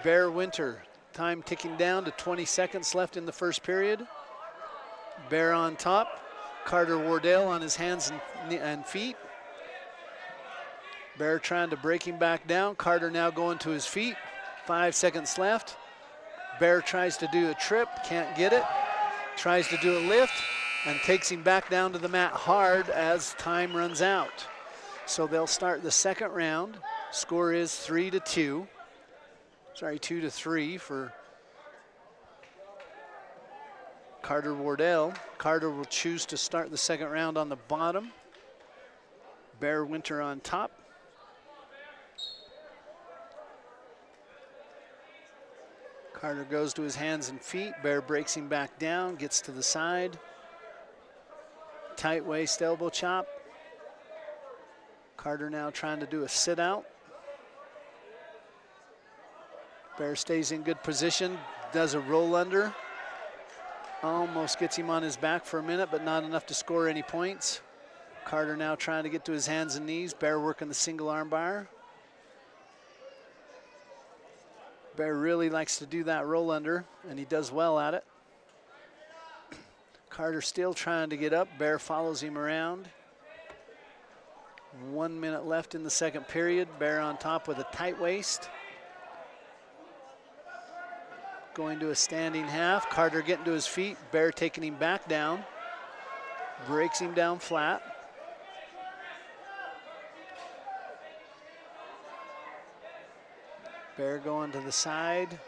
Bear Winter. Time ticking down to 20 seconds left in the first period. Bear on top. Carter Wardell on his hands and feet. Bear trying to break him back down. Carter now going to his feet. 5 seconds left. Bear tries to do a trip, can't get it. Tries to do a lift and takes him back down to the mat hard as time runs out. So they'll start the second round. Score is 3-2. Sorry, 2-3 for Carter Wardell. Carter will choose to start the second round on the bottom. Bear Winter on top. Carter goes to his hands and feet. Bear breaks him back down, gets to the side. Tight waist elbow chop. Carter now trying to do a sit out. Bear stays in good position, does a roll under. Almost gets him on his back for a minute, but not enough to score any points. Carter now trying to get to his hands and knees. Bear working the single arm bar. Bear really likes to do that roll under, and he does well at it. Carter still trying to get up. Bear follows him around. 1 minute left in the second period. Bear on top with a tight waist. Going to a standing half. Carter getting to his feet. Bear taking him back down. Breaks him down flat. Bear going to the side.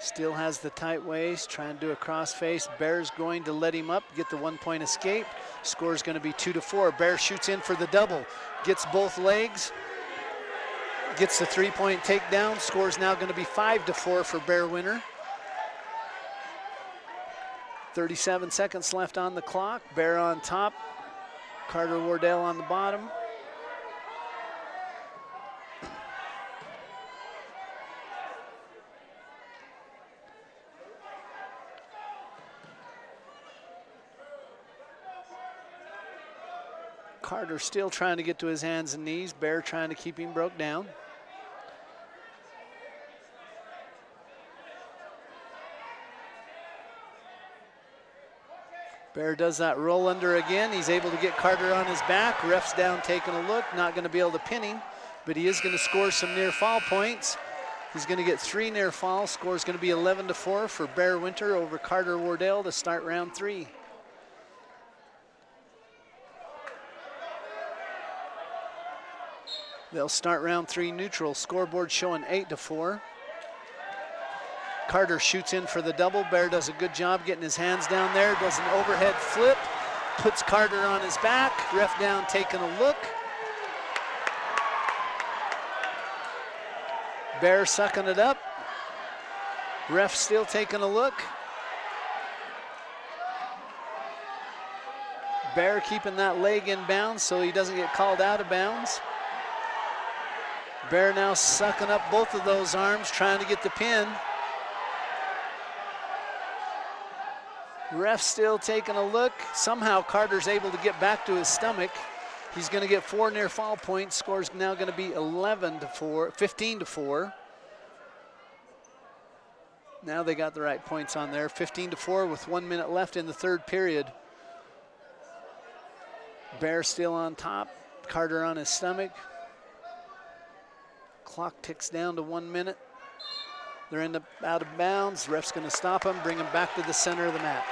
Still has the tight waist, trying to do a cross face. Bear's going to let him up, get the 1 point escape. Score's gonna be 2-4. Bear shoots in for the double. Gets both legs. Gets the 3 point takedown. Score's now gonna be 5-4 for Bear Winter. 37 seconds left on the clock. Bear on top. Carter Wardell on the bottom. Carter still trying to get to his hands and knees. Bear trying to keep him broke down. Bear does that roll under again. He's able to get Carter on his back. Ref's down taking a look. Not going to be able to pin him, but he is going to score some near fall points. He's going to get 3 near fall. Score's going to be 11-4 for Bear Winter over Carter Wardell to start round 3. They'll start round 3 neutral. Scoreboard showing 8-4. Carter shoots in for the double. Bear does a good job getting his hands down there. Does an overhead flip. Puts Carter on his back. Ref down taking a look. Bear sucking it up. Ref still taking a look. Bear keeping that leg in bounds so he doesn't get called out of bounds. Bear now sucking up both of those arms, trying to get the pin. Ref still taking a look. Somehow Carter's able to get back to his stomach. He's going to get 4 near fall points. Score's now going to be 15-4. Now they got the right points on there. 15-4 with 1 minute left in the 3rd period. Bear still on top. Carter on his stomach. Clock ticks down to 1 minute. They're out of bounds. Ref's going to stop them, bring them back to the center of the mat.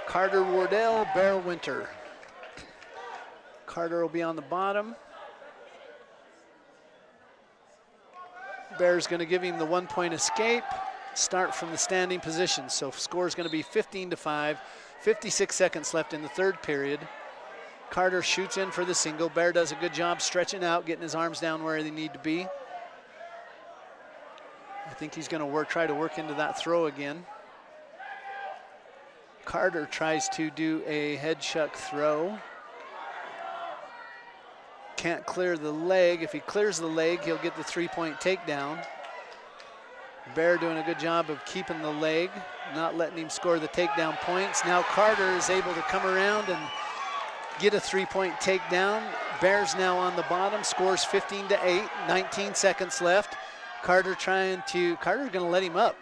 Carter Wardell, Bear Winter. Carter will be on the bottom. Bear's going to give him the 1-point escape. Start from the standing position. So score is going to be 15-5. 56 seconds left in the 3rd period. Carter shoots in for the single. Bear does a good job stretching out, getting his arms down where they need to be. I think he's going to try to work into that throw again. Carter tries to do a head shuck throw. Can't clear the leg. If he clears the leg, he'll get the 3-point takedown. Bear doing a good job of keeping the leg, not letting him score the takedown points. Now Carter is able to come around and get a 3-point takedown. Bear's now on the bottom, scores 15-8, 19 seconds left. Carter's going to let him up.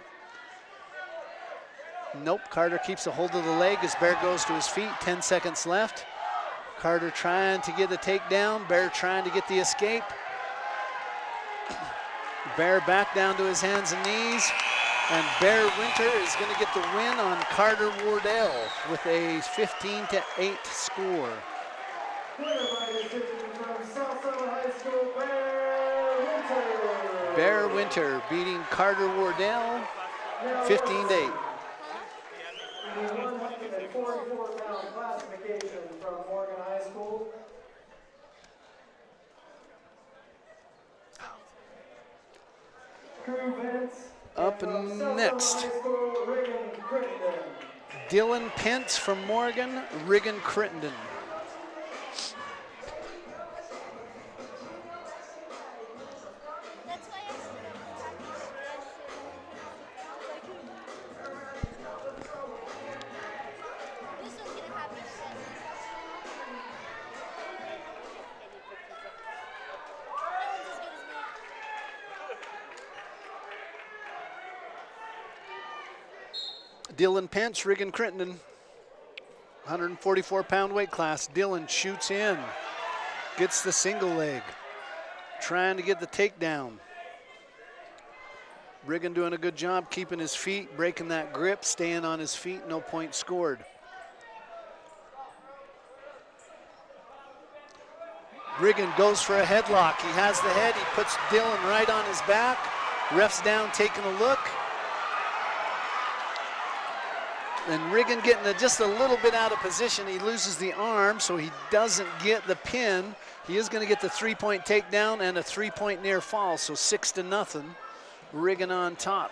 Nope, Carter keeps a hold of the leg as Bear goes to his feet, 10 seconds left. Carter trying to get the takedown, Bear trying to get the escape. Bear back down to his hands and knees, and Bear Winter is going to get the win on Carter Wardell with a 15-8 score. Bear Winter beating Carter Wardell 15-8. The 144-pound classification from Morgan High School. Crew Vince. Up next, Dylan Pence from Morgan, Riggin Crittenden. Dylan Pence, Riggin Crittenden, 144-pound weight class. Dylan shoots in, gets the single leg, trying to get the takedown. Riggin doing a good job keeping his feet, breaking that grip, staying on his feet, no point scored. Riggin goes for a headlock. He has the head, he puts Dylan right on his back. Ref's down taking a look. And Riggin getting just a little bit out of position. He loses the arm, so he doesn't get the pin. He is going to get the 3-point takedown and a 3-point near fall, so 6-0. Riggin on top.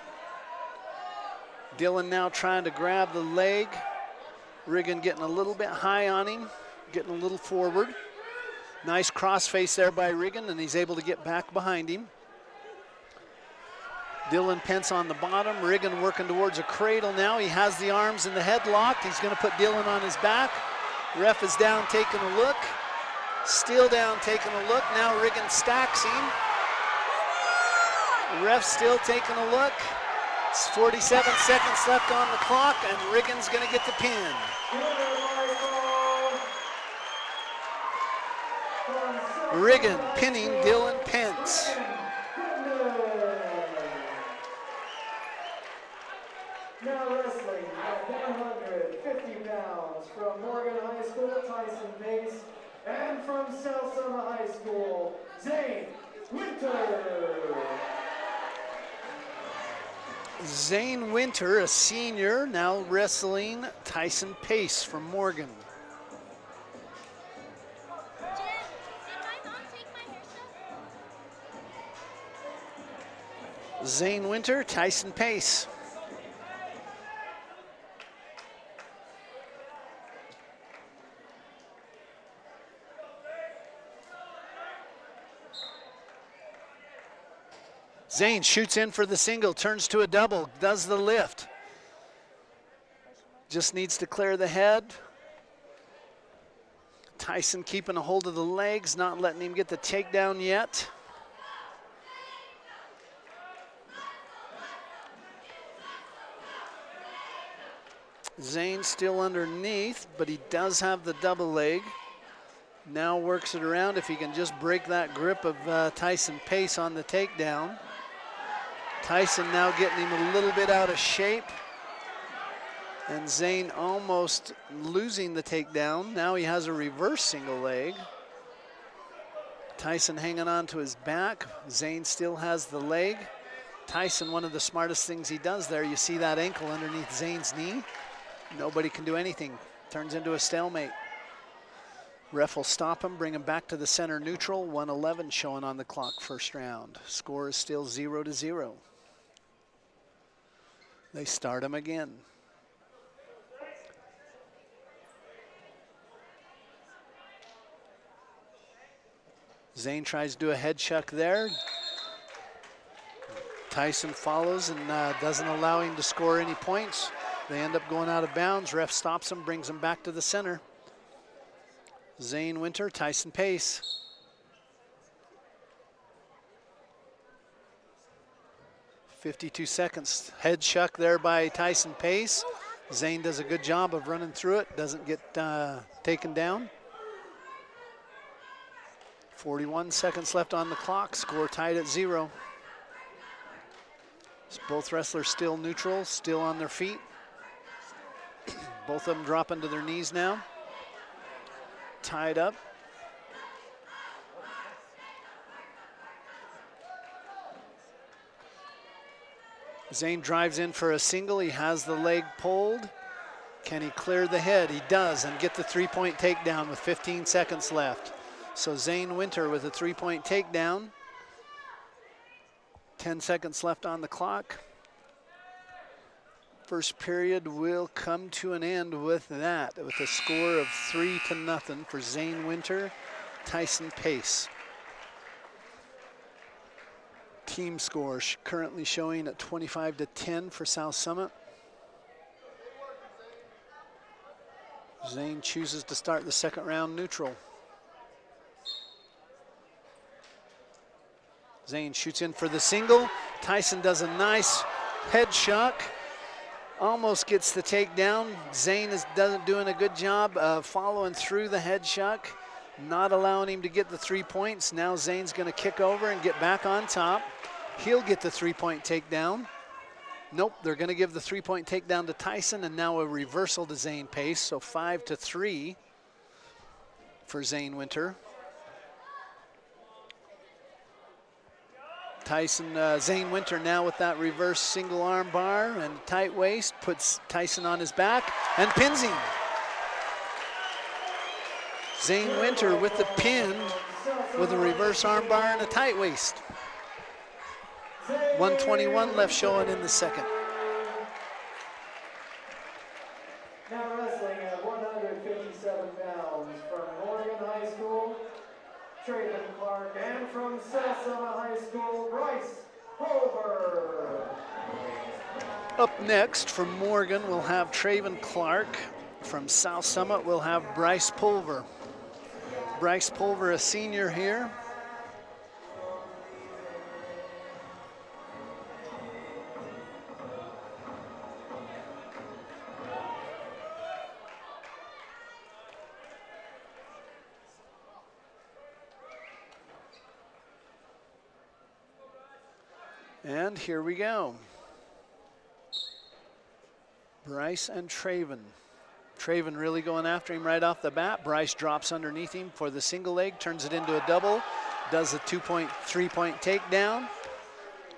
Dylan now trying to grab the leg. Riggin getting a little bit high on him, getting a little forward. Nice crossface there by Riggin, and he's able to get back behind him. Dylan Pence on the bottom, Riggin working towards a cradle now. He has the arms in the headlock. He's going to put Dylan on his back. Ref is down taking a look. Still down taking a look. Now Riggin stacks him. Ref still taking a look. It's 47 seconds left on the clock, and Riggin's going to get the pin. Riggin pinning Dylan Pence. Now wrestling at 150 pounds from Morgan High School, Tyson Pace, and from South Summit High School, Zane Winter. Zane Winter, a senior, now wrestling Tyson Pace from Morgan. Jen, did my mom take my hair stuff? Zane Winter, Tyson Pace. Zane shoots in for the single, turns to a double, does the lift. Just needs to clear the head. Tyson keeping a hold of the legs, not letting him get the takedown yet. Zane still underneath, but he does have the double leg. Now works it around if he can just break that grip of Tyson Pace on the takedown. Tyson now getting him a little bit out of shape. And Zane almost losing the takedown. Now he has a reverse single leg. Tyson hanging on to his back. Zane still has the leg. Tyson, one of the smartest things he does there, you see that ankle underneath Zane's knee. Nobody can do anything. Turns into a stalemate. Ref will stop him, bring him back to the center neutral. 1:11 showing on the clock, first round. Score is still 0-0. They start him again. Zane tries to do a head chuck there. Tyson follows and doesn't allow him to score any points. They end up going out of bounds. Ref stops him, brings him back to the center. Zane Winter, Tyson Pace. .52 seconds. Head chuck there by Tyson Pace. Zane does a good job of running through it. Doesn't get taken down. 41 seconds left on the clock. Score tied at 0. Both wrestlers still neutral, still on their feet. Both of them dropping to their knees now. Tied up. Zane drives in for a single. He has the leg pulled. Can he clear the head? He does, and get the three-point takedown with 15 seconds left. So Zane Winter with a three-point takedown. 10 seconds left on the clock. First period will come to an end with that, with a score of 3-0 for Zane Winter, Tyson Pace. Team score currently showing at 25-10 for South Summit. Zane chooses to start the second round neutral. Zane shoots in for the single. Tyson does a nice head chuck. Almost gets the takedown. Zane doesn't doing a good job of following through the head chuck, not allowing him to get the 3 points. Now Zane's going to kick over and get back on top. He'll get the three-point takedown. Nope, they're going to give the three-point takedown to Tyson, and now a reversal to Zane Pace. So 5-3 for Zane Winter. Zane Winter now with that reverse single arm bar and tight waist, puts Tyson on his back and pins him. Zane Winter with the pin with a reverse arm bar and a tight waist. 1:21 left showing in the second. Now wrestling at 157 pounds from Morgan High School, Traven Clark, and from South Summit High School, Bryce Hover. Up next from Morgan, we'll have Traven Clark From South Summit, we'll have Bryce Pulver. Bryce Pulver, a senior here. And here we go. Bryce and Traven. Traven really going after him right off the bat. Bryce drops underneath him for the single leg, turns it into a double, does a 2-point, 3-point takedown,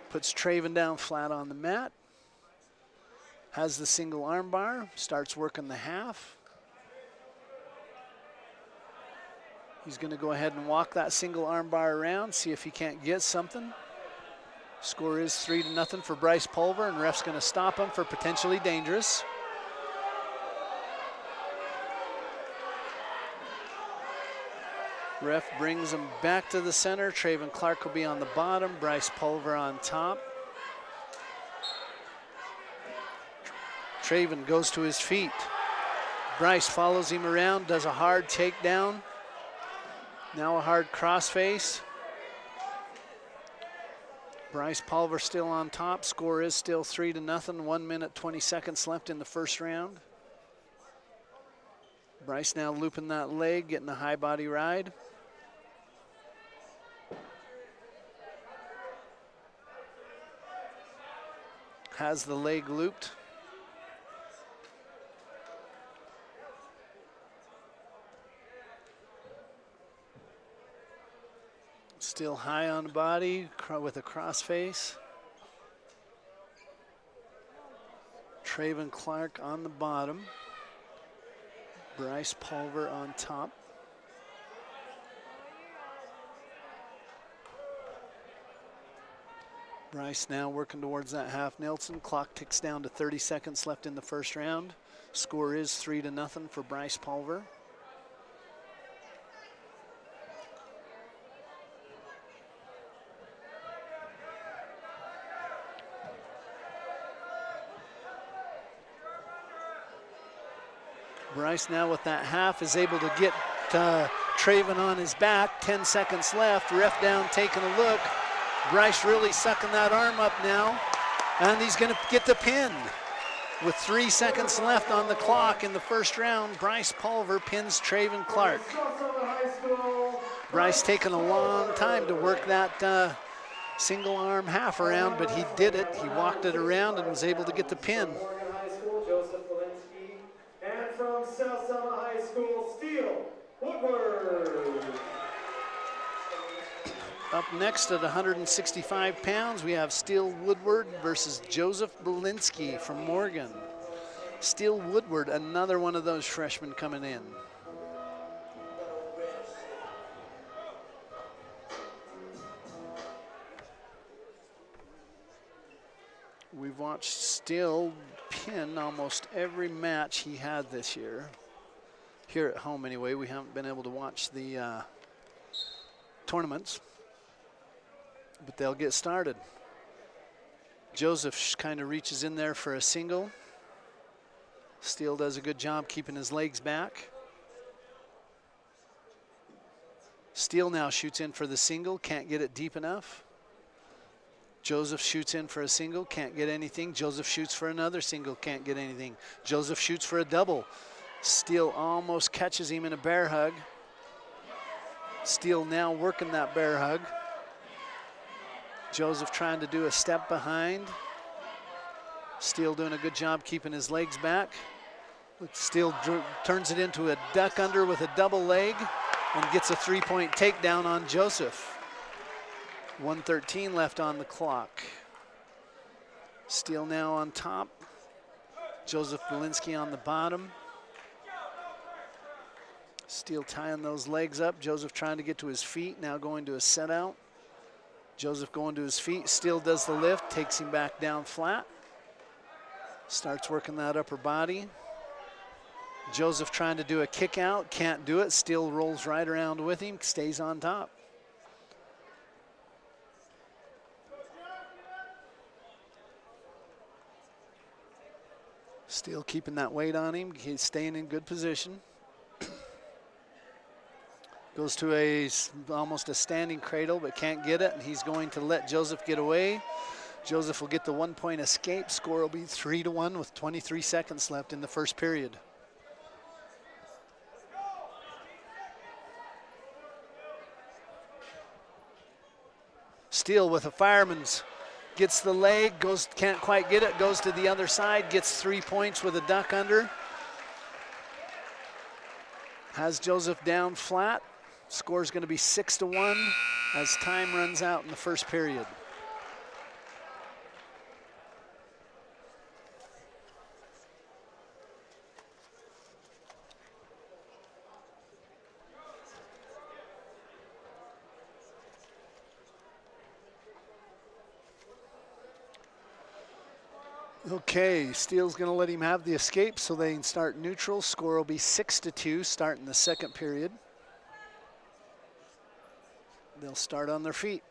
puts Traven down flat on the mat, has the single arm bar, starts working the half. He's going to go ahead and walk that single arm bar around, see if he can't get something. Score is 3-0 for Bryce Pulver, and ref's going to stop him for potentially dangerous. Ref brings him back to the center. Traven Clark will be on the bottom, Bryce Pulver on top. Traven goes to his feet. Bryce follows him around, does a hard takedown. Now a hard crossface. Bryce Pulver still on top. Score is still 3-0. 1 minute, 20 seconds left in the first round. Bryce now looping that leg, getting a high body ride. Has the leg looped. Still high on the body with a crossface. Traven Clark on the bottom. Bryce Pulver on top. Bryce now working towards that half Nelson. Clock ticks down to 30 seconds left in the first round. Score is 3-0 for Bryce Pulver. Bryce now with that half is able to get Traven on his back. 10 seconds left. Ref down taking a look. Bryce really sucking that arm up now, and he's going to get the pin. With 3 seconds left on the clock in the first round, Bryce Pulver pins Traven Clark. Bryce taking a long time to work that single arm half around, but he did it. He walked it around and was able to get the pin. And from South Summit High School, Steele Woodward. Up next at 165 pounds, we have Steele Woodward versus Joseph Belinsky from Morgan. Steele Woodward, another one of those freshmen coming in. We've watched Steele pin almost every match he had this year. Here at home anyway, we haven't been able to watch the tournaments, but they'll get started. Joseph kind of reaches in there for a single. Steele does a good job keeping his legs back. Steele now shoots in for the single, can't get it deep enough. Joseph shoots in for a single, can't get anything. Joseph shoots for another single, can't get anything. Joseph shoots for a double. Steele almost catches him in a bear hug. Steele now working that bear hug. Joseph trying to do a step behind. Steele doing a good job keeping his legs back. Steele turns it into a duck under with a double leg and gets a 3-point takedown on Joseph. 1:13 left on the clock. Steele now on top. Joseph Belinsky on the bottom. Steele tying those legs up. Joseph trying to get to his feet, now going to a set out. Joseph going to his feet. Steele does the lift, takes him back down flat. Starts working that upper body. Joseph trying to do a kick out, can't do it. Steele rolls right around with him, stays on top. Steele keeping that weight on him. He's staying in good position. Goes to almost a standing cradle, but can't get it, and he's going to let Joseph get away. Joseph will get the 1-point escape. Score will be 3-1 with 23 seconds left in the first period. Steele with a fireman's, gets the leg, can't quite get it, goes to the other side, gets 3 points with a duck under. Has Joseph down flat. Score's going to be 6-1 as time runs out in the first period. Okay, Steele's going to let him have the escape so they can start neutral. Score will be 6-2 starting the second period. They'll start on their feet.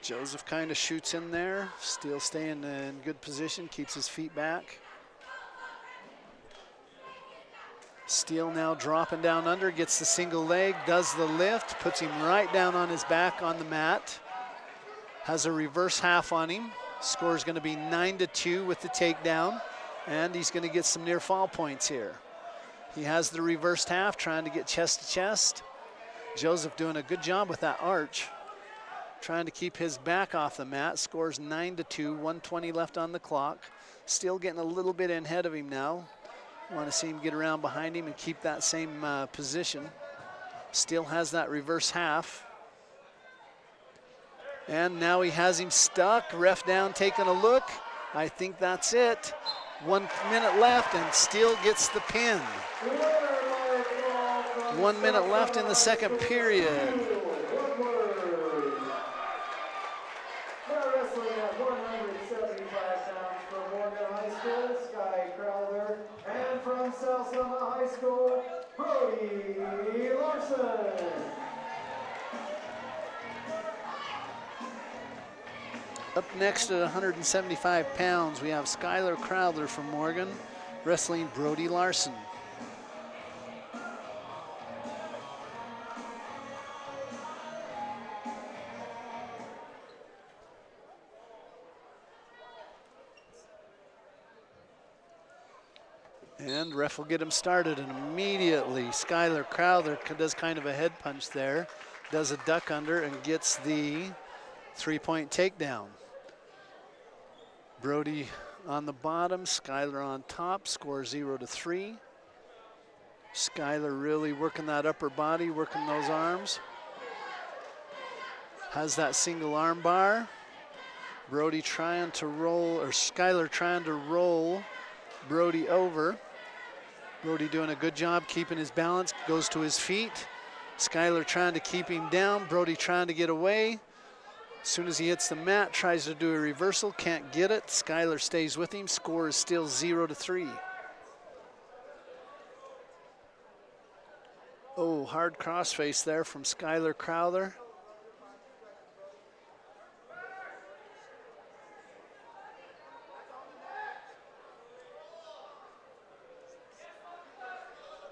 Joseph kind of shoots in there. Steele staying in good position, keeps his feet back. Steele now dropping down under, gets the single leg, does the lift, puts him right down on his back on the mat. Has a reverse half on him. Score's going to be 9-2 with the takedown, and he's going to get some near fall points here. He has the reversed half, trying to get chest to chest. Joseph doing a good job with that arch, trying to keep his back off the mat. Scores 9-2, 1:20 left on the clock. Still getting a little bit ahead of him now. Want to see him get around behind him and keep that same position. Still has that reverse half. And now he has him stuck. Ref down, taking a look. I think that's it. 1 minute left, and Steele gets the pin. 1 minute left in the second period. Now wrestling at 175 pounds from Morgan High School, Sky Crowther, and from South Summit High School, Brody Larson. Up next at 175 pounds, we have Skylar Crowther from Morgan, wrestling Brody Larson. And ref will get him started, and immediately Skylar Crowther does kind of a head punch there, does a duck under, and gets the 3-point takedown. Brody on the bottom, Skylar on top, score 0-3. Skylar really working that upper body, working those arms. Has that single arm bar. Brody trying to roll, or Skylar trying to roll Brody over. Brody doing a good job keeping his balance, goes to his feet. Skylar trying to keep him down, Brody trying to get away. As soon as he hits the mat, tries to do a reversal, can't get it. Skylar stays with him, score is still 0-3. Oh, hard crossface there from Skylar Crowther.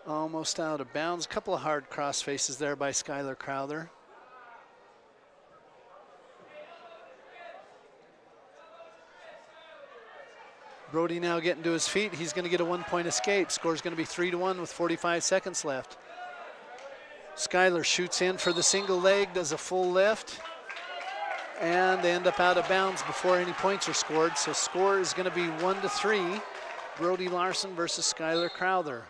Almost out of bounds. A couple of hard cross faces there by Skylar Crowther. Brody now getting to his feet. He's going to get a 1-point escape. Score's going to be 3-1 with 45 seconds left. Skylar shoots in for the single leg, does a full lift, and they end up out of bounds before any points are scored. So score is going to be 1-3. Brody Larson versus Skylar Crowther.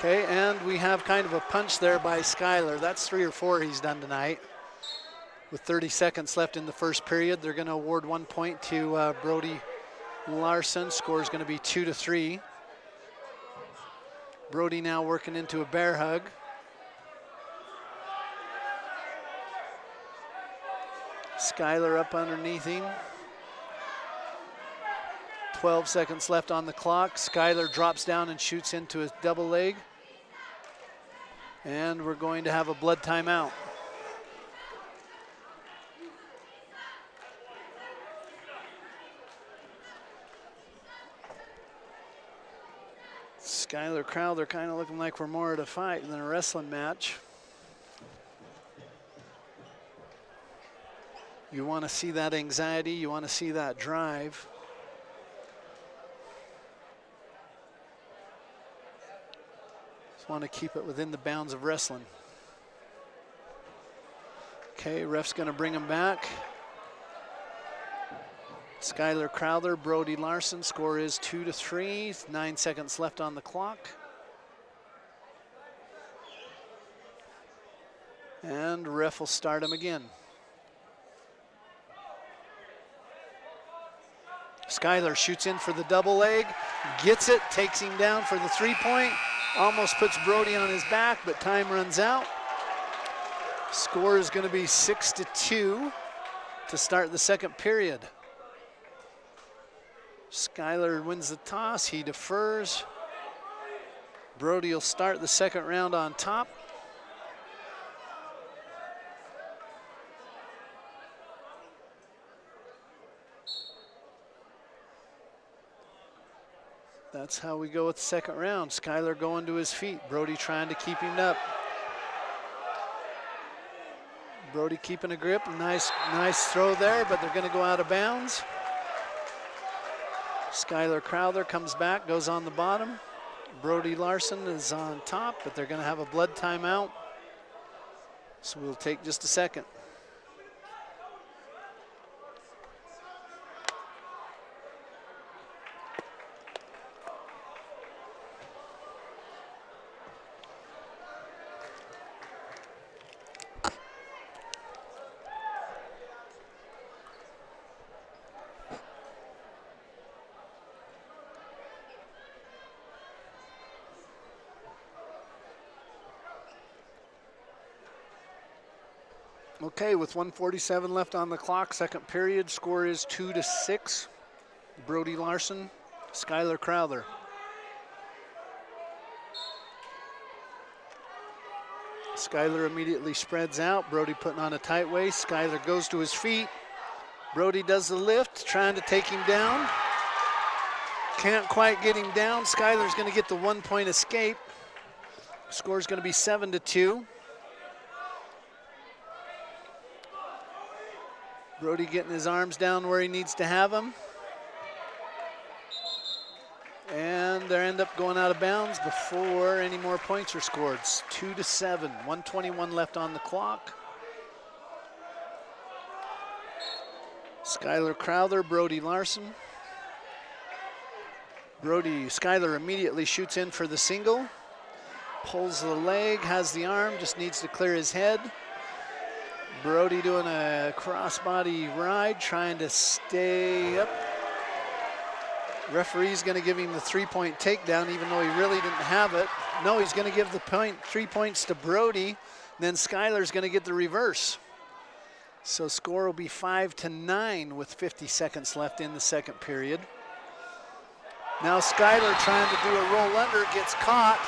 Okay, and we have kind of a punch there by Skylar. That's 3 or 4 he's done tonight. With 30 seconds left in the first period, they're going to award 1 point to Brody Larson. Score is going to be 2-3. Brody now working into a bear hug. Skylar up underneath him. 12 seconds left on the clock. Skyler drops down and shoots into his double leg. And we're going to have a blood timeout. Skyler Crowther kind of looking like we're more at a fight than a wrestling match. You want to see that anxiety, you want to see that drive. Just want to keep it within the bounds of wrestling. Okay, ref's gonna bring him back. Skyler Crowther, Brody Larson, score is 2-3, 9 seconds left on the clock. And ref will start him again. Skyler shoots in for the double leg, gets it, takes him down for the 3-point, almost puts Brody on his back, but time runs out. Score is going to be 6-2 to start the second period. Skyler wins the toss, he defers. Brody will start the second round on top. That's how we go with the second round. Skyler going to his feet. Brody trying to keep him up. Brody keeping a grip. Nice throw there, but they're going to go out of bounds. Skyler Crowther comes back, goes on the bottom. Brody Larson is on top, but they're going to have a blood timeout. So we'll take just a second. Okay, with 1:47 left on the clock, second period, score is 2-6. Brody Larson, Skyler Crowther. Skyler immediately spreads out. Brody putting on a tight waist. Skyler goes to his feet. Brody does the lift, trying to take him down. Can't quite get him down. Skyler's going to get the 1-point escape. Score's going to be 7-2. Brody getting his arms down where he needs to have them. And they end up going out of bounds before any more points are scored. It's 2-7, 1:21 left on the clock. Skyler Crowther, Brody Larson. Skyler immediately shoots in for the single. Pulls the leg, has the arm, just needs to clear his head. Brody doing a crossbody ride, trying to stay up. Referee's going to give him the 3-point takedown, even though he really didn't have it. No, he's going to give the 3 points to Brody. Then Skyler's going to get the reverse. So score will be 5-9 with 50 seconds left in the second period. Now Skyler trying to do a roll under, gets caught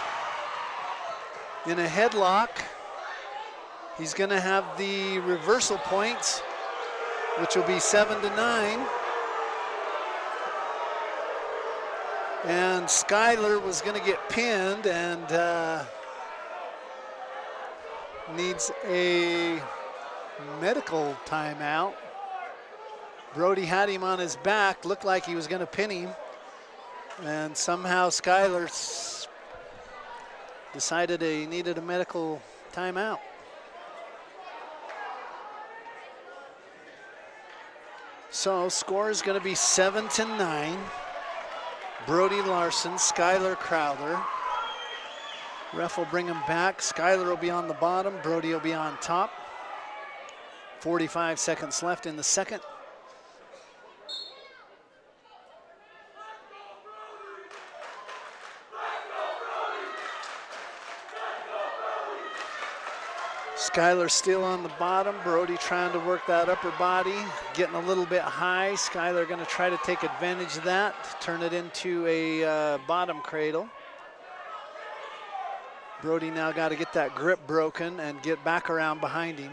in a headlock. He's going to have the reversal points, which will be 7-9. And Skyler was going to get pinned and needs a medical timeout. Brody had him on his back, looked like he was going to pin him. And somehow Skyler decided he needed a medical timeout. So score is going to be 7-9. Brody Larson, Skyler Crowther. Ref will bring him back. Skyler will be on the bottom. Brody will be on top. 45 seconds left in the second. Skylar still on the bottom. Brody trying to work that upper body, getting a little bit high. Skylar going to try to take advantage of that, turn it into a bottom cradle. Brody now got to get that grip broken and get back around behind him.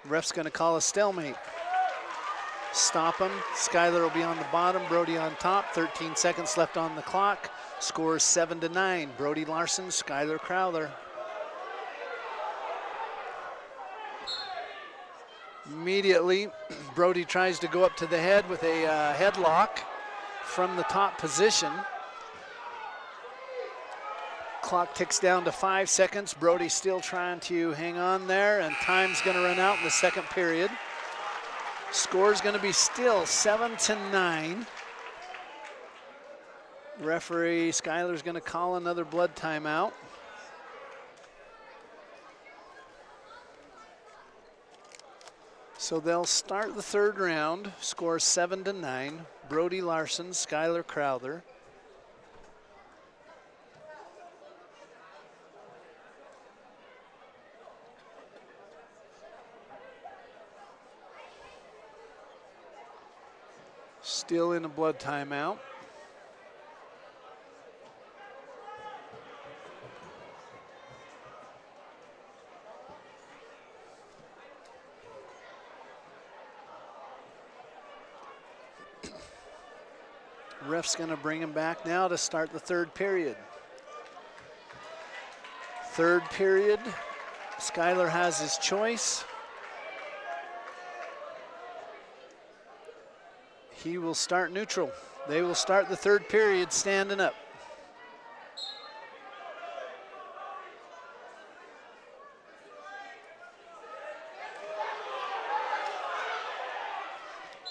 Ref's going to call a stalemate. Stop him. Skylar will be on the bottom, Brody on top. 13 seconds left on the clock. Score 7-9. Brody Larson, Skylar Crowther. Immediately, Brody tries to go up to the head with a headlock from the top position. Clock ticks down to 5 seconds. Brody still trying to hang on there, and time's going to run out in the second period. Score's going to be still 7-9. Referee Skylar's going to call another blood timeout. So they'll start the third round. Score 7-9. Brody Larson, Skylar Crowther. Still in a blood timeout. Ref's going to bring him back now to start the third period. Third period, Skylar has his choice. He will start neutral. They will start the third period standing up.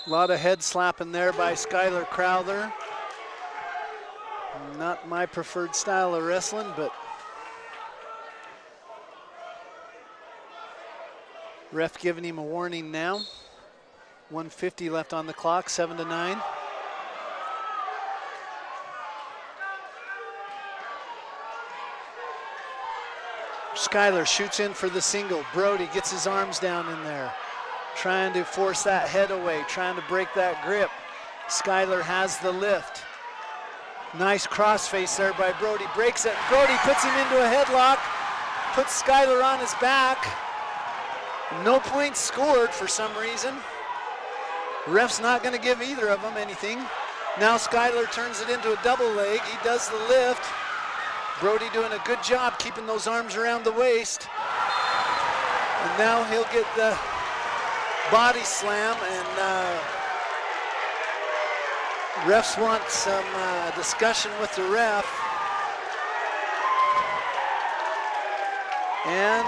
A lot of head slapping there by Skylar Crowther. Not my preferred style of wrestling, but ref giving him a warning now. 1:50 left on the clock, 7-9. Skylar shoots in for the single. Brody gets his arms down in there, trying to force that head away, trying to break that grip. Skylar has the lift. Nice crossface there by Brody. Breaks it. Brody puts him into a headlock, puts Skylar on his back. No points scored for some reason. Ref's not going to give either of them anything. Now Skylar turns it into a double leg. He does the lift. Brody doing a good job keeping those arms around the waist. And now he'll get the body slam, and refs want some discussion with the ref. And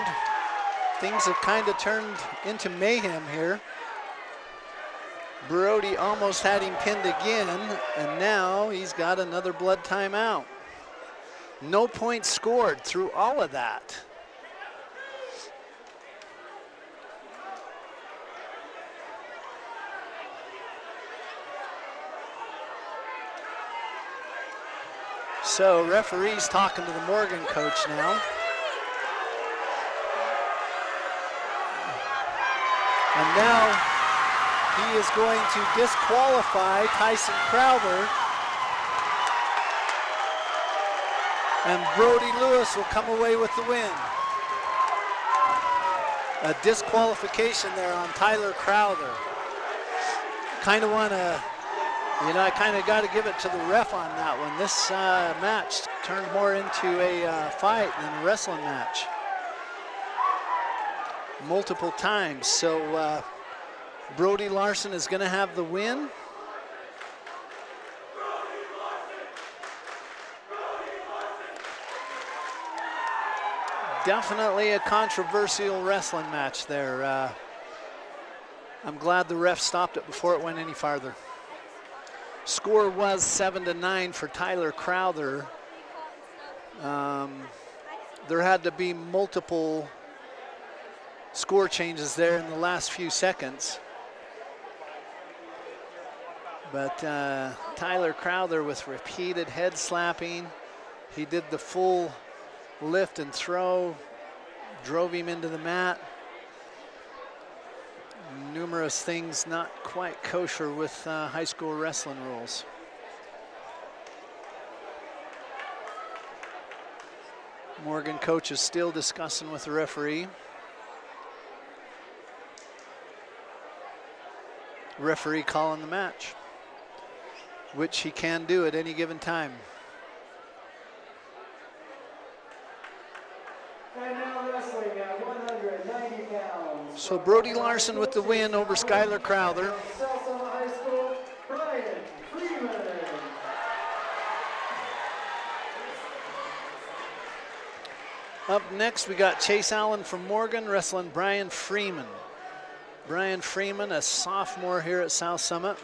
things have kind of turned into mayhem here. Brody almost had him pinned again, and now he's got another blood timeout. No points scored through all of that. So referee's talking to the Morgan coach now. And now he is going to disqualify Tyson Crowther. And Brody Lewis will come away with the win. A disqualification there on Tyler Crowther. Kind of want to, I kind of got to give it to the ref on that one. This match turned more into a fight than a wrestling match. Multiple times. So Brody Larson is going to have the win. Definitely a controversial wrestling match there. I'm glad the ref stopped it before it went any farther. Score was 7-9 for Tyler Crowther. There had to be multiple score changes there in the last few seconds. But Tyler Crowther with repeated head slapping. He did the full lift and throw, drove him into the mat. Numerous things not quite kosher with high school wrestling rules. Morgan coach is still discussing with the referee. Referee calling the match, which he can do at any given time. And now wrestling at 190 pounds. So Brody Larson with the win over Skylar Crowther. South High School, Brian Freeman. Up next, we got Chase Allen from Morgan wrestling Brian Freeman. Brian Freeman, a sophomore here at South Summit.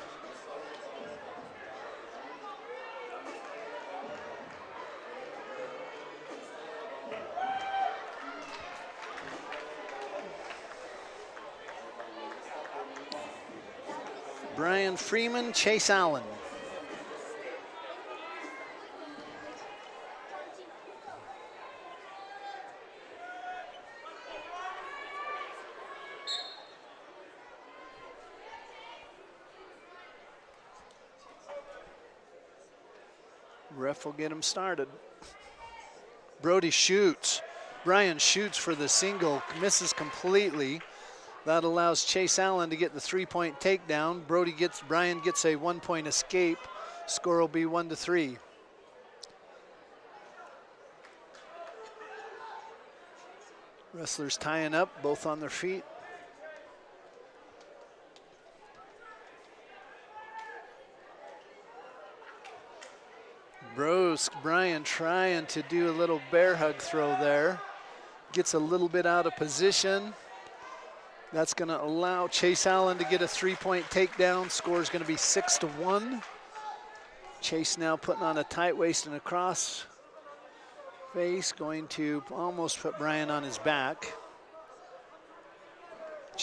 Brian Freeman, Chase Allen. Ref will get him started. Brody shoots. Brian shoots for the single, misses completely. That allows Chase Allen to get the 3-point takedown. Brian gets a 1-point escape. Score will be 1-3. Wrestlers tying up, both on their feet. Brian trying to do a little bear hug throw there. Gets a little bit out of position. That's going to allow Chase Allen to get a 3-point takedown. Score is going to be 6-1. Chase now putting on a tight waist and a cross face, going to almost put Brian on his back.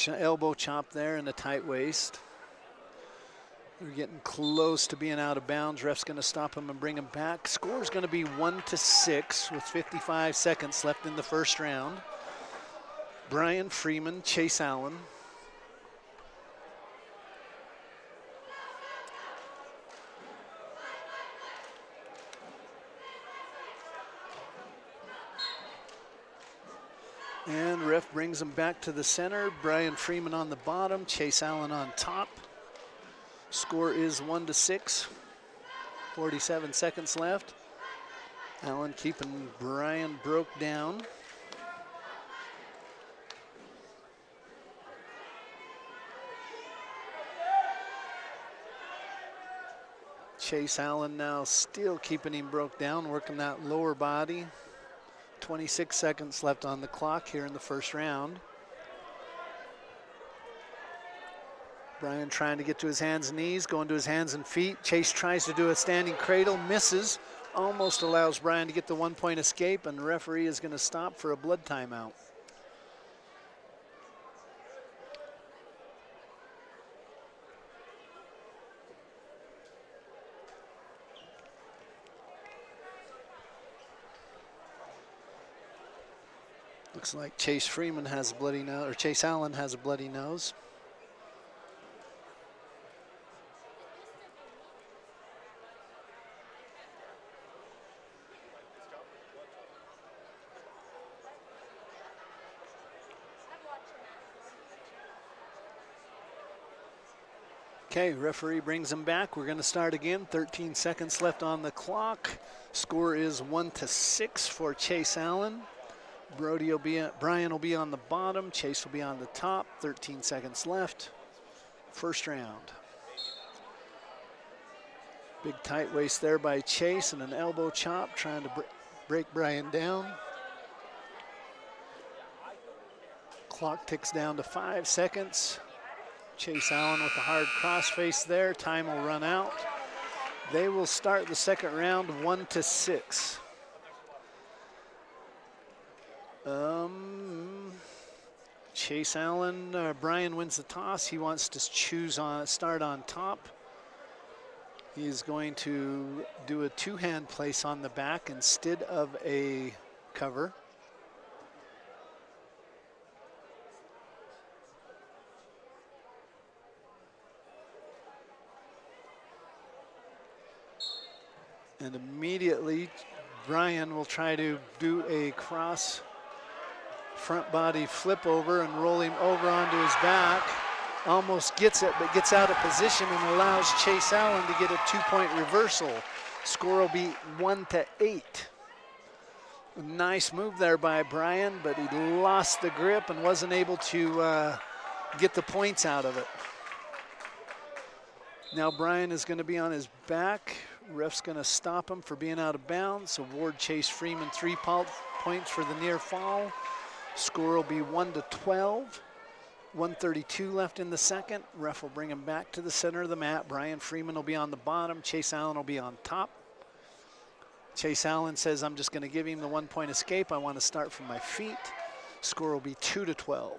Elbow chop there in the tight waist. We're getting close to being out of bounds. Ref's going to stop him and bring him back. Score is going to be 1-6 with 55 seconds left in the first round. Brian Freeman, Chase Allen. And ref brings him back to the center. Brian Freeman on the bottom, Chase Allen on top. Score is 1-6. 47 seconds left. Allen keeping Brian broke down. Chase Allen now still keeping him broke down, working that lower body. 26 seconds left on the clock here in the first round. Brian trying to get to his hands and knees, going to his hands and feet. Chase tries to do a standing cradle, misses, almost allows Brian to get the 1-point escape, and the referee is going to stop for a blood timeout. Looks like Chase Freeman has a bloody nose, or Chase Allen has a bloody nose. Okay, referee brings him back. We're going to start again. 13 seconds left on the clock. Score is 1-6 for Chase Allen. Brian will be on the bottom. Chase will be on the top. 13 seconds left. First round. Big tight waist there by Chase and an elbow chop trying to break Brian down. Clock ticks down to 5 seconds. Chase Allen with a hard crossface there. Time will run out. They will start the second round 1-6. Chase Allen, Brian wins the toss. He wants to start on top. He's going to do a two-hand place on the back instead of a cover. And immediately, Brian will try to do a cross front body flip over and roll him over onto his back. Almost gets it, but gets out of position and allows Chase Allen to get a 2-point reversal. Score will be 1-8. Nice move there by Brian, but he lost the grip and wasn't able to get the points out of it. Now Brian is going to be on his back. Ref's going to stop him for being out of bounds. Award Chase Freeman 3 points for the near fall. Score will be 1-12. 1:32 left in the second. Ref will bring him back to the center of the mat. Brian Freeman will be on the bottom. Chase Allen will be on top. Chase Allen says, I'm just going to give him the 1-point escape. I want to start from my feet. Score will be 2-12.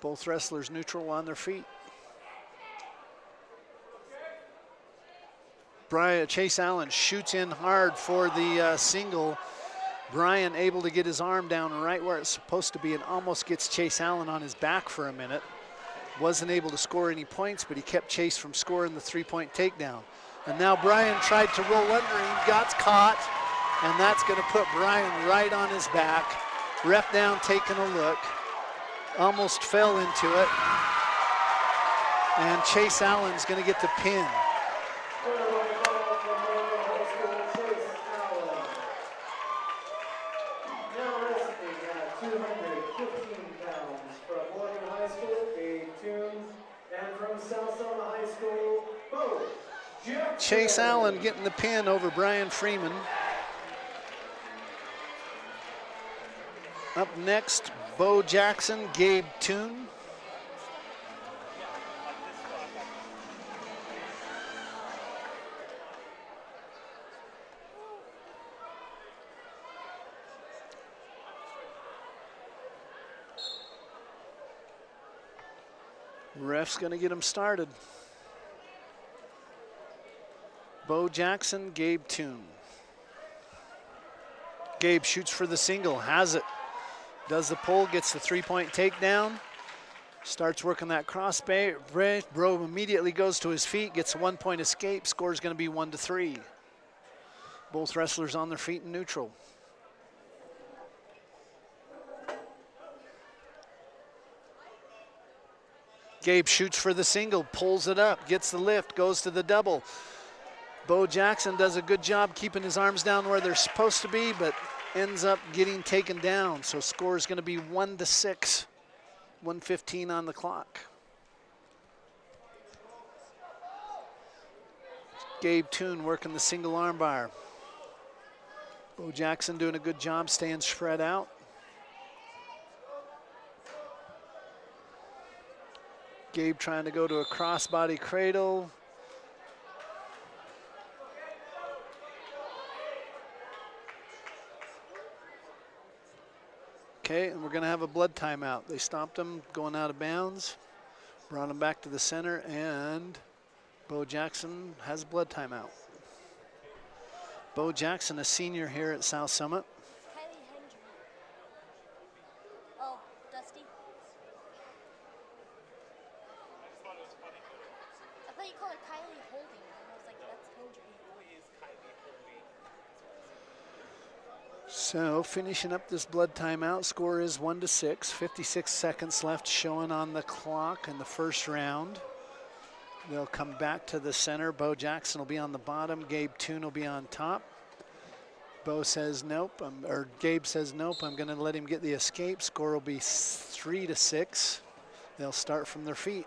Both wrestlers neutral on their feet. Chase Allen shoots in hard for the single. Brian able to get his arm down right where it's supposed to be and almost gets Chase Allen on his back for a minute. Wasn't able to score any points, but he kept Chase from scoring the 3-point takedown. And now Brian tried to roll under him, got caught, and that's going to put Brian right on his back. Ref down taking a look, almost fell into it. And Chase Allen's going to get the pin. Chase Allen getting the pin over Brian Freeman. Up next, Bo Jackson, Gabe Toon. Ref's gonna get him started. Bo Jackson, Gabe Toon. Gabe shoots for the single, has it. Does the pull, gets the 3-point takedown. Starts working that cross break. Bro immediately goes to his feet, gets a 1-point escape. Score's gonna be 1-3. Both wrestlers on their feet in neutral. Gabe shoots for the single, pulls it up, gets the lift, goes to the double. Bo Jackson does a good job keeping his arms down where they're supposed to be, but ends up getting taken down. So score is going to be 1-6, 1:15 on the clock. Gabe Toon working the single armbar. Bo Jackson doing a good job staying spread out. Gabe trying to go to a crossbody cradle. Okay, and we're gonna have a blood timeout. They stopped him going out of bounds, brought him back to the center, and Bo Jackson has a blood timeout. Bo Jackson, a senior here at South Summit. Kylie Hendry. Oh, Dusty. I thought you called her Kylie Holding. I was like, that's Hendry. So finishing up this blood timeout, score is 1-6, 56 seconds left showing on the clock in the first round. They'll come back to the center. Bo Jackson will be on the bottom. Gabe Toon will be on top. Bo says nope, or Gabe says nope. I'm going to let him get the escape. Score will be 3-6. They'll start from their feet.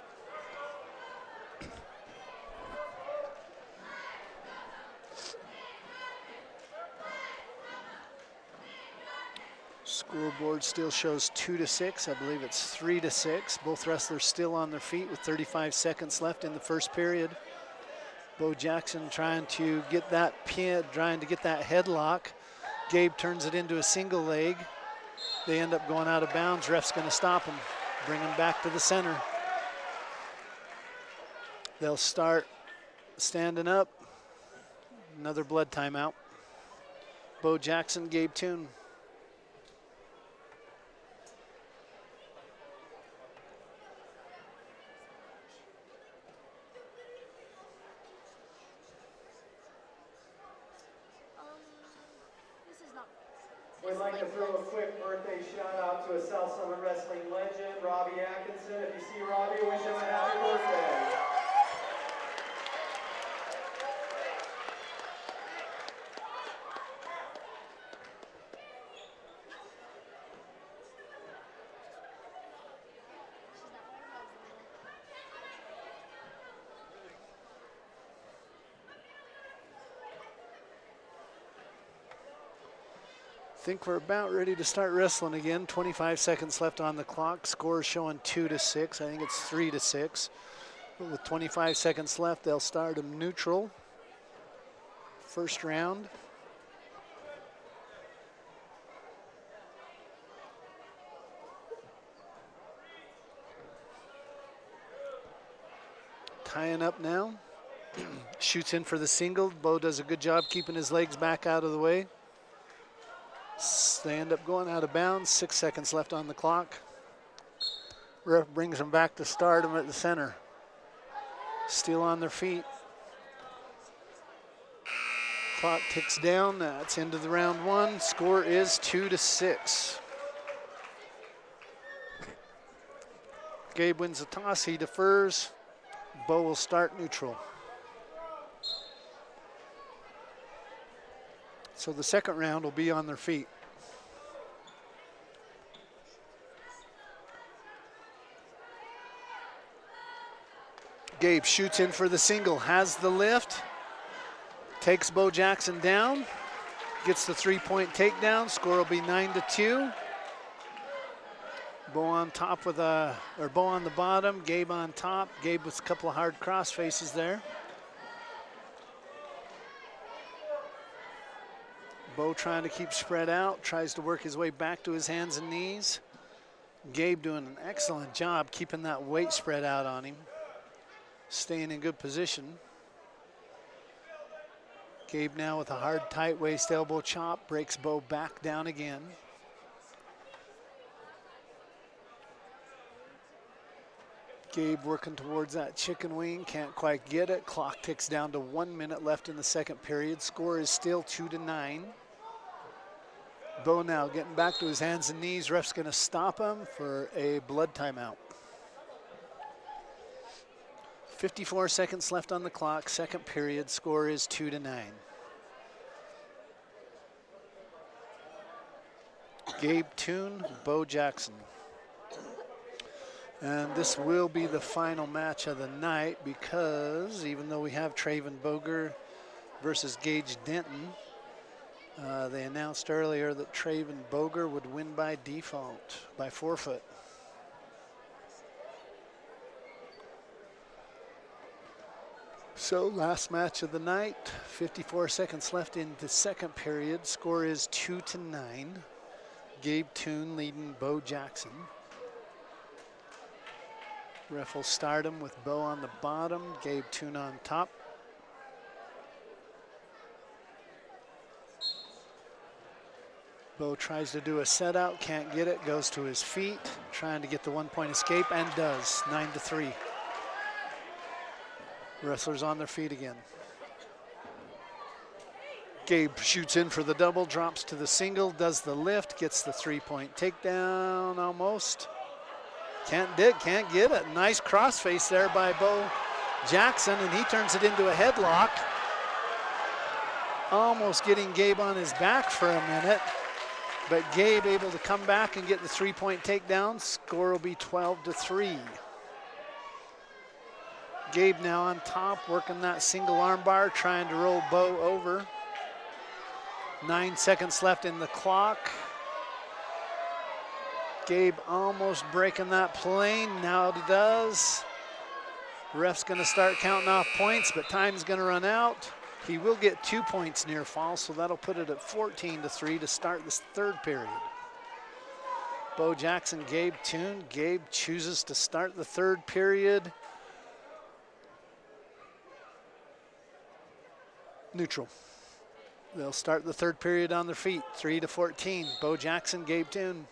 Scoreboard still shows 2-6. I believe it's 3-6. Both wrestlers still on their feet with 35 seconds left in the first period. Bo Jackson trying to get that pin, trying to get that headlock. Gabe turns it into a single leg. They end up going out of bounds. Ref's going to stop him, bring him back to the center. They'll start standing up. Another blood timeout. Bo Jackson, Gabe Toon. This is not. We'd like to throw a quick birthday shout out to a South Summit Wrestling legend, Robbie Atkinson. If you see Robbie, wish him a happy birthday. Think we're about ready to start wrestling again. 25 seconds left on the clock. Score showing 2-6. I think it's 3-6. But with 25 seconds left, they'll start them neutral. First round. Tying up now. Shoots in for the single. Bo does a good job keeping his legs back out of the way. They end up going out of bounds. 6 seconds left on the clock. Ref brings them back to start them at the center. Still on their feet. Clock ticks down. That's into the round one. Score is 2-6. Gabe wins the toss. He defers. Bo will start neutral. So the second round will be on their feet. Gabe shoots in for the single, has the lift, takes Bo Jackson down, gets the 3-point takedown. Score will be 9-2. Bo on top with Bo on the bottom, Gabe on top. Gabe with a couple of hard cross faces there. Bo trying to keep spread out, tries to work his way back to his hands and knees. Gabe doing an excellent job keeping that weight spread out on him, staying in good position. Gabe now with a hard, tight waist elbow chop, breaks Bo back down again. Gabe working towards that chicken wing, can't quite get it. Clock ticks down to 1 minute left in the second period. Score is still 2-9. Bo now getting back to his hands and knees. Ref's gonna stop him for a blood timeout. 54 seconds left on the clock, second period. Score is 2-9. Gabe Toon, Bo Jackson. And this will be the final match of the night because even though we have Traven Boger versus Gage Denton, they announced earlier that Traven Boger would win by default, by forfeit. So last match of the night, 54 seconds left in the second period. Score is 2-9. Gabe Toon leading Bo Jackson. Ref will start him with Bo on the bottom, Gabe Toon on top. Bo tries to do a set out, can't get it, goes to his feet, trying to get the 1-point escape, and does, 9-3. Wrestlers on their feet again. Gabe shoots in for the double, drops to the single, does the lift, gets the 3-point takedown almost. Can't get it. Nice crossface there by Bo Jackson, and he turns it into a headlock. Almost getting Gabe on his back for a minute, but Gabe able to come back and get the 3-point takedown. Score will be 12-3. Gabe now on top, working that single armbar, trying to roll Bo over. 9 seconds left in the clock. Gabe almost breaking that plane, now it does. Ref's gonna start counting off points, but time's gonna run out. He will get 2 points near fall, so that'll put it at 14-3 to start this third period. Bo Jackson, Gabe Toon. Gabe chooses to start the third period neutral. They'll start the third period on their feet, 3-14. Bo Jackson, Gabe Toon.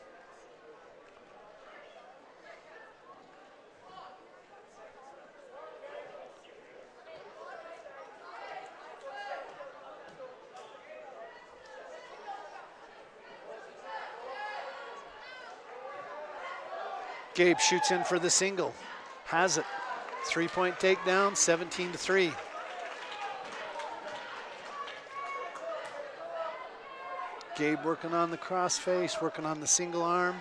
Gabe shoots in for the single. Has it. 3-point takedown, 17-3. Gabe working on the crossface, working on the single arm.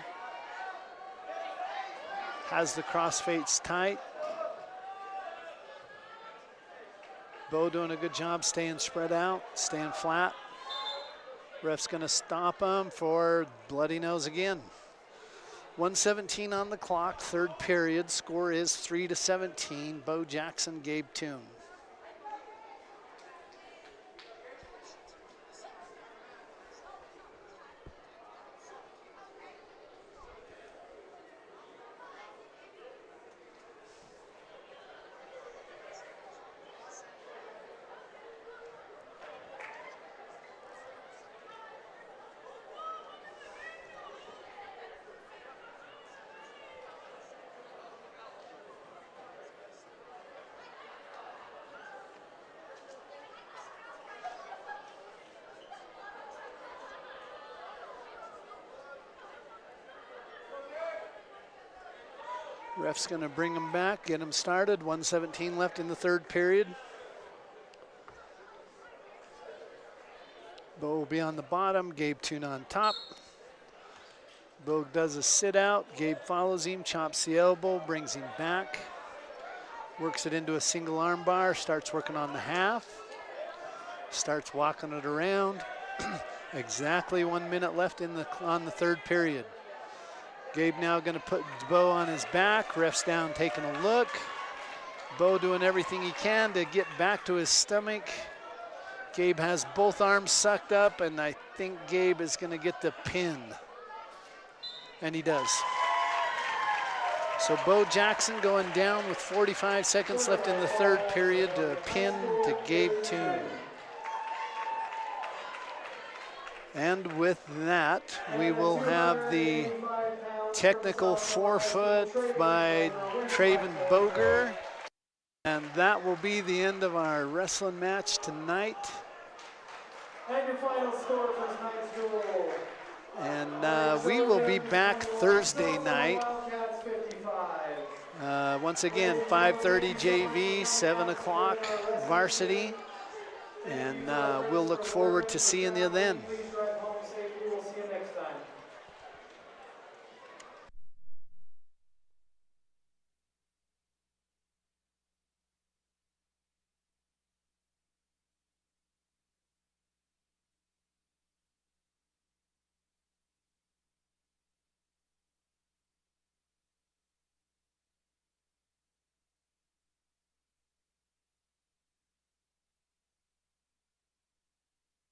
Has the crossface tight. Bo doing a good job staying spread out, staying flat. Ref's gonna stop him for bloody nose again. 1:17 on the clock, third period. Score is 3-17. Bo Jackson, Gabe Toon. Ref's gonna bring him back, get him started. 1:17 left in the third period. Bo will be on the bottom, Gabe Toon on top. Bo does a sit out, Gabe follows him, chops the elbow, brings him back. Works it into a single arm bar, starts working on the half. Starts walking it around. Exactly 1 minute left on the third period. Gabe now gonna put Bo on his back. Ref's down taking a look. Bo doing everything he can to get back to his stomach. Gabe has both arms sucked up, and I think Gabe is gonna get the pin. And he does. So Bo Jackson going down with 45 seconds left in the third period to pin to Gabe Toon. And with that, we will have the technical forfeit by Traven Boger. And that will be the end of our wrestling match tonight. And your final score for tonight's duel. And we will be back Thursday night. Once again, 5:30 JV, 7 o'clock Varsity. And we'll look forward to seeing you then.